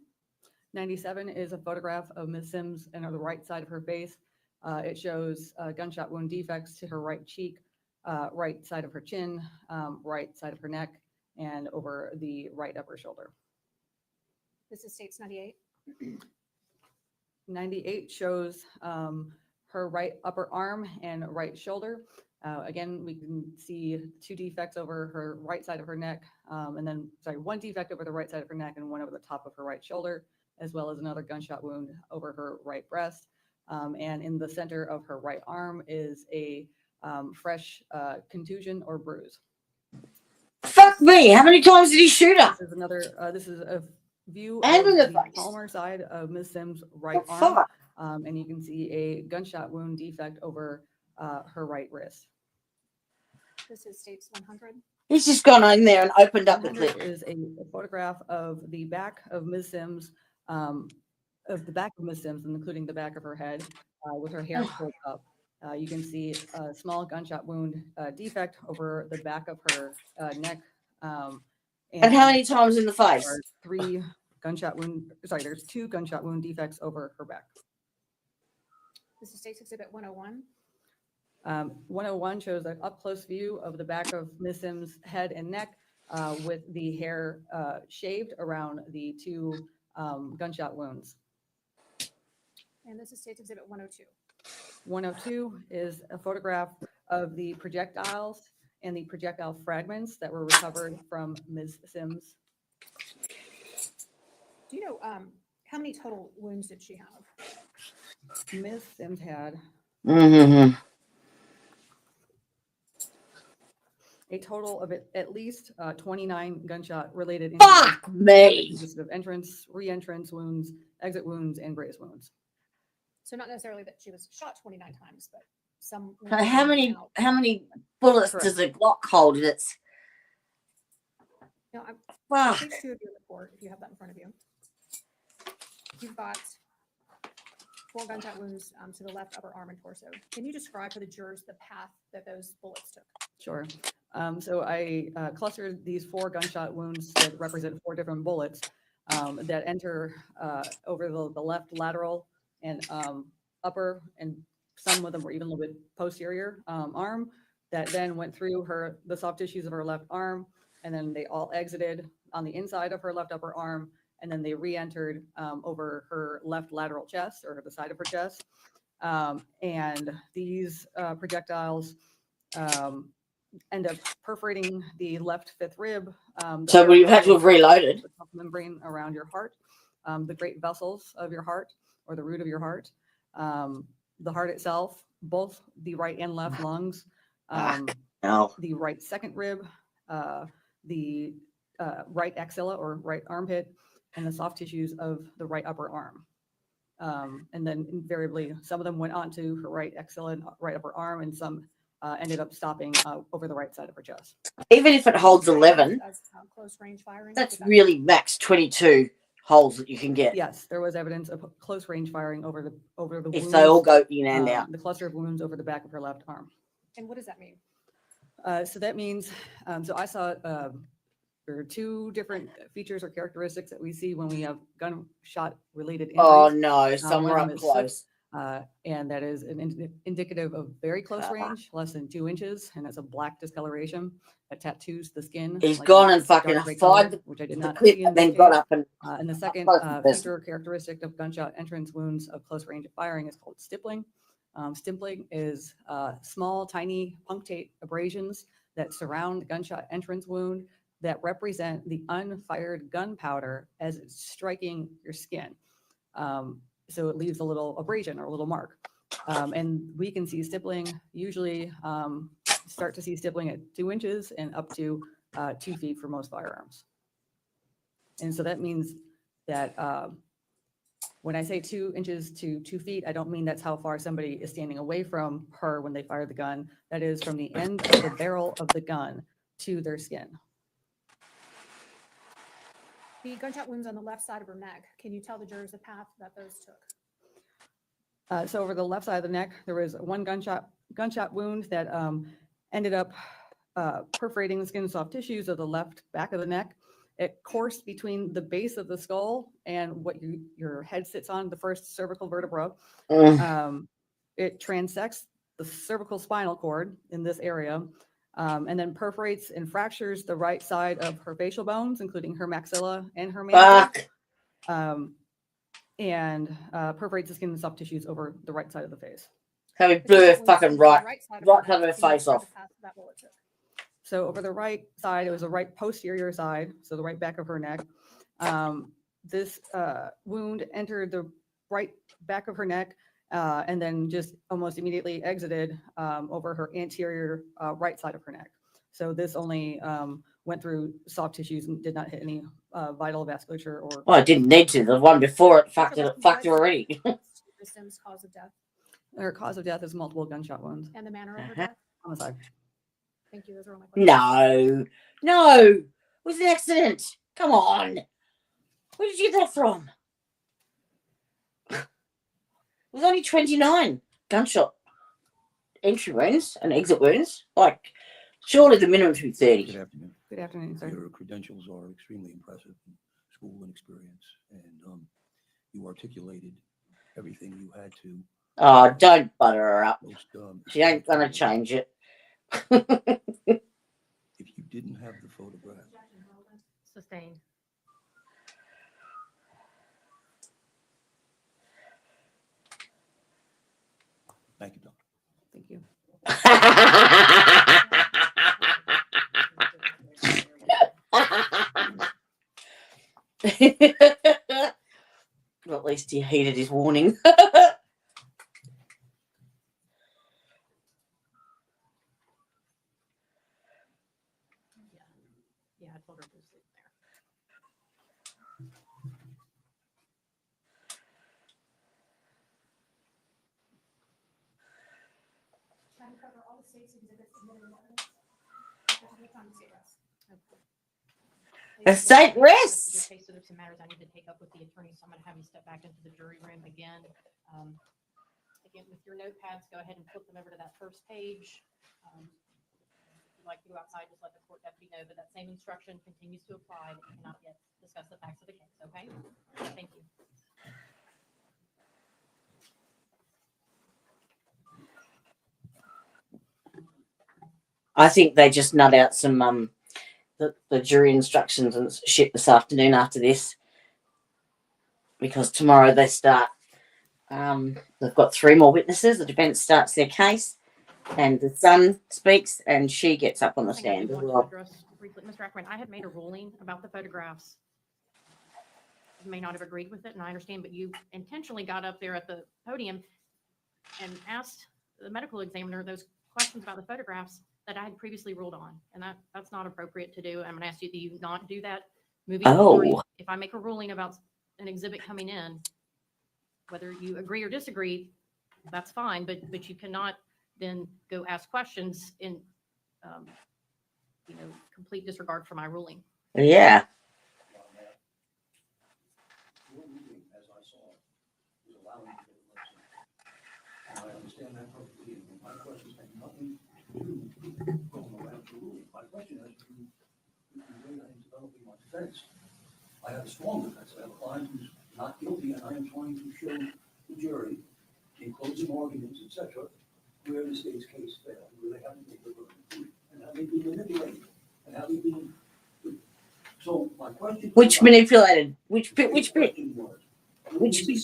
97 is a photograph of Miss Sims and on the right side of her face. It shows gunshot wound defects to her right cheek, right side of her chin, right side of her neck, and over the right upper shoulder. This is States 98. 98 shows her right upper arm and right shoulder. Again, we can see 2 defects over her right side of her neck, and then, sorry, 1 defect over the right side of her neck and 1 over the top of her right shoulder, as well as another gunshot wound over her right breast. And in the center of her right arm is a fresh contusion or bruise. Fuck me. How many times did he shoot her? This is another, this is a view And of in the the face. palmar side of Miss Sims' right Oh, arm. fuck. And you can see a gunshot wound defect over her right wrist. This is States 100. He's just gone in there and opened up the 100 clip. is a photograph of the back of Miss Sims, including the back of her head, with her hair pulled up. You can see a small gunshot wound defect over the back of her neck. And how many times in the face? There are 3 gunshot wound, sorry, there's 2 gunshot wound defects over her back. This is States Exhibit 101. 101 shows an up-close view of the back of Miss Sims' head and neck with the hair shaved around the 2 gunshot wounds. And this is States Exhibit 102. 102 is a photograph of the projectiles and the projectile fragments that were recovered from Ms. Sims. Do you know how many total wounds did she have? Ms. Sims had a total of at least 29 gunshot related injuries. Fuck me. Consisted of entrance, re-entrance wounds, exit wounds, and graze wounds. So not necessarily that she was shot 29 times, but some. How many bullets Correct. does a Glock hold in its? No, I'm Fuck. page 2 of your report, if you have that in front of you. You've got 4 gunshot wounds to the left upper arm and torso. Can you describe for the jurors the path that those bullets took? Sure. So I clustered these 4 gunshot wounds that represent 4 different bullets that enter over the left lateral and upper, and some of them were even a little bit posterior arm, that then went through the soft tissues of her left arm, and then they all exited on the inside of her left upper arm, and then they re-entered over her left lateral chest, or the side of her chest. And these projectiles end up perforating the left 5th rib. So you had to have reloaded. The membrane around your heart, the great vessels of your heart, or the root of your heart, the heart itself, both the right and left lungs, the right 2nd rib, the right axilla or right armpit, and the soft tissues of the right upper arm. And then invariably, some of them went onto her right axilla and right upper arm, and some ended up stopping over the right side of her chest. Even if it holds 11, Close range firing. that's really max 22 holes that you can get. Yes, there was evidence of close range firing over the If wounds. they all go in and out. The cluster of wounds over the back of her left arm. And what does that mean? So that means, so I saw, there are two different features or characteristics that we see when we have gunshot related injuries. Oh no, some One are of up them is soot, close. and that is indicative of very close range, less than 2 inches, and it's a black discoloration that tattoos the skin. He's like gone a and fucking dark gray fired color, which I did the not clip see in and this then got case. up and And the second close the person. feature or characteristic of gunshot entrance wounds of close range of firing is called stippling. Stippling is small, tiny punctate abrasions that surround the gunshot entrance wound that represent the unfired gunpowder as it's striking your skin. So it leaves a little abrasion or a little mark. And we can see stippling, usually start to see stippling at 2 inches and up to 2 feet for most firearms. And so that means that when I say 2 inches to 2 feet, I don't mean that's how far somebody is standing away from her when they fire the gun. That is from the end of the barrel of the gun to their skin. The gunshot wounds on the left side of her neck, can you tell the jurors the path that those took? So over the left side of the neck, there was one gunshot wound that ended up perforating the skin and soft tissues of the left back of the neck. It coursed between the base of the skull and what your head sits on, the first cervical vertebra. It transects the cervical spinal cord in this area, and then perforates and fractures the right side of her facial bones, including her maxilla and her mandible. And perforates the skin and soft tissues over the right side of the face. So he blew her fucking right side of her face off. So over the right side, it was the right posterior side, so the right back of her neck. This wound entered the right back of her neck and then just almost immediately exited over her anterior right side of her neck. So this only went through soft tissues and did not hit any vital vasculature or. Well, it didn't need to. The one before it fucked her already. Victim's cause of death Her cause of death is multiple gunshot wounds. and the manner of her death? Homicide. Thank you, those are all my questions. No, it was an accident. Come on. Where did you get that from? It was only 29 gunshot entry wounds and exit wounds. Like, surely the minimum should be 30. Good afternoon. Good afternoon, sir. Your credentials are extremely impressive in school and experience, and you articulated everything you had to. Oh, don't butter her up. Most, She ain't going to change it. If you didn't have the photograph, Sustained. thank you, Doctor. Thank you. Well, at least he heeded his warning. Yeah, I told her to sleep there. Can you cover all the state's exhibits submitted in evidence? What time to say yes? The state rests. Okay, so there's some matters I need to take up with the attorney, so I'm gonna have you step back into the jury room again. Again, with your notepads, go ahead and flip them over to that first page. If you'd like to go outside, just let the court deputy know, but that same instruction continues to apply, that you cannot yet discuss the facts of the case, okay? Thank you. I think they just nut out some the jury instructions and shit this afternoon after this, because tomorrow they start. They've got 3 more witnesses. The defense starts their case, and the son speaks, and she gets up on the Something I stand did as want to well. address briefly, Mr. Ackerman, I had made a ruling about the photographs. You may not have agreed with it, and I understand, but you intentionally got up there at the podium and asked the medical examiner those questions about the photographs that I had previously ruled on, and that's not appropriate to do. I'm going to ask you that you not do that moving forward. Oh. If I make a ruling about an exhibit coming in, whether you agree or disagree, that's fine, but you cannot then go ask questions in, complete disregard for my ruling. Yeah. saw was allowing you to get elections. And I understand that perfectly, and my questions have nothing to do with going around the rules. My question has to do with the way I am developing my defense. I have a strong defense. I have a client who's not guilty, and I am trying to show the jury, in closing arguments, etc., where the state's case failed, where they haven't made the burden of proof, and how they've been manipulated, and how they've been. So my question. Which manipulated? Which bit?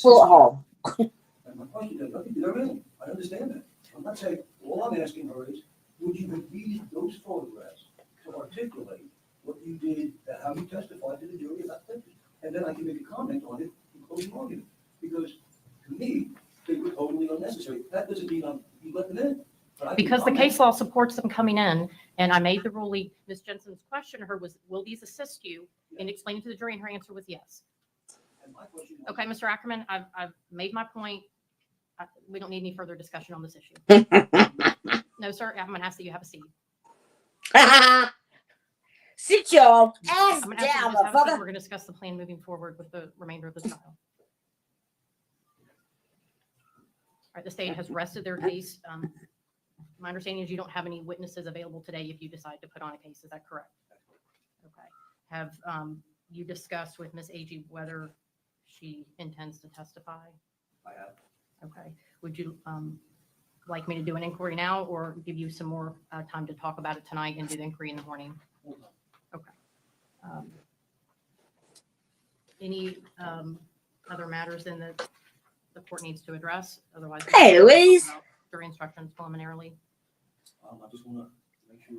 Bullet hole? And my question has nothing to do with everything. I understand that. I'm not saying, all I'm asking her is, would you have used those photographs to articulate what you did, how you testified to the jury about pictures? And then I can make a comment on it in closing argument. Because to me, they were totally unnecessary. That doesn't mean you let them in. But I can Because the comment. case law supports them coming in, and I made the ruling, Ms. Jensen's question to her was, will these assist you in explaining to the jury? And her answer was yes. And my question was- Okay, Mr. Ackerman, I've made my point. We don't need any further discussion on this issue. No, sir, I'm going to ask that you have a seat. Sit your ass I'm going to ask you down, to just have a seat. We're motherfucker. going to discuss the plan moving forward with the remainder of the trial. All right, the state has rested their case. My understanding is you don't have any witnesses available today if you decide to put on a case. Is that correct? Okay. Have you discussed with Ms. Agee whether she intends to testify? I have. Okay. Would you like me to do an inquiry now or give you some more time to talk about it tonight and do the inquiry in the morning? Okay. Any other matters then that the court needs to address? Otherwise. Hey, Louise. Jury instructions preliminarily. I just want to make sure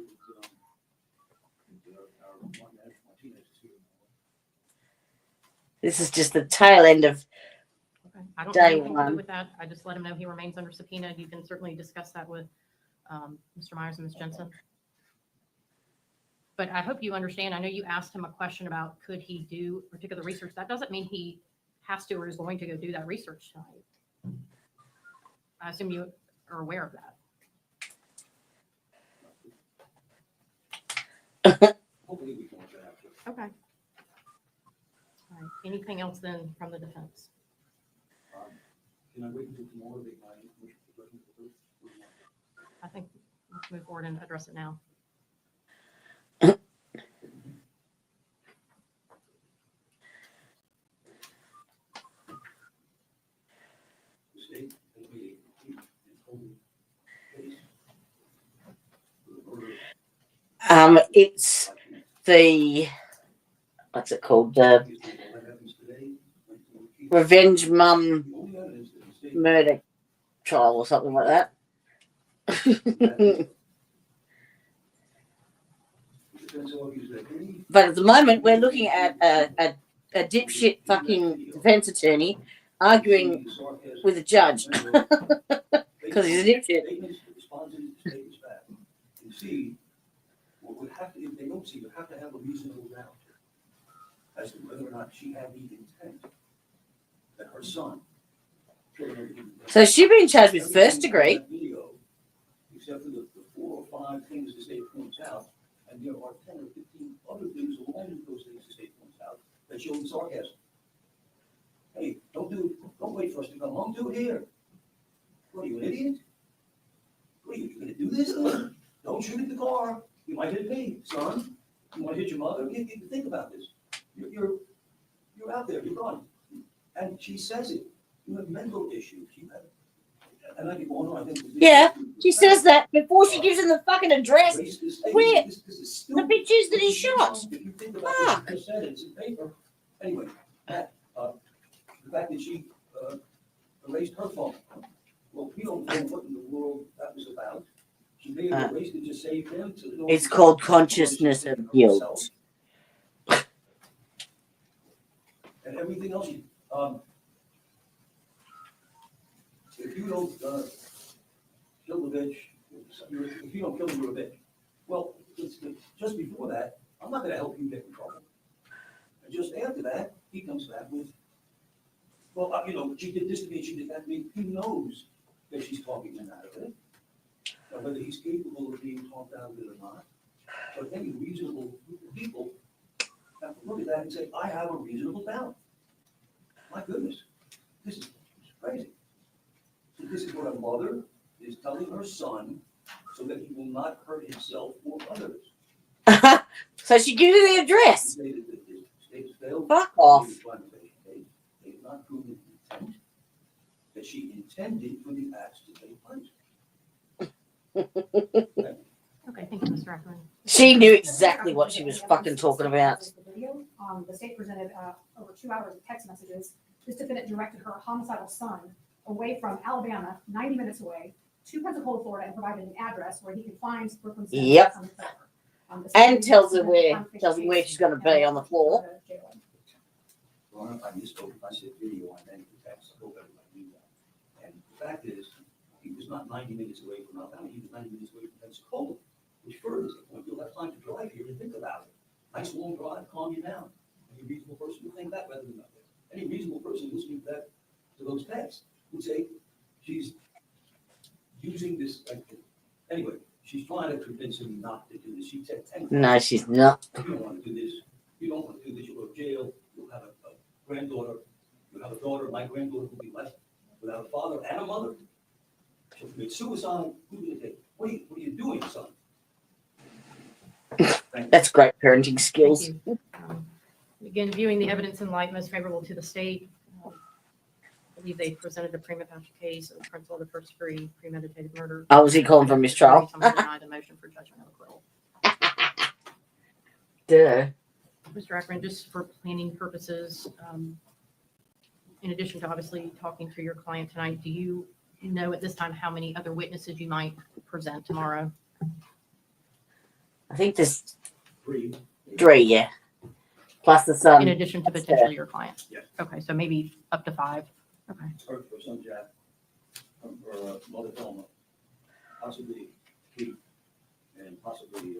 that our Martinez is here. This is just the tail end of Okay. I don't Day know anything to do one. with that. I just let him know he remains under subpoena. You can certainly discuss that with Mr. Myers and Ms. Jensen. But I hope you understand, I know you asked him a question about could he do particular research. That doesn't mean he has to or is going to go do that research tonight. I assume you are aware of that. Hopefully we can work that out. Okay. All right. Anything else then from the defense? Can I wait until tomorrow to make my motion for judgment of the proof? I think let's move forward and address it now. The state has made a complete and total case for the murder. it's the what's it called? The All that happens today, Revenge Mum the only evidence that the state. murder trial or something like that. The defense argues that any But at the moment, we're looking at a dipshit fucking defense attorney arguing with a judge because he's a dipshit. statements that respond to the statements back. And C, what would have to, if they don't see, would have to have a reasonable doubt as to whether or not she had the intent that her son killed her. So she's been charged with first degree. Except for the 4 or 5 things the state points out, and there are 10 or 15 other things along with those things the state points out that show the sarcasm. Hey, don't wait for us to come home, do it here. What are you, an idiot? What are you gonna do this? Don't shoot at the car. You might hit me, son. You might hit your mother. You think about this. You're out there, you're gone. And she says it. You have mental issues. You have, and I can go on, I think. Yeah, she says that before she gives him the fucking address. Where the pictures that he shot. If you think about Fuck. what you said, it's in paper. Anyway, Matt, the fact that she erased her phone. Well, we don't know what in the world that was about. She may have erased it to save him. It's called consciousness of guilt. And everything else, if you don't kill the bitch, if you don't kill them, you're a bitch. Well, just before that, I'm not gonna help you get in trouble. And just after that, he comes back with, well, she did this to me, she did that to me. He knows that she's talking him out of it. Now, whether he's capable of being talked out of it or not, but any reasonable group of people have to look at that and say, I have a reasonable doubt. My goodness. mother is telling her son so that he will not hurt himself or others. So she gave you the address. Stated that the state has failed. Fuck off. They have not proven intent, that she intended for the acts to take place. Okay, thank you, Mr. Ackerman. She knew exactly what she was fucking talking about. The video, the state presented over 2 hours of text messages. This defendant directed her homicidal son away from Alabama, 90 minutes away, to Pensacola, Florida, and provided an address where he could find Brooklyn. Yep. And tells him where she's going to be on the floor. Well, I misspoke. I said video, I meant the text. I hope everybody knew that. And the fact is, he was not 90 minutes away from Alabama. He was 90 minutes away from Pensacola, which furthers the point. You'll have time to drive here and think about it. Nice long drive, calm you down. Any reasonable person would think that rather than that. Any reasonable person listening to that, to those texts, would say she's using this. Anyway, she's trying to convince him not to do this. She said 10 times. No, she's not. You don't want to do this. You don't want to do this. You'll go to jail. You'll have a granddaughter. You'll have a daughter. My granddaughter will be left without a father and a mother. She'll commit suicide. Who's going to take? What are you doing, son? That's great parenting skills. Thank you. Again, viewing the evidence in light most favorable to the state, I believe they presented a prima facie case of the principle of the first degree premeditated murder. Oh, was he calling for mistrial? I'm going to deny the motion for judgment of acquittal. Duh. Mr. Ackerman, just for planning purposes, in addition to obviously talking to your client tonight, do you know at this time how many other witnesses you might present tomorrow? I think there's Three. 3, yeah. Plus the son. In addition to potentially your client? Yes. Okay, so maybe up to 5. Okay. Her son Jack, her mother Thelma, possibly Keith, and possibly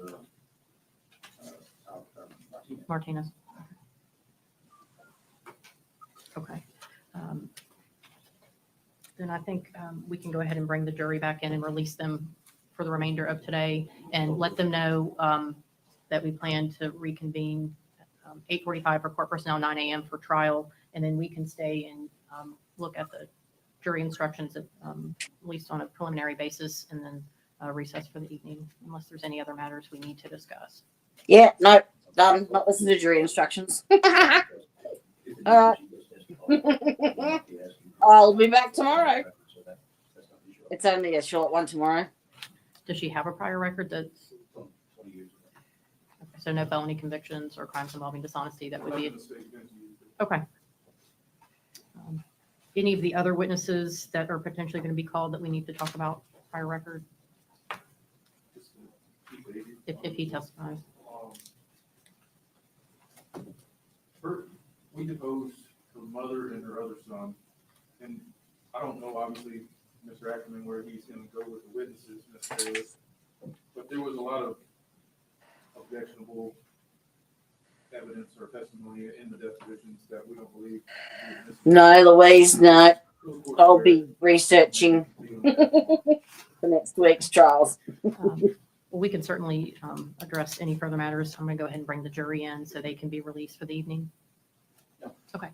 Martinez. Okay. Then I think we can go ahead and bring the jury back in and release them for the remainder of today and let them know that we plan to reconvene 8:45 for court personnel, 9 a.m. for trial, and then we can stay and look at the jury instructions at least on a preliminary basis, and then recess for the evening, unless there's any other matters we need to discuss. Yeah, no, done. Not listen to jury instructions. All right. I'll be back tomorrow. It's only a short one tomorrow. Does she have a prior record that's, so no felony convictions or crimes involving dishonesty? That would be, okay. Any of the other witnesses that are potentially going to be called that we need to talk about prior record? If he testifies. We deposed her mother and her other son, and I don't know, obviously, Mr. Ackerman, where he's going to go with the witnesses necessarily, but there was a lot of objectionable evidence or testimony in the depositions that we don't believe. No, Louise, no. I'll be researching for next week's trials. We can certainly address any further matters. I'm going to go ahead and bring the jury in so they can be released for the evening. Okay.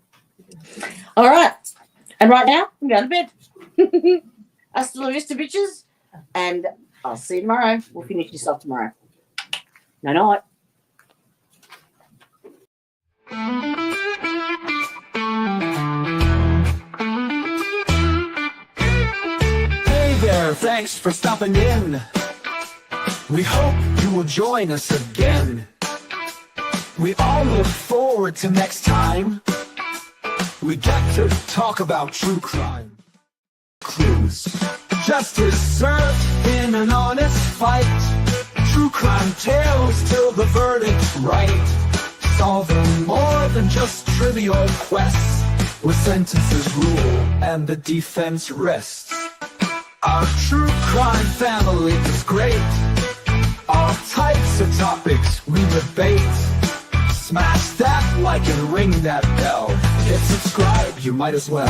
All right. And right now, I'm going to bed. Hasta la vista, bitches. And I'll see you tomorrow. We'll finish this off tomorrow. No night. Hey there, thanks for stopping in. We hope you will join us again. We all look forward to next time. We get to talk about true crime. Clues. Justice served in an honest fight. True crime tales till the verdict's right. Solving more than just trivial quests, where sentences rule and the defense rests. Our true crime family is great. All types of topics we debate. Smash that like and ring that bell. Hit subscribe, you might as well.